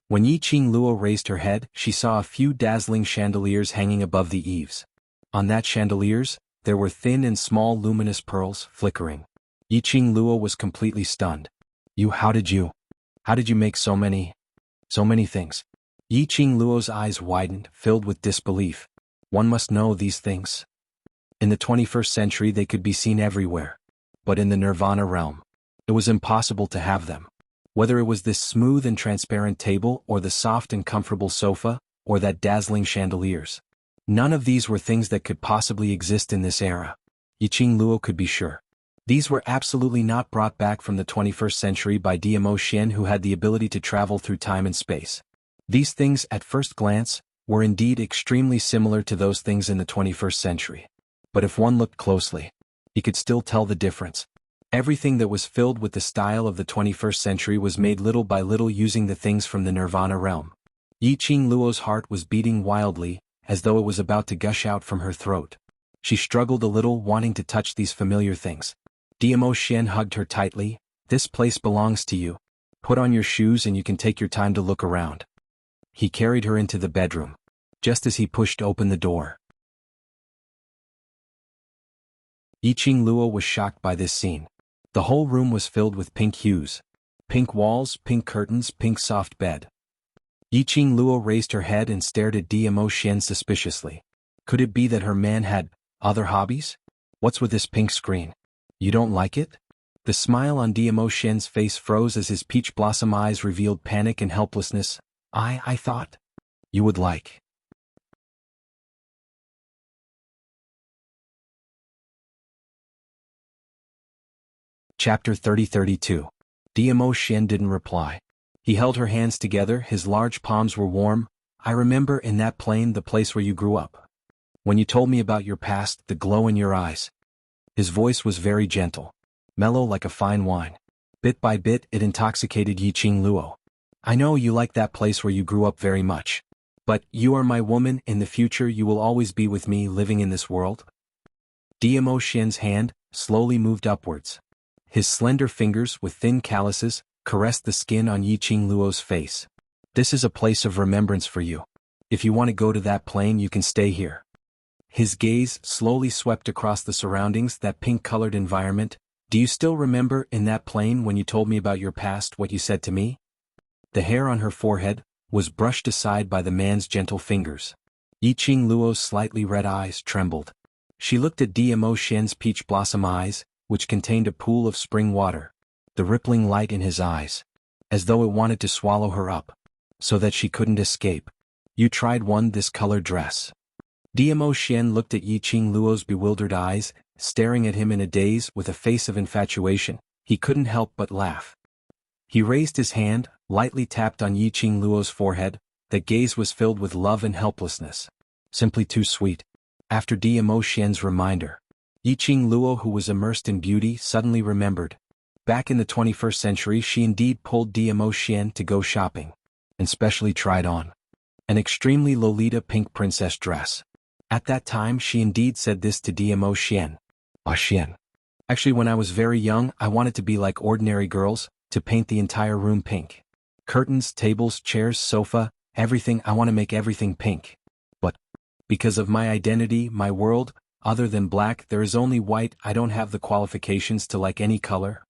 when Yi Qing Luo raised her head, she saw a few dazzling chandeliers hanging above the eaves. On that chandeliers, there were thin and small luminous pearls flickering. Yi Qing Luo was completely stunned. How did you make so many things? Yi Qing Luo's eyes widened, filled with disbelief. One must know these things. In the 21st century they could be seen everywhere. But in the Nirvana realm, it was impossible to have them. Whether it was this smooth and transparent table or the soft and comfortable sofa, or that dazzling chandeliers. None of these were things that could possibly exist in this era. Yi Qing Luo could be sure. These were absolutely not brought back from the 21st century by Diamo Xian, who had the ability to travel through time and space. These things, at first glance, were indeed extremely similar to those things in the 21st century. But if one looked closely, he could still tell the difference. Everything that was filled with the style of the 21st century was made little by little using the things from the Nirvana realm. Yi Qing Luo's heart was beating wildly, as though it was about to gush out from her throat. She struggled a little, wanting to touch these familiar things. Diamo Xian hugged her tightly. This place belongs to you. Put on your shoes and you can take your time to look around. He carried her into the bedroom. Just as he pushed open the door, Yi Qing Luo was shocked by this scene. The whole room was filled with pink hues. Pink walls, pink curtains, pink soft bed. Yi Qing Luo raised her head and stared at Diamo Xian suspiciously. Could it be that her man had other hobbies? What's with this pink screen? You don't like it? The smile on Diamo Xian's face froze as his peach blossom eyes revealed panic and helplessness. I thought you would like. Chapter 30-32. Diamo Xian didn't reply. He held her hands together, his large palms were warm. I remember in that plane, the place where you grew up. When you told me about your past, the glow in your eyes. His voice was very gentle, mellow like a fine wine. Bit by bit it intoxicated Yi Qing Luo. I know you like that place where you grew up very much. But you are my woman, in the future you will always be with me living in this world. Diamo Xian's hand slowly moved upwards. His slender fingers with thin calluses caressed the skin on Yi Qing Luo's face. This is a place of remembrance for you. If you want to go to that plane you can stay here. His gaze slowly swept across the surroundings, that pink-colored environment. Do you still remember in that plane when you told me about your past what you said to me? The hair on her forehead was brushed aside by the man's gentle fingers. Yi Qing Luo's slightly red eyes trembled. She looked at Diamo Xian's peach blossom eyes, which contained a pool of spring water. The rippling light in his eyes, as though it wanted to swallow her up, so that she couldn't escape. You tried this color dress. Diamo Xian looked at Yi Qing Luo's bewildered eyes, staring at him in a daze with a face of infatuation. He couldn't help but laugh. He raised his hand, lightly tapped on Yi Qing Luo's forehead. That gaze was filled with love and helplessness. Simply too sweet. After Diamo Xian's reminder, Yi Qing Luo, who was immersed in beauty, suddenly remembered. Back in the 21st century she indeed pulled Diamo Xian to go shopping, and specially tried on an extremely Lolita pink princess dress. At that time she indeed said this to Diamo Xian. Xian. Actually, when I was very young I wanted to be like ordinary girls, to paint the entire room pink. Curtains, tables, chairs, sofa, everything, I want to make everything pink. But because of my identity, my world, other than black there is only white, I don't have the qualifications to like any color.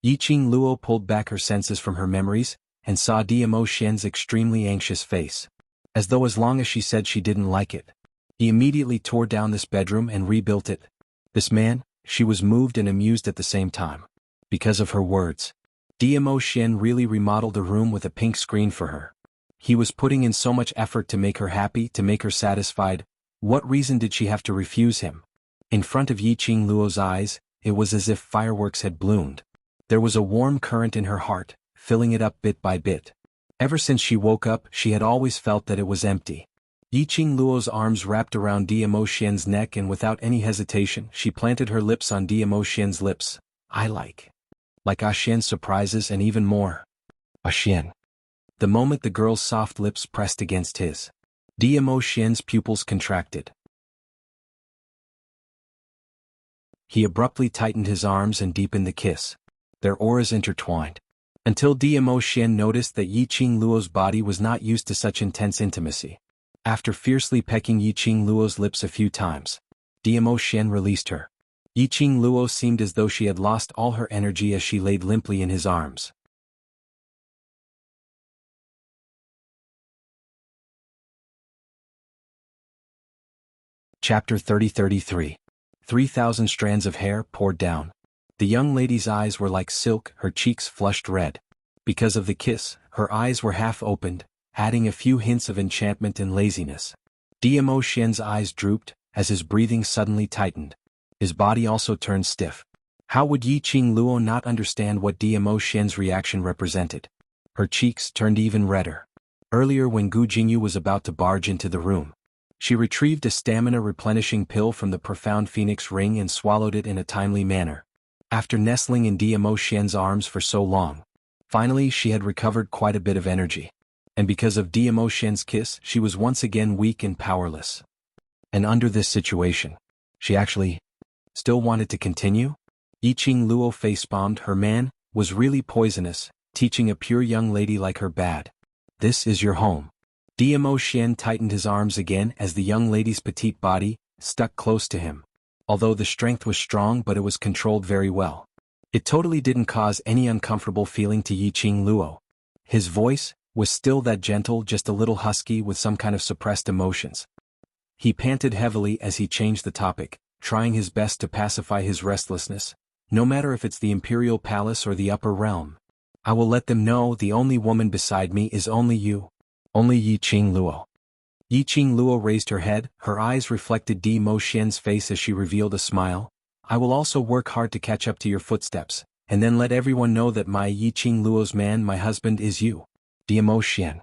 Yi Qing Luo pulled back her senses from her memories, and saw Diamo Xian's extremely anxious face. As though as long as she said she didn't like it. He immediately tore down this bedroom and rebuilt it. This man, she was moved and amused at the same time. Because of her words. Diamo Xian really remodeled the room with a pink screen for her. He was putting in so much effort to make her happy, to make her satisfied. What reason did she have to refuse him? In front of Yi Qing Luo's eyes, it was as if fireworks had bloomed. There was a warm current in her heart, filling it up bit by bit. Ever since she woke up, she had always felt that it was empty. Yi Qing Luo's arms wrapped around Diamo Xian's neck, and without any hesitation, she planted her lips on Diamo Xian's lips. I like Xian's surprises and even more. Xian. The moment the girl's soft lips pressed against his, Diamo Xian's pupils contracted. He abruptly tightened his arms and deepened the kiss. Their auras intertwined. Until Dmo Xian noticed that Yi Qing Luo's body was not used to such intense intimacy. After fiercely pecking Yi Qing Luo's lips a few times, Dmo Xian released her. Yi Qing Luo seemed as though she had lost all her energy as she laid limply in his arms. Chapter 30-33. 3,000 strands of hair poured down. The young lady's eyes were like silk, her cheeks flushed red. Because of the kiss, her eyes were half opened, adding a few hints of enchantment and laziness. Dmo Xian's eyes drooped, as his breathing suddenly tightened. His body also turned stiff. How would Yi Qing Luo not understand what Dmo Xian's reaction represented? Her cheeks turned even redder. Earlier when Gu Jingyu was about to barge into the room, she retrieved a stamina-replenishing pill from the profound phoenix ring and swallowed it in a timely manner. After nestling in Dmo Xian's arms for so long, finally she had recovered quite a bit of energy. And because of Dmo Xian's kiss, she was once again weak and powerless. And under this situation, she actually still wanted to continue? Yi Qing Luo facepalmed. Her man was really poisonous, teaching a pure young lady like her bad. This is your home. Dmo Xian tightened his arms again as the young lady's petite body stuck close to him. Although the strength was strong, but it was controlled very well. It totally didn't cause any uncomfortable feeling to Yi Qing Luo. His voice was still that gentle, just a little husky with some kind of suppressed emotions. He panted heavily as he changed the topic, trying his best to pacify his restlessness. No matter if it's the Imperial Palace or the Upper Realm, I will let them know the only woman beside me is only you. Only Yi Qing Luo. Yi Qing Luo raised her head, her eyes reflected Dmo Xian's face as she revealed a smile. I will also work hard to catch up to your footsteps, and then let everyone know that my Yi Qing Luo's man, my husband, is you. Dmo Xian.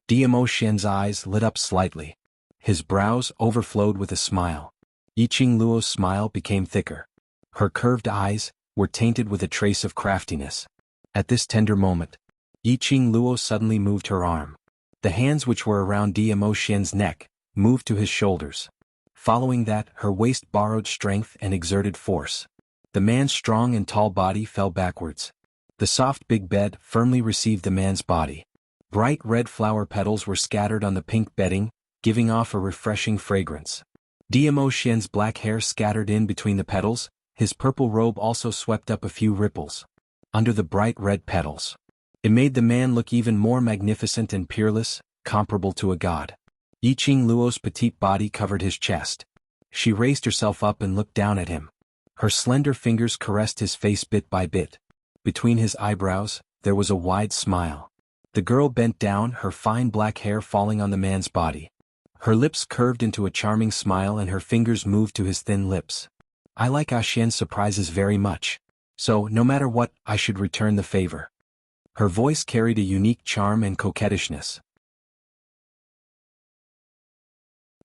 Dmo Xian's eyes lit up slightly. His brows overflowed with a smile. Yi Qing Luo's smile became thicker. Her curved eyes were tainted with a trace of craftiness. At this tender moment, Yi Qing Luo suddenly moved her arm. The hands which were around Dmo Xian's neck moved to his shoulders. Following that, her waist borrowed strength and exerted force. The man's strong and tall body fell backwards. The soft big bed firmly received the man's body. Bright red flower petals were scattered on the pink bedding, giving off a refreshing fragrance. Dmo Xian's black hair scattered in between the petals, his purple robe also swept up a few ripples. Under the bright red petals, it made the man look even more magnificent and peerless, comparable to a god. Yi Qing Luo's petite body covered his chest. She raised herself up and looked down at him. Her slender fingers caressed his face bit by bit. Between his eyebrows, there was a wide smile. The girl bent down, her fine black hair falling on the man's body. Her lips curved into a charming smile and her fingers moved to his thin lips. I like Xian's surprises very much. So, no matter what, I should return the favor. Her voice carried a unique charm and coquettishness.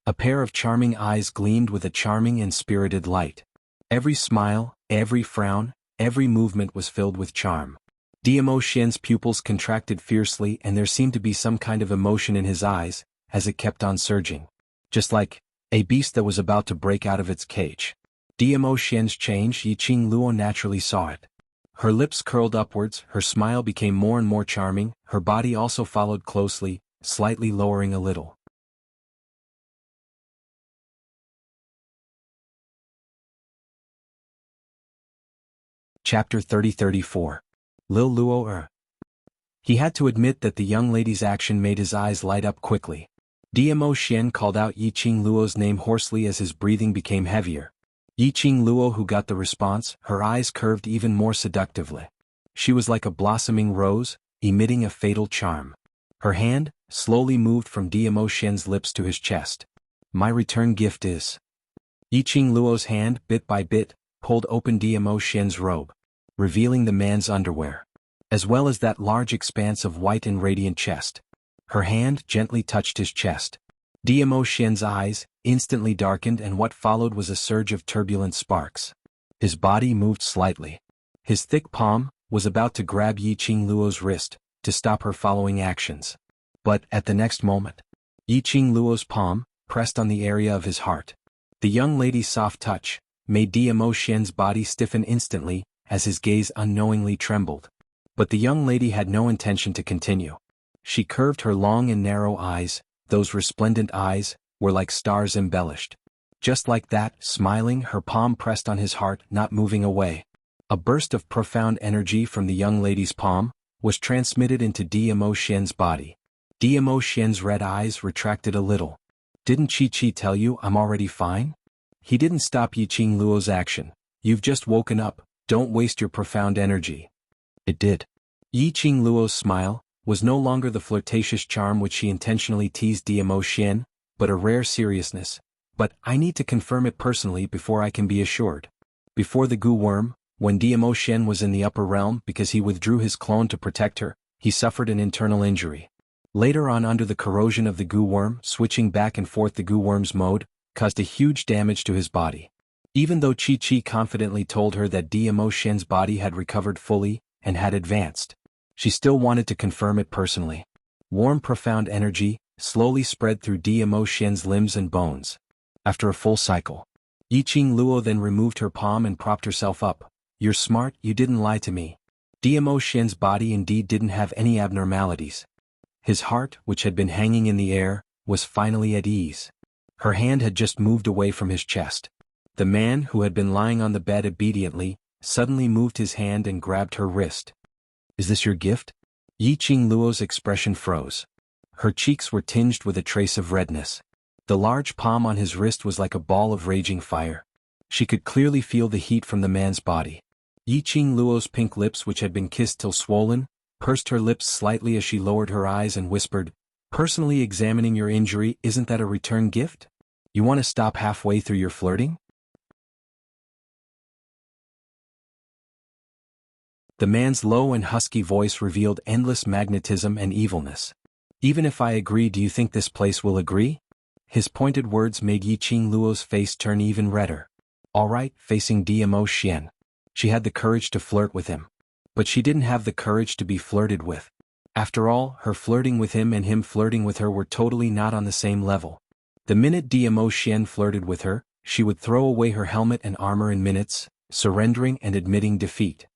A pair of charming eyes gleamed with a charming and spirited light. Every smile, every frown, every movement was filled with charm. Dmo Xian's pupils contracted fiercely and there seemed to be some kind of emotion in his eyes, as it kept on surging. Just like a beast that was about to break out of its cage. Dmo Xian's change, Yi Qing Luo naturally saw it. Her lips curled upwards, her smile became more and more charming, her body also followed closely, slightly lowering a little. Chapter 30-34. Lil Luo. He had to admit that the young lady's action made his eyes light up quickly. Dmo Xian called out Yi Qing Luo's name hoarsely as his breathing became heavier. Yi Qing Luo, who got the response, her eyes curved even more seductively. She was like a blossoming rose, emitting a fatal charm. Her hand slowly moved from Dmo Xian's lips to his chest. My return gift is. Yi Qing Luo's hand, bit by bit, pulled open Dmo Xian's robe, revealing the man's underwear, as well as that large expanse of white and radiant chest. Her hand gently touched his chest. Dmo Xian's eyes instantly darkened and what followed was a surge of turbulent sparks. His body moved slightly. His thick palm was about to grab Yi Qing Luo's wrist, to stop her following actions. But at the next moment, Yi Qing Luo's palm pressed on the area of his heart. The young lady's soft touch made Diamo Xian's body stiffen instantly, as his gaze unknowingly trembled. But the young lady had no intention to continue. She curved her long and narrow eyes, those resplendent eyes were like stars embellished. Just like that, smiling, her palm pressed on his heart, not moving away. A burst of profound energy from the young lady's palm was transmitted into Diamo Xian's body. Diamo Xian's red eyes retracted a little. "Didn't Chi tell you I'm already fine?" He didn't stop Yiqing Luo's action. "You've just woken up, don't waste your profound energy." It did. Yiqing Luo's smile was no longer the flirtatious charm which she intentionally teased Diamo Xian, but a rare seriousness. "But I need to confirm it personally before I can be assured." Before the Gu worm, when Diamo Xian was in the upper realm because he withdrew his clone to protect her, he suffered an internal injury. Later on, under the corrosion of the Gu worm, switching back and forth the Gu worm's mode caused a huge damage to his body. Even though Chi confidently told her that Diamo Xian's body had recovered fully and had advanced, she still wanted to confirm it personally. Warm, profound energy slowly spread through Diamo Xian's limbs and bones. After a full cycle, Yiqing Luo then removed her palm and propped herself up. "You're smart, you didn't lie to me." Diamo Xian's body indeed didn't have any abnormalities. His heart, which had been hanging in the air, was finally at ease. Her hand had just moved away from his chest. The man, who had been lying on the bed obediently, suddenly moved his hand and grabbed her wrist. "Is this your gift?" Yiqing Luo's expression froze. Her cheeks were tinged with a trace of redness. The large palm on his wrist was like a ball of raging fire. She could clearly feel the heat from the man's body. Yiqing Luo's pink lips, which had been kissed till swollen, pursed her lips slightly as she lowered her eyes and whispered, "Personally examining your injury, isn't that a return gift? You want to stop halfway through your flirting?" The man's low and husky voice revealed endless magnetism and evilness. "Even if I agree, do you think this place will agree?" His pointed words made Yiqing Luo's face turn even redder. All right, facing Diamo Xian, she had the courage to flirt with him. But she didn't have the courage to be flirted with. After all, her flirting with him and him flirting with her were totally not on the same level. The minute Diamo Xian flirted with her, she would throw away her helmet and armor in minutes, surrendering and admitting defeat.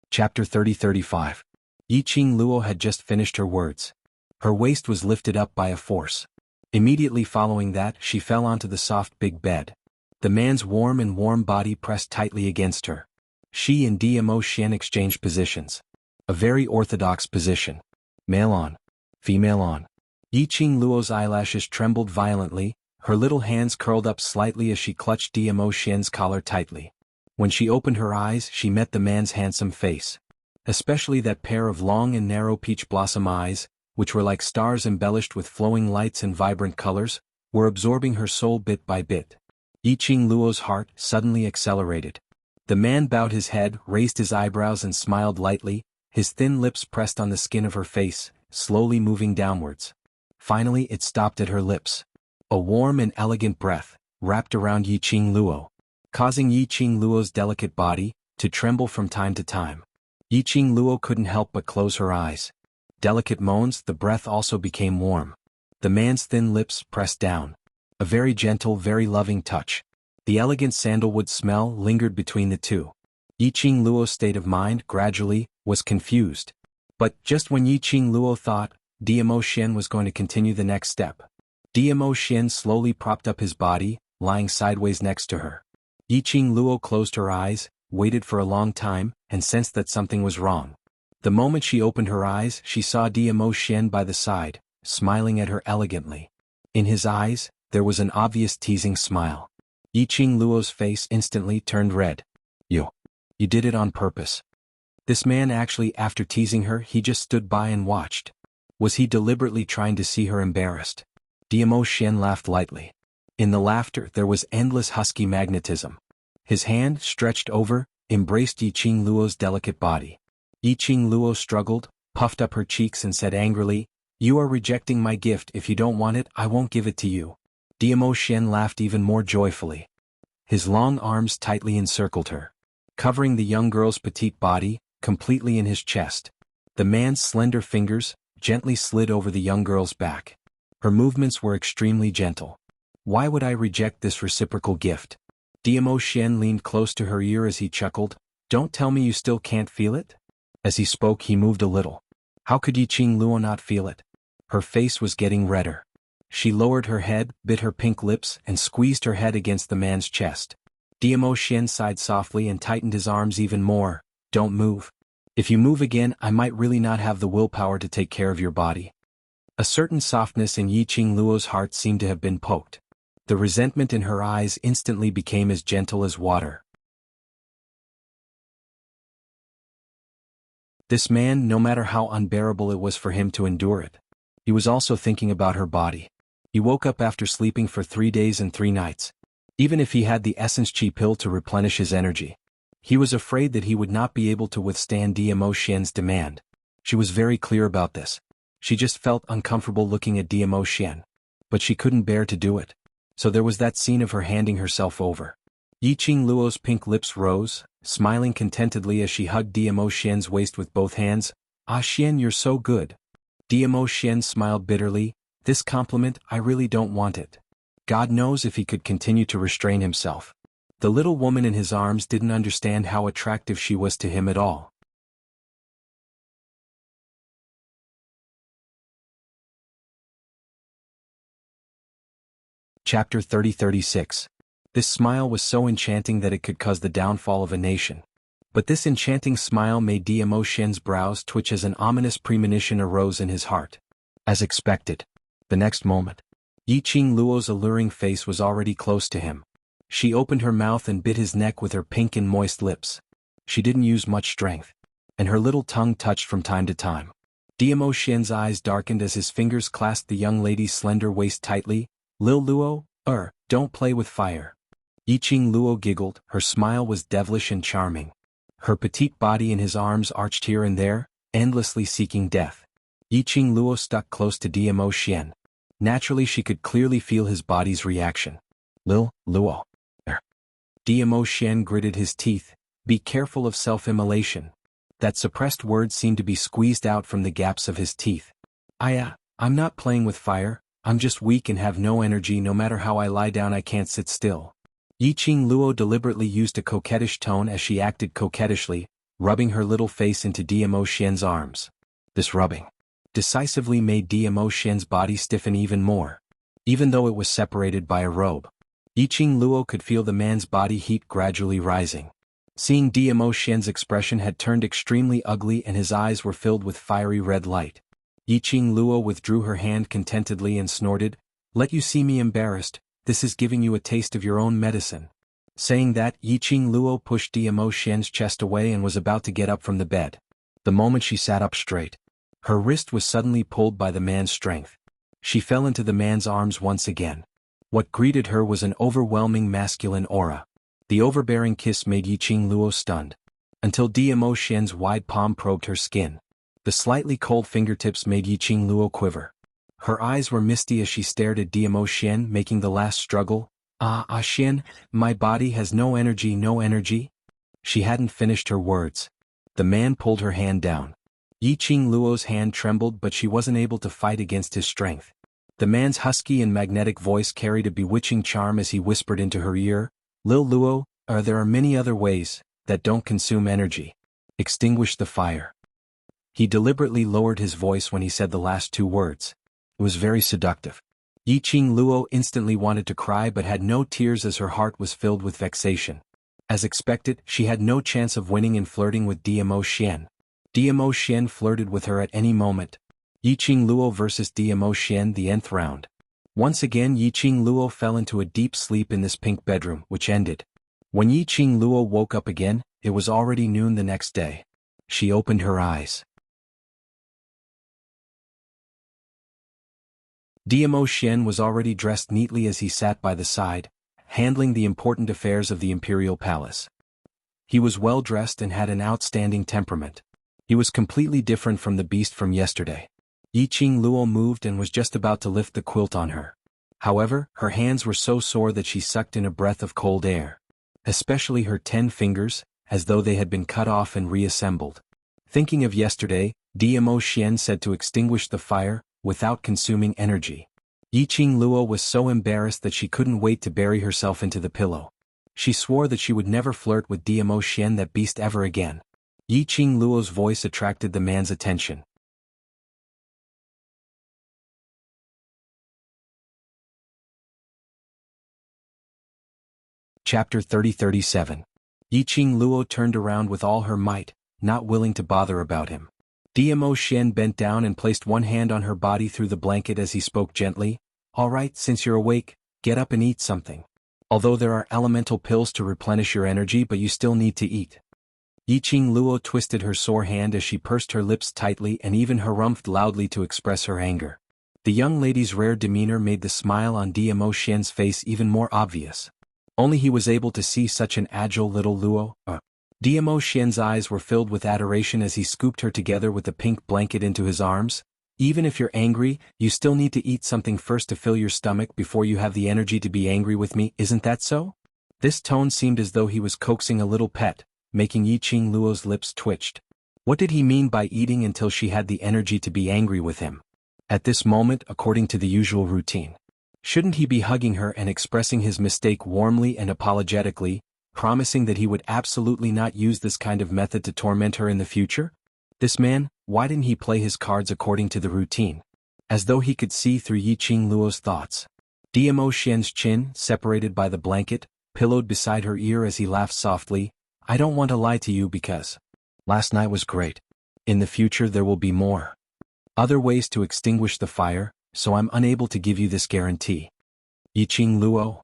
Chapter 30-35. Yiqing Luo had just finished her words. Her waist was lifted up by a force. Immediately following that, she fell onto the soft big bed. The man's warm body pressed tightly against her. She and Diamo Xian exchanged positions. A very orthodox position. Male on. Female on. Yiqing Luo's eyelashes trembled violently, her little hands curled up slightly as she clutched Diamo Xian's collar tightly. When she opened her eyes, she met the man's handsome face. Especially that pair of long and narrow peach blossom eyes, which were like stars embellished with flowing lights and vibrant colors, were absorbing her soul bit by bit. Yiqing Luo's heart suddenly accelerated. The man bowed his head, raised his eyebrows and smiled lightly, his thin lips pressed on the skin of her face, slowly moving downwards. Finally it stopped at her lips. A warm and elegant breath wrapped around Yiqing Luo, causing Yiqing Luo's delicate body to tremble from time to time. Yiqing Luo couldn't help but close her eyes. Delicate moans, the breath also became warm. The man's thin lips pressed down. A very gentle, very loving touch. The elegant sandalwood smell lingered between the two. Yiqing Luo's state of mind, gradually, was confused. But just when Yiqing Luo thought Diamo Xian was going to continue the next step, Diamo Xian slowly propped up his body, lying sideways next to her. Yiqing Luo closed her eyes, waited for a long time, and sensed that something was wrong. The moment she opened her eyes, she saw Diamo Xian by the side, smiling at her elegantly. In his eyes, there was an obvious teasing smile. Yiqing Luo's face instantly turned red. You did it on purpose." This man actually, after teasing her, he just stood by and watched. Was he deliberately trying to see her embarrassed? Diamo Xian laughed lightly. In the laughter there was endless husky magnetism. His hand, stretched over, embraced Yiqing Luo's delicate body. Yiqing Luo struggled, puffed up her cheeks and said angrily, "You are rejecting my gift. If you don't want it, I won't give it to you." Diamo Xian laughed even more joyfully. His long arms tightly encircled her, covering the young girl's petite body, completely in his chest. The man's slender fingers, gently slid over the young girl's back. Her movements were extremely gentle. Why would I reject this reciprocal gift? Diamo Xian leaned close to her ear as he chuckled. Don't tell me you still can't feel it? As he spoke, he moved a little. How could Yiqing Luo not feel it? Her face was getting redder. She lowered her head, bit her pink lips, and squeezed her head against the man's chest. Diamo Xian sighed softly and tightened his arms even more. Don't move. If you move again, I might really not have the willpower to take care of your body. A certain softness in Yiqing Luo's heart seemed to have been poked. The resentment in her eyes instantly became as gentle as water. This man, no matter how unbearable it was for him to endure it, he was also thinking about her body. He woke up after sleeping for 3 days and 3 nights. Even if he had the essence chi pill to replenish his energy, he was afraid that he would not be able to withstand Diamo Xian's demand. She was very clear about this. She just felt uncomfortable looking at Diamo Xian. But she couldn't bear to do it. So there was that scene of her handing herself over. Yiqing Luo's pink lips rose, smiling contentedly as she hugged Diamo Xian's waist with both hands. Ah Xian, you're so good. Diamo Xian smiled bitterly. This compliment, I really don't want it. God knows if he could continue to restrain himself. The little woman in his arms didn't understand how attractive she was to him at all. Chapter 30-36. This smile was so enchanting that it could cause the downfall of a nation. But this enchanting smile made Diamo Xian's brows twitch as an ominous premonition arose in his heart. As expected, the next moment, Yiqing Luo's alluring face was already close to him. She opened her mouth and bit his neck with her pink and moist lips. She didn't use much strength, and her little tongue touched from time to time. Diamo Xian's eyes darkened as his fingers clasped the young lady's slender waist tightly. Lil Luo, don't play with fire. Yiqing Luo giggled, her smile was devilish and charming. Her petite body in his arms arched here and there, endlessly seeking death. Yiqing Luo stuck close to Diamo Xian. Naturally she could clearly feel his body's reaction. Lil Luo. Diamo Xian gritted his teeth. Be careful of self-immolation. That suppressed word seemed to be squeezed out from the gaps of his teeth. I'm not playing with fire. I'm just weak and have no energy. No matter how I lie down I can't sit still. Yiqing Luo deliberately used a coquettish tone as she acted coquettishly, rubbing her little face into Diamo Xian's arms. This rubbing decisively made Diamo Xian's body stiffen even more. Even though it was separated by a robe, Yiqing Luo could feel the man's body heat gradually rising. Seeing Diamo Xian's expression had turned extremely ugly and his eyes were filled with fiery red light. Yiqing Luo withdrew her hand contentedly and snorted, Let you see me embarrassed, this is giving you a taste of your own medicine. Saying that, Yiqing Luo pushed Diamo Xian's chest away and was about to get up from the bed. The moment she sat up straight, her wrist was suddenly pulled by the man's strength. She fell into the man's arms once again. What greeted her was an overwhelming masculine aura. The overbearing kiss made Yiqing Luo stunned. Until Diamo Xian's wide palm probed her skin. The slightly cold fingertips made Yiqing Luo quiver. Her eyes were misty as she stared at Diamo Xian making the last struggle. Xian, my body has no energy, no energy. She hadn't finished her words. The man pulled her hand down. Yiqing Luo's hand trembled but she wasn't able to fight against his strength. The man's husky and magnetic voice carried a bewitching charm as he whispered into her ear, Lil Luo, there are many other ways that don't consume energy. Extinguish the fire. He deliberately lowered his voice when he said the last 2 words. It was very seductive. Yiqing Luo instantly wanted to cry but had no tears as her heart was filled with vexation. As expected, she had no chance of winning in flirting with Diamo Xian. Diamo Xian flirted with her at any moment. Yiqing Luo versus Diamo Xian, the nth round. Once again Yiqing Luo fell into a deep sleep in this pink bedroom, which ended. When Yiqing Luo woke up again, it was already noon the next day. She opened her eyes. Diamo Xian was already dressed neatly as he sat by the side, handling the important affairs of the imperial palace. He was well dressed and had an outstanding temperament. He was completely different from the beast from yesterday. Yiqing Luo moved and was just about to lift the quilt on her. However, her hands were so sore that she sucked in a breath of cold air. Especially her 10 fingers, as though they had been cut off and reassembled. Thinking of yesterday, Dmo Xian said to extinguish the fire, without consuming energy. Yiqing Luo was so embarrassed that she couldn't wait to bury herself into the pillow. She swore that she would never flirt with Dmo Xian, that beast, ever again. Yiqing Luo's voice attracted the man's attention. Chapter 30-37. Yiqing Luo turned around with all her might, not willing to bother about him. Dmo Xian bent down and placed one hand on her body through the blanket as he spoke gently. "All right, since you're awake, get up and eat something. Although there are elemental pills to replenish your energy, but you still need to eat." Yiqing Luo twisted her sore hand as she pursed her lips tightly and even harumphed loudly to express her anger. The young lady's rare demeanor made the smile on Dmo Xian's face even more obvious. Only he was able to see such an agile little Luo. Dmo Xian's eyes were filled with adoration as he scooped her together with the pink blanket into his arms. "Even if you're angry, you still need to eat something first to fill your stomach before you have the energy to be angry with me, isn't that so?" This tone seemed as though he was coaxing a little pet, making Yiqing Luo's lips twitched. What did he mean by eating until she had the energy to be angry with him? At this moment, according to the usual routine, shouldn't he be hugging her and expressing his mistake warmly and apologetically, promising that he would absolutely not use this kind of method to torment her in the future? This man, why didn't he play his cards according to the routine? As though he could see through Yiqing Luo's thoughts. Dmo Xian's chin, separated by the blanket, pillowed beside her ear as he laughed softly. "I don't want to lie to you because last night was great. In the future there will be more other ways to extinguish the fire, so I'm unable to give you this guarantee." Yiqing Luo.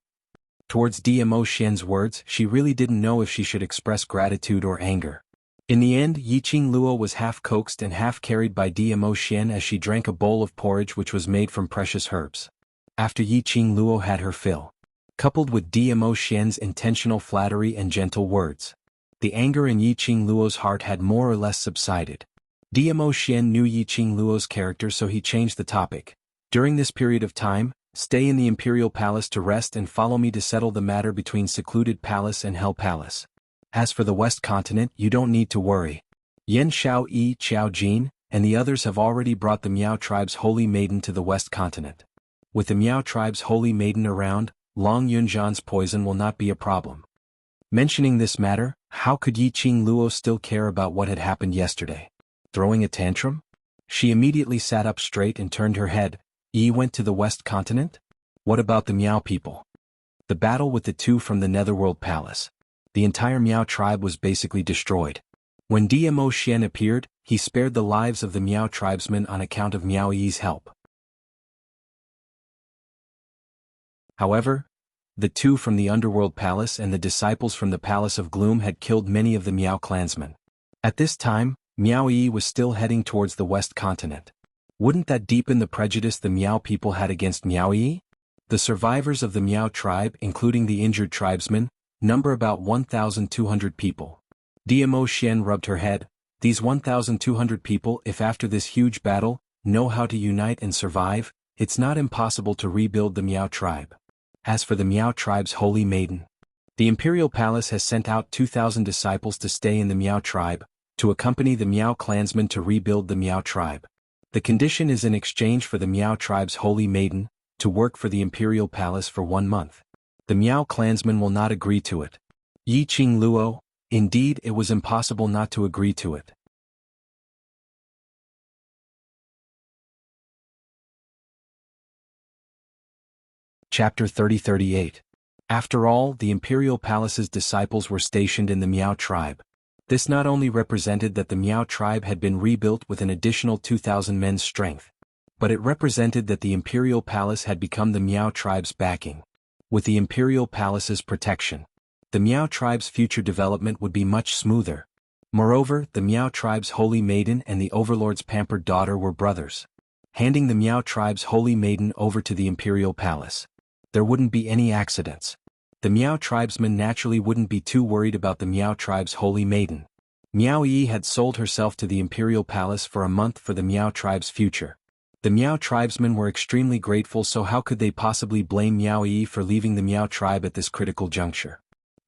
Towards Dmo Xian's words, she really didn't know if she should express gratitude or anger. In the end, Yiqing Luo was half coaxed and half carried by Dmo Xian as she drank a bowl of porridge which was made from precious herbs. After Yiqing Luo had her fill, coupled with Dmo Xian's intentional flattery and gentle words, the anger in Yiqing Luo's heart had more or less subsided. Dmo Xian knew Yiqing Luo's character, so he changed the topic. "During this period of time, stay in the Imperial Palace to rest and follow me to settle the matter between Secluded Palace and Hell Palace. As for the West Continent, you don't need to worry. Yan Xiao Yi, Xiao Jin, and the others have already brought the Miao tribe's holy maiden to the West Continent. With the Miao tribe's holy maiden around, Long Yunzhan's poison will not be a problem." Mentioning this matter, how could Yiqing Luo still care about what had happened yesterday? Throwing a tantrum? She immediately sat up straight and turned her head. "Yi went to the West Continent? What about the Miao people?" The battle with the two from the Netherworld Palace. The entire Miao tribe was basically destroyed. When Dmo Xian appeared, he spared the lives of the Miao tribesmen on account of Miao Yi's help. However, the two from the Underworld Palace and the disciples from the Palace of Gloom had killed many of the Miao clansmen. At this time, Miao Yi was still heading towards the West Continent. Wouldn't that deepen the prejudice the Miao people had against Miao Yi? The survivors of the Miao tribe, including the injured tribesmen, number about 1,200 people. Dmo Xian rubbed her head. These 1,200 people, if after this huge battle, know how to unite and survive, it's not impossible to rebuild the Miao tribe. As for the Miao tribe's holy maiden, the Imperial Palace has sent out 2,000 disciples to stay in the Miao tribe, to accompany the Miao clansmen to rebuild the Miao tribe. The condition is in exchange for the Miao tribe's holy maiden, to work for the Imperial Palace for 1 month. The Miao clansmen will not agree to it. Yiqing Luo, indeed it was impossible not to agree to it. Chapter 30-38. After all, the Imperial Palace's disciples were stationed in the Miao tribe. This not only represented that the Miao tribe had been rebuilt with an additional 2,000 men's strength, but it represented that the Imperial Palace had become the Miao tribe's backing. With the Imperial Palace's protection, the Miao tribe's future development would be much smoother. Moreover, the Miao tribe's holy maiden and the overlord's pampered daughter were brothers. Handing the Miao tribe's holy maiden over to the Imperial Palace, there wouldn't be any accidents. The Miao tribesmen naturally wouldn't be too worried about the Miao tribe's holy maiden. Miao Yi had sold herself to the Imperial Palace for a month for the Miao tribe's future. The Miao tribesmen were extremely grateful, so how could they possibly blame Miao Yi for leaving the Miao tribe at this critical juncture?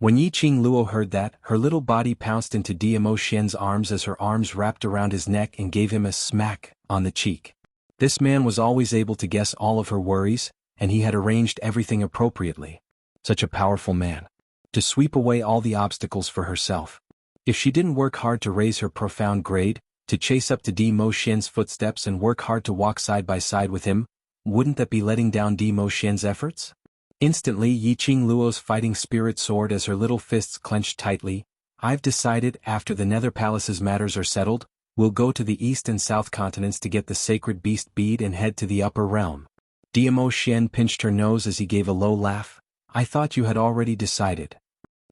When Yiqing Luo heard that, her little body pounced into Diamo Xian's arms as her arms wrapped around his neck and gave him a smack on the cheek. This man was always able to guess all of her worries, and he had arranged everything appropriately. Such a powerful man. To sweep away all the obstacles for herself. If she didn't work hard to raise her profound grade, to chase up to Diamo Xian's footsteps and work hard to walk side by side with him, wouldn't that be letting down Diamo Xian's efforts? Instantly Yiqing Luo's fighting spirit soared as her little fists clenched tightly. I've decided, after the Nether Palace's matters are settled, we'll go to the East and South continents to get the Sacred Beast bead and head to the Upper Realm. Diamo Xian pinched her nose as he gave a low laugh. I thought you had already decided.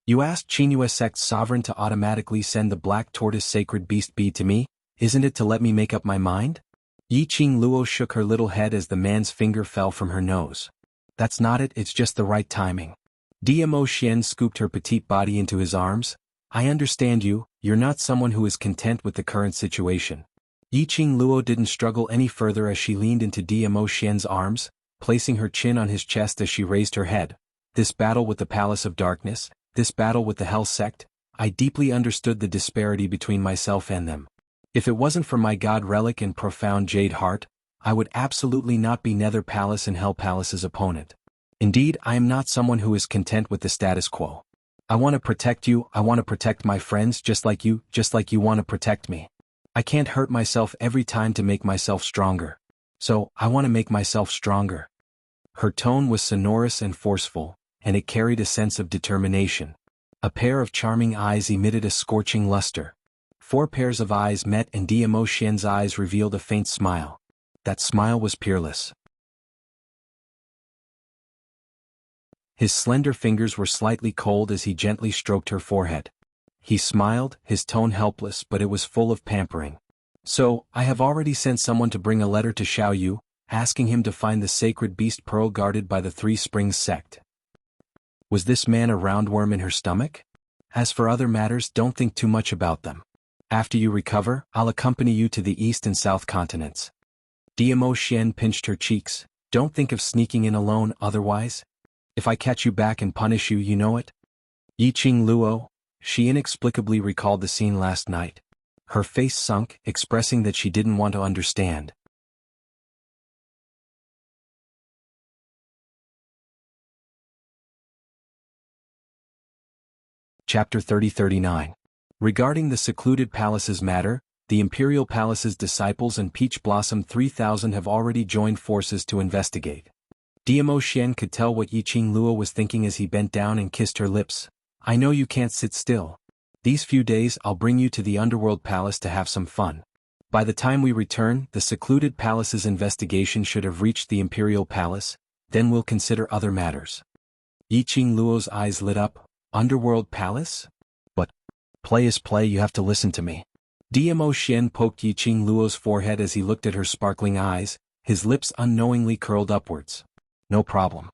You asked Qingyue Sect's sovereign to automatically send the Black Tortoise Sacred Beast bead to me, isn't it to let me make up my mind? Yiqing Luo shook her little head as the man's finger fell from her nose. That's not it, it's just the right timing. Diamo Xian scooped her petite body into his arms. I understand you, you're not someone who is content with the current situation. Yiqing Luo didn't struggle any further as she leaned into Diamo Xian's arms, placing her chin on his chest as she raised her head. This battle with the Palace of Darkness, this battle with the Hell Sect, I deeply understood the disparity between myself and them. If it wasn't for my God Relic and profound Jade Heart, I would absolutely not be Nether Palace and Hell Palace's opponent. Indeed, I am not someone who is content with the status quo. I want to protect you, I want to protect my friends just like you want to protect me. I can't hurt myself every time to make myself stronger. So, I want to make myself stronger. Her tone was sonorous and forceful, and it carried a sense of determination. A pair of charming eyes emitted a scorching luster. 4 pairs of eyes met and Diamo Xian's eyes revealed a faint smile. That smile was peerless. His slender fingers were slightly cold as he gently stroked her forehead. He smiled, his tone helpless, but it was full of pampering. So, I have already sent someone to bring a letter to Xiao Yu, asking him to find the sacred beast pearl guarded by the Three Springs sect. Was this man a roundworm in her stomach? As for other matters, don't think too much about them. After you recover, I'll accompany you to the East and South continents. Diamo Xian pinched her cheeks. Don't think of sneaking in alone otherwise. If I catch you back and punish you, you know it. Yiqing Luo, she inexplicably recalled the scene last night. Her face sunk, expressing that she didn't want to understand. Chapter 30-39. Regarding the secluded palace's matter, the Imperial Palace's disciples and Peach Blossom 3000 have already joined forces to investigate. Diamo Xian could tell what Yiqing Luo was thinking as he bent down and kissed her lips. I know you can't sit still. These few days I'll bring you to the Underworld Palace to have some fun. By the time we return, the secluded palace's investigation should have reached the Imperial Palace, then we'll consider other matters. Yiqing Luo's eyes lit up. Underworld Palace? But play is play, you have to listen to me. Diamo Xian poked Yiqing Luo's forehead as he looked at her sparkling eyes, his lips unknowingly curled upwards. No problem.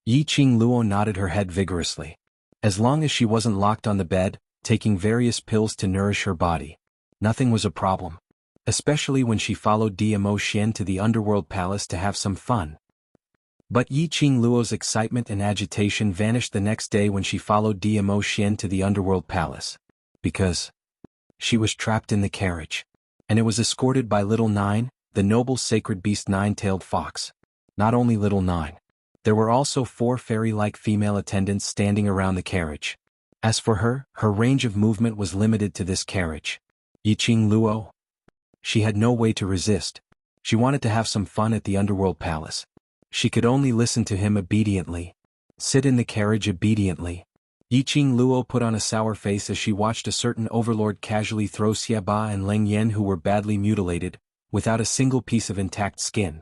Yiqing Luo nodded her head vigorously. As long as she wasn't locked on the bed, taking various pills to nourish her body, nothing was a problem. Especially when she followed Diamo Xian to the Underworld Palace to have some fun. But Yiqing Luo's excitement and agitation vanished the next day when she followed Diamo Xian to the Underworld Palace. Because she was trapped in the carriage. And it was escorted by Little Nine, the noble sacred beast Nine-tailed fox. Not only Little Nine. There were also 4 fairy-like female attendants standing around the carriage. As for her, her range of movement was limited to this carriage. Yiqing Luo? She had no way to resist. She wanted to have some fun at the Underworld Palace. She could only listen to him obediently. Sit in the carriage obediently. Yiqing Luo put on a sour face as she watched a certain overlord casually throw Xiaba and Leng Yan, who were badly mutilated, without a single piece of intact skin.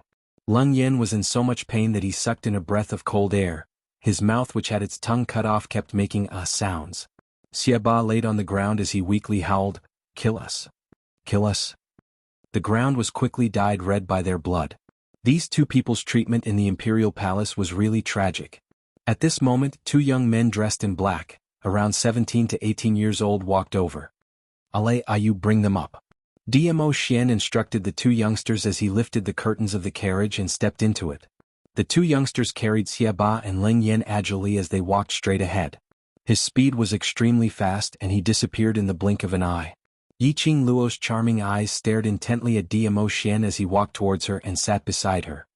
Leng Yan was in so much pain that he sucked in a breath of cold air. His mouth, which had its tongue cut off, kept making sounds. Xiaba laid on the ground as he weakly howled, "Kill us! Kill us!" The ground was quickly dyed red by their blood. These 2 people's treatment in the Imperial Palace was really tragic. At this moment, 2 young men dressed in black, around 17 to 18 years old, walked over. "Ayu, bring them up." Diamo Xian instructed the 2 youngsters as he lifted the curtains of the carriage and stepped into it. The 2 youngsters carried Xiaba and Leng Yan agilely as they walked straight ahead. His speed was extremely fast and he disappeared in the blink of an eye. Yiqing Luo's charming eyes stared intently at Diamo Xian as he walked towards her and sat beside her.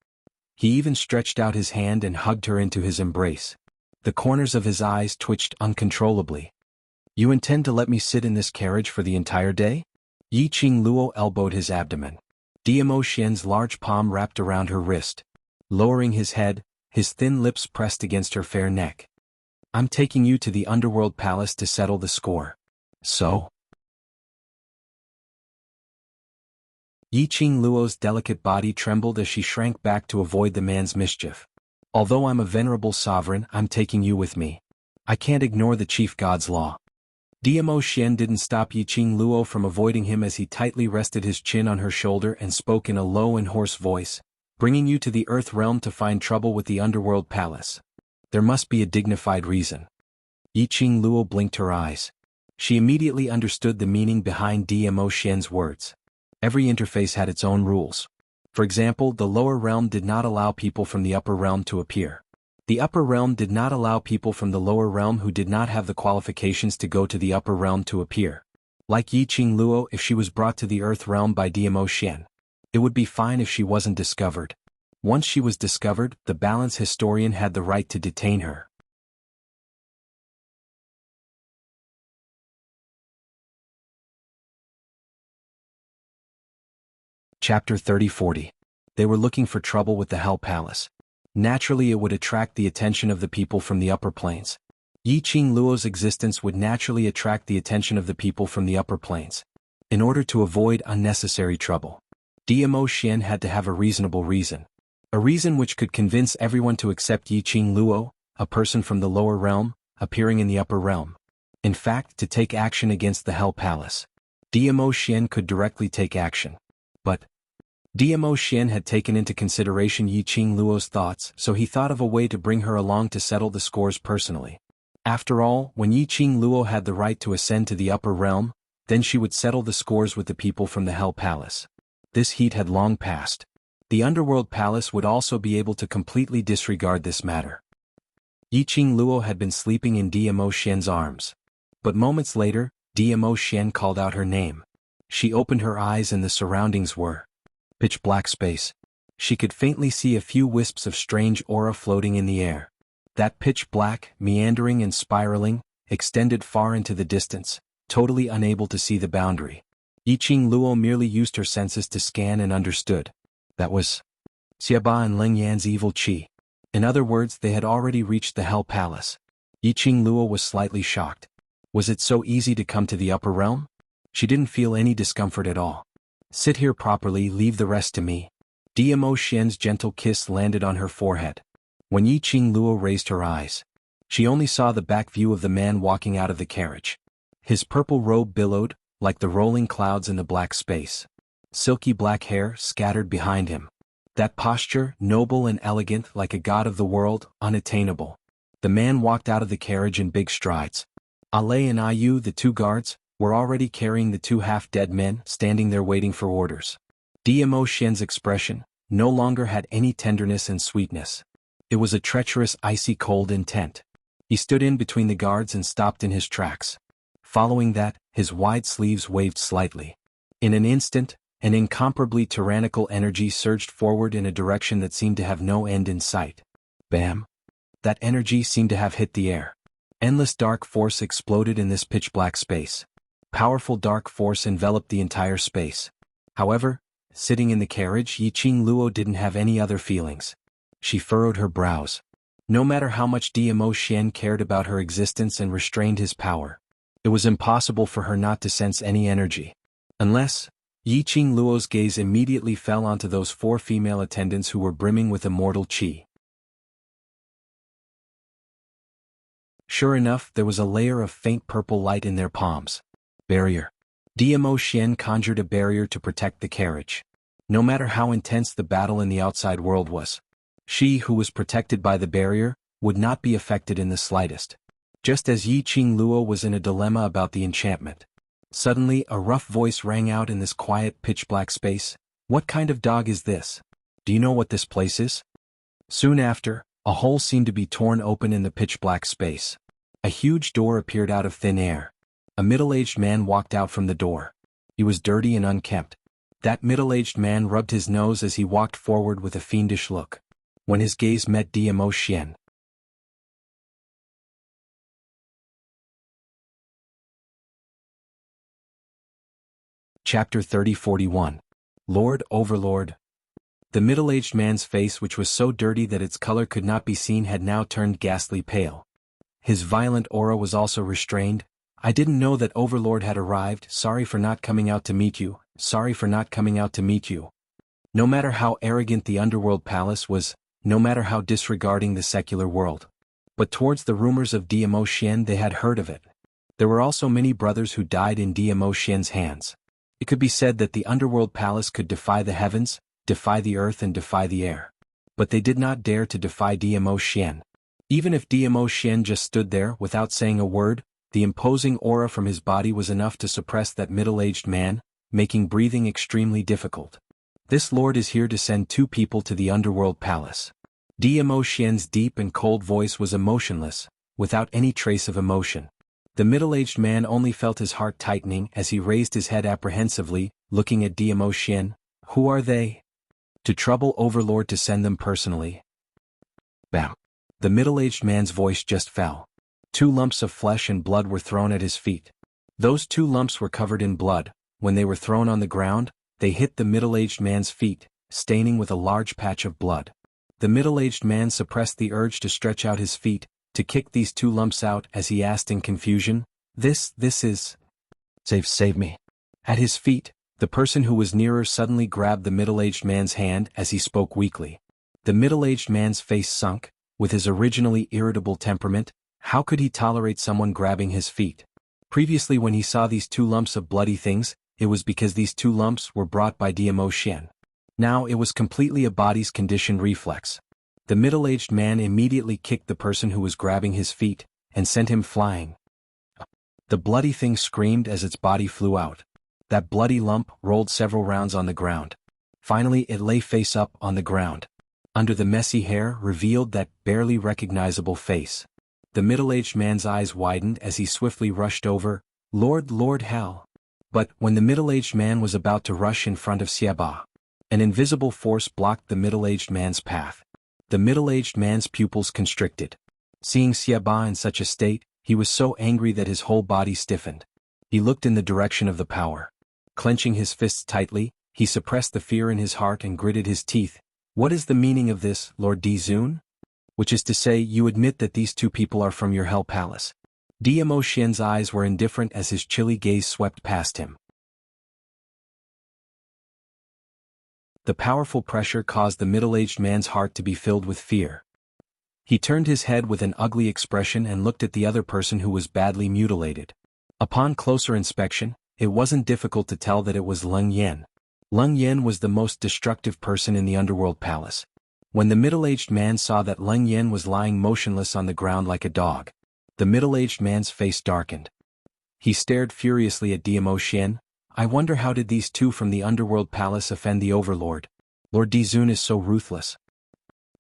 He even stretched out his hand and hugged her into his embrace. The corners of his eyes twitched uncontrollably. "You intend to let me sit in this carriage for the entire day?" Yiqing Luo elbowed his abdomen. Diamo Xian's large palm wrapped around her wrist. Lowering his head, his thin lips pressed against her fair neck. "I'm taking you to the underworld palace to settle the score." "So?" Yiqing Luo's delicate body trembled as she shrank back to avoid the man's mischief. "Although I'm a venerable sovereign, I'm taking you with me. I can't ignore the chief god's law." Diamo Xian didn't stop Yiqing Luo from avoiding him as he tightly rested his chin on her shoulder and spoke in a low and hoarse voice, "Bringing you to the Earth realm to find trouble with the underworld palace. There must be a dignified reason." Yiqing Luo blinked her eyes. She immediately understood the meaning behind Diamo Xian's words. Every interface had its own rules. For example, the lower realm did not allow people from the upper realm to appear. The upper realm did not allow people from the lower realm who did not have the qualifications to go to the upper realm to appear. Like Yiqing Luo, if she was brought to the earth realm by Diamo Xian, it would be fine if she wasn't discovered. Once she was discovered, the balance historian had the right to detain her. Chapter 30-40. They were looking for trouble with the Hell Palace. Naturally, it would attract the attention of the people from the upper planes. Yiqing Luo's existence would naturally attract the attention of the people from the upper planes. In order to avoid unnecessary trouble, Diamo Xian had to have a reasonable reason. A reason which could convince everyone to accept Yiqing Luo, a person from the lower realm, appearing in the upper realm. In fact, to take action against the Hell Palace. Diamo Xian could directly take action. But Diamo Xian had taken into consideration Yiqing Luo's thoughts, so he thought of a way to bring her along to settle the scores personally. After all, when Yiqing Luo had the right to ascend to the upper realm, then she would settle the scores with the people from the Hell Palace. This heat had long passed. The Underworld Palace would also be able to completely disregard this matter. Yiqing Luo had been sleeping in Diamo Xian's arms. But moments later, Diamo Xian called out her name. She opened her eyes and the surroundings were pitch black space. She could faintly see a few wisps of strange aura floating in the air. That pitch black, meandering and spiraling, extended far into the distance, totally unable to see the boundary. Yiqing Luo merely used her senses to scan and understood. That was Xiaba and Leng Yan's evil qi. In other words, they had already reached the Hell Palace. Yiqing Luo was slightly shocked. Was it so easy to come to the upper realm? She didn't feel any discomfort at all. "Sit here properly, leave the rest to me." Diamo Xian's gentle kiss landed on her forehead. When Yiqing Luo raised her eyes, she only saw the back view of the man walking out of the carriage. His purple robe billowed, like the rolling clouds in the black space. Silky black hair scattered behind him. That posture, noble and elegant like a god of the world, unattainable. The man walked out of the carriage in big strides. Ale and Ayu, the two guards, were already carrying the two half-dead men, standing there waiting for orders. Diamo Xian's expression no longer had any tenderness and sweetness. It was a treacherous, icy cold intent. He stood in between the guards and stopped in his tracks. Following that, his wide sleeves waved slightly. In an instant, an incomparably tyrannical energy surged forward in a direction that seemed to have no end in sight. Bam! That energy seemed to have hit the air. Endless dark force exploded in this pitch-black space. Powerful dark force enveloped the entire space. However, sitting in the carriage, Yiqing Luo didn't have any other feelings. She furrowed her brows. No matter how much Diamo Xian cared about her existence and restrained his power, it was impossible for her not to sense any energy. Unless, Yiqing Luo's gaze immediately fell onto those four female attendants who were brimming with immortal qi. Sure enough, there was a layer of faint purple light in their palms. Barrier. Diamo Xian conjured a barrier to protect the carriage. No matter how intense the battle in the outside world was, she who was protected by the barrier would not be affected in the slightest. Just as Yiqing Luo was in a dilemma about the enchantment. Suddenly, a rough voice rang out in this quiet, pitch-black space. "What kind of dog is this? Do you know what this place is?" Soon after, a hole seemed to be torn open in the pitch-black space. A huge door appeared out of thin air. A middle-aged man walked out from the door. He was dirty and unkempt. That middle-aged man rubbed his nose as he walked forward with a fiendish look. When his gaze met Diamo Xian. Chapter 30-41. Lord Overlord. The middle-aged man's face, which was so dirty that its color could not be seen, had now turned ghastly pale. His violent aura was also restrained. I didn't know that Overlord had arrived. Sorry for not coming out to meet you. Sorry for not coming out to meet you. No matter how arrogant the underworld palace was, no matter how disregarding the secular world. But towards the rumors of Diamo Xian, they had heard of it. There were also many brothers who died in Diamo Xian's hands. It could be said that the underworld palace could defy the heavens, defy the earth and defy the air. But they did not dare to defy Diamo Xian. Even if Diamo Xian just stood there without saying a word, the imposing aura from his body was enough to suppress that middle-aged man, making breathing extremely difficult. This lord is here to send 2 people to the underworld palace. Diamo Xian's deep and cold voice was emotionless, without any trace of emotion. The middle-aged man only felt his heart tightening as he raised his head apprehensively, looking at Diamo Xian. Who are they? To trouble Overlord to send them personally. Bam. The middle-aged man's voice just fell. 2 lumps of flesh and blood were thrown at his feet. Those 2 lumps were covered in blood. When they were thrown on the ground, they hit the middle-aged man's feet, staining with a large patch of blood. The middle-aged man suppressed the urge to stretch out his feet, to kick these 2 lumps out as he asked in confusion, This is... Save me. At his feet, the person who was nearer suddenly grabbed the middle-aged man's hand as he spoke weakly. The middle-aged man's face sunk. With his originally irritable temperament, how could he tolerate someone grabbing his feet? Previously, when he saw these 2 lumps of bloody things, it was because these 2 lumps were brought by Diamo Xian. Now it was completely a body's conditioned reflex. The middle-aged man immediately kicked the person who was grabbing his feet, and sent him flying. The bloody thing screamed as its body flew out. That bloody lump rolled several rounds on the ground. Finally it lay face up on the ground. Under the messy hair revealed that barely recognizable face. The middle-aged man's eyes widened as he swiftly rushed over, Lord Hell. But when the middle-aged man was about to rush in front of Xiaba, an invisible force blocked the middle-aged man's path. The middle-aged man's pupils constricted. Seeing Xiaba in such a state, he was so angry that his whole body stiffened. He looked in the direction of the power. Clenching his fists tightly, he suppressed the fear in his heart and gritted his teeth. What is the meaning of this, Lord Dizun? Which is to say, you admit that these 2 people are from your hell palace. Diamo Xian's eyes were indifferent as his chilly gaze swept past him. The powerful pressure caused the middle-aged man's heart to be filled with fear. He turned his head with an ugly expression and looked at the other person who was badly mutilated. Upon closer inspection, it wasn't difficult to tell that it was Leng Yan. Leng Yan was the most destructive person in the underworld palace. When the middle-aged man saw that Leng Yan was lying motionless on the ground like a dog, the middle-aged man's face darkened. He stared furiously at Diamo Xian. I wonder how did these 2 from the underworld palace offend the overlord? Lord Dizun is so ruthless.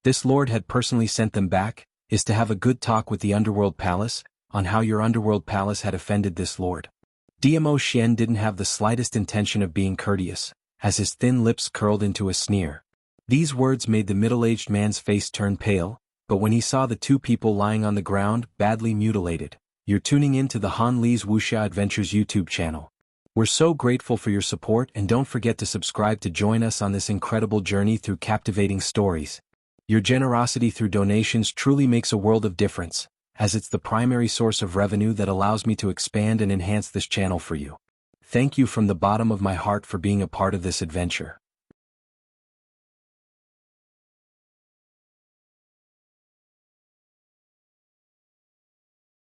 This lord had personally sent them back, is to have a good talk with the underworld palace, on how your underworld palace had offended this lord. Diamo Xian didn't have the slightest intention of being courteous, as his thin lips curled into a sneer. These words made the middle-aged man's face turn pale, but when he saw the 2 people lying on the ground, badly mutilated, you're tuning in to the Han Li's Wuxia Adventures YouTube channel. We're so grateful for your support and don't forget to subscribe to join us on this incredible journey through captivating stories. Your generosity through donations truly makes a world of difference, as it's the primary source of revenue that allows me to expand and enhance this channel for you. Thank you from the bottom of my heart for being a part of this adventure.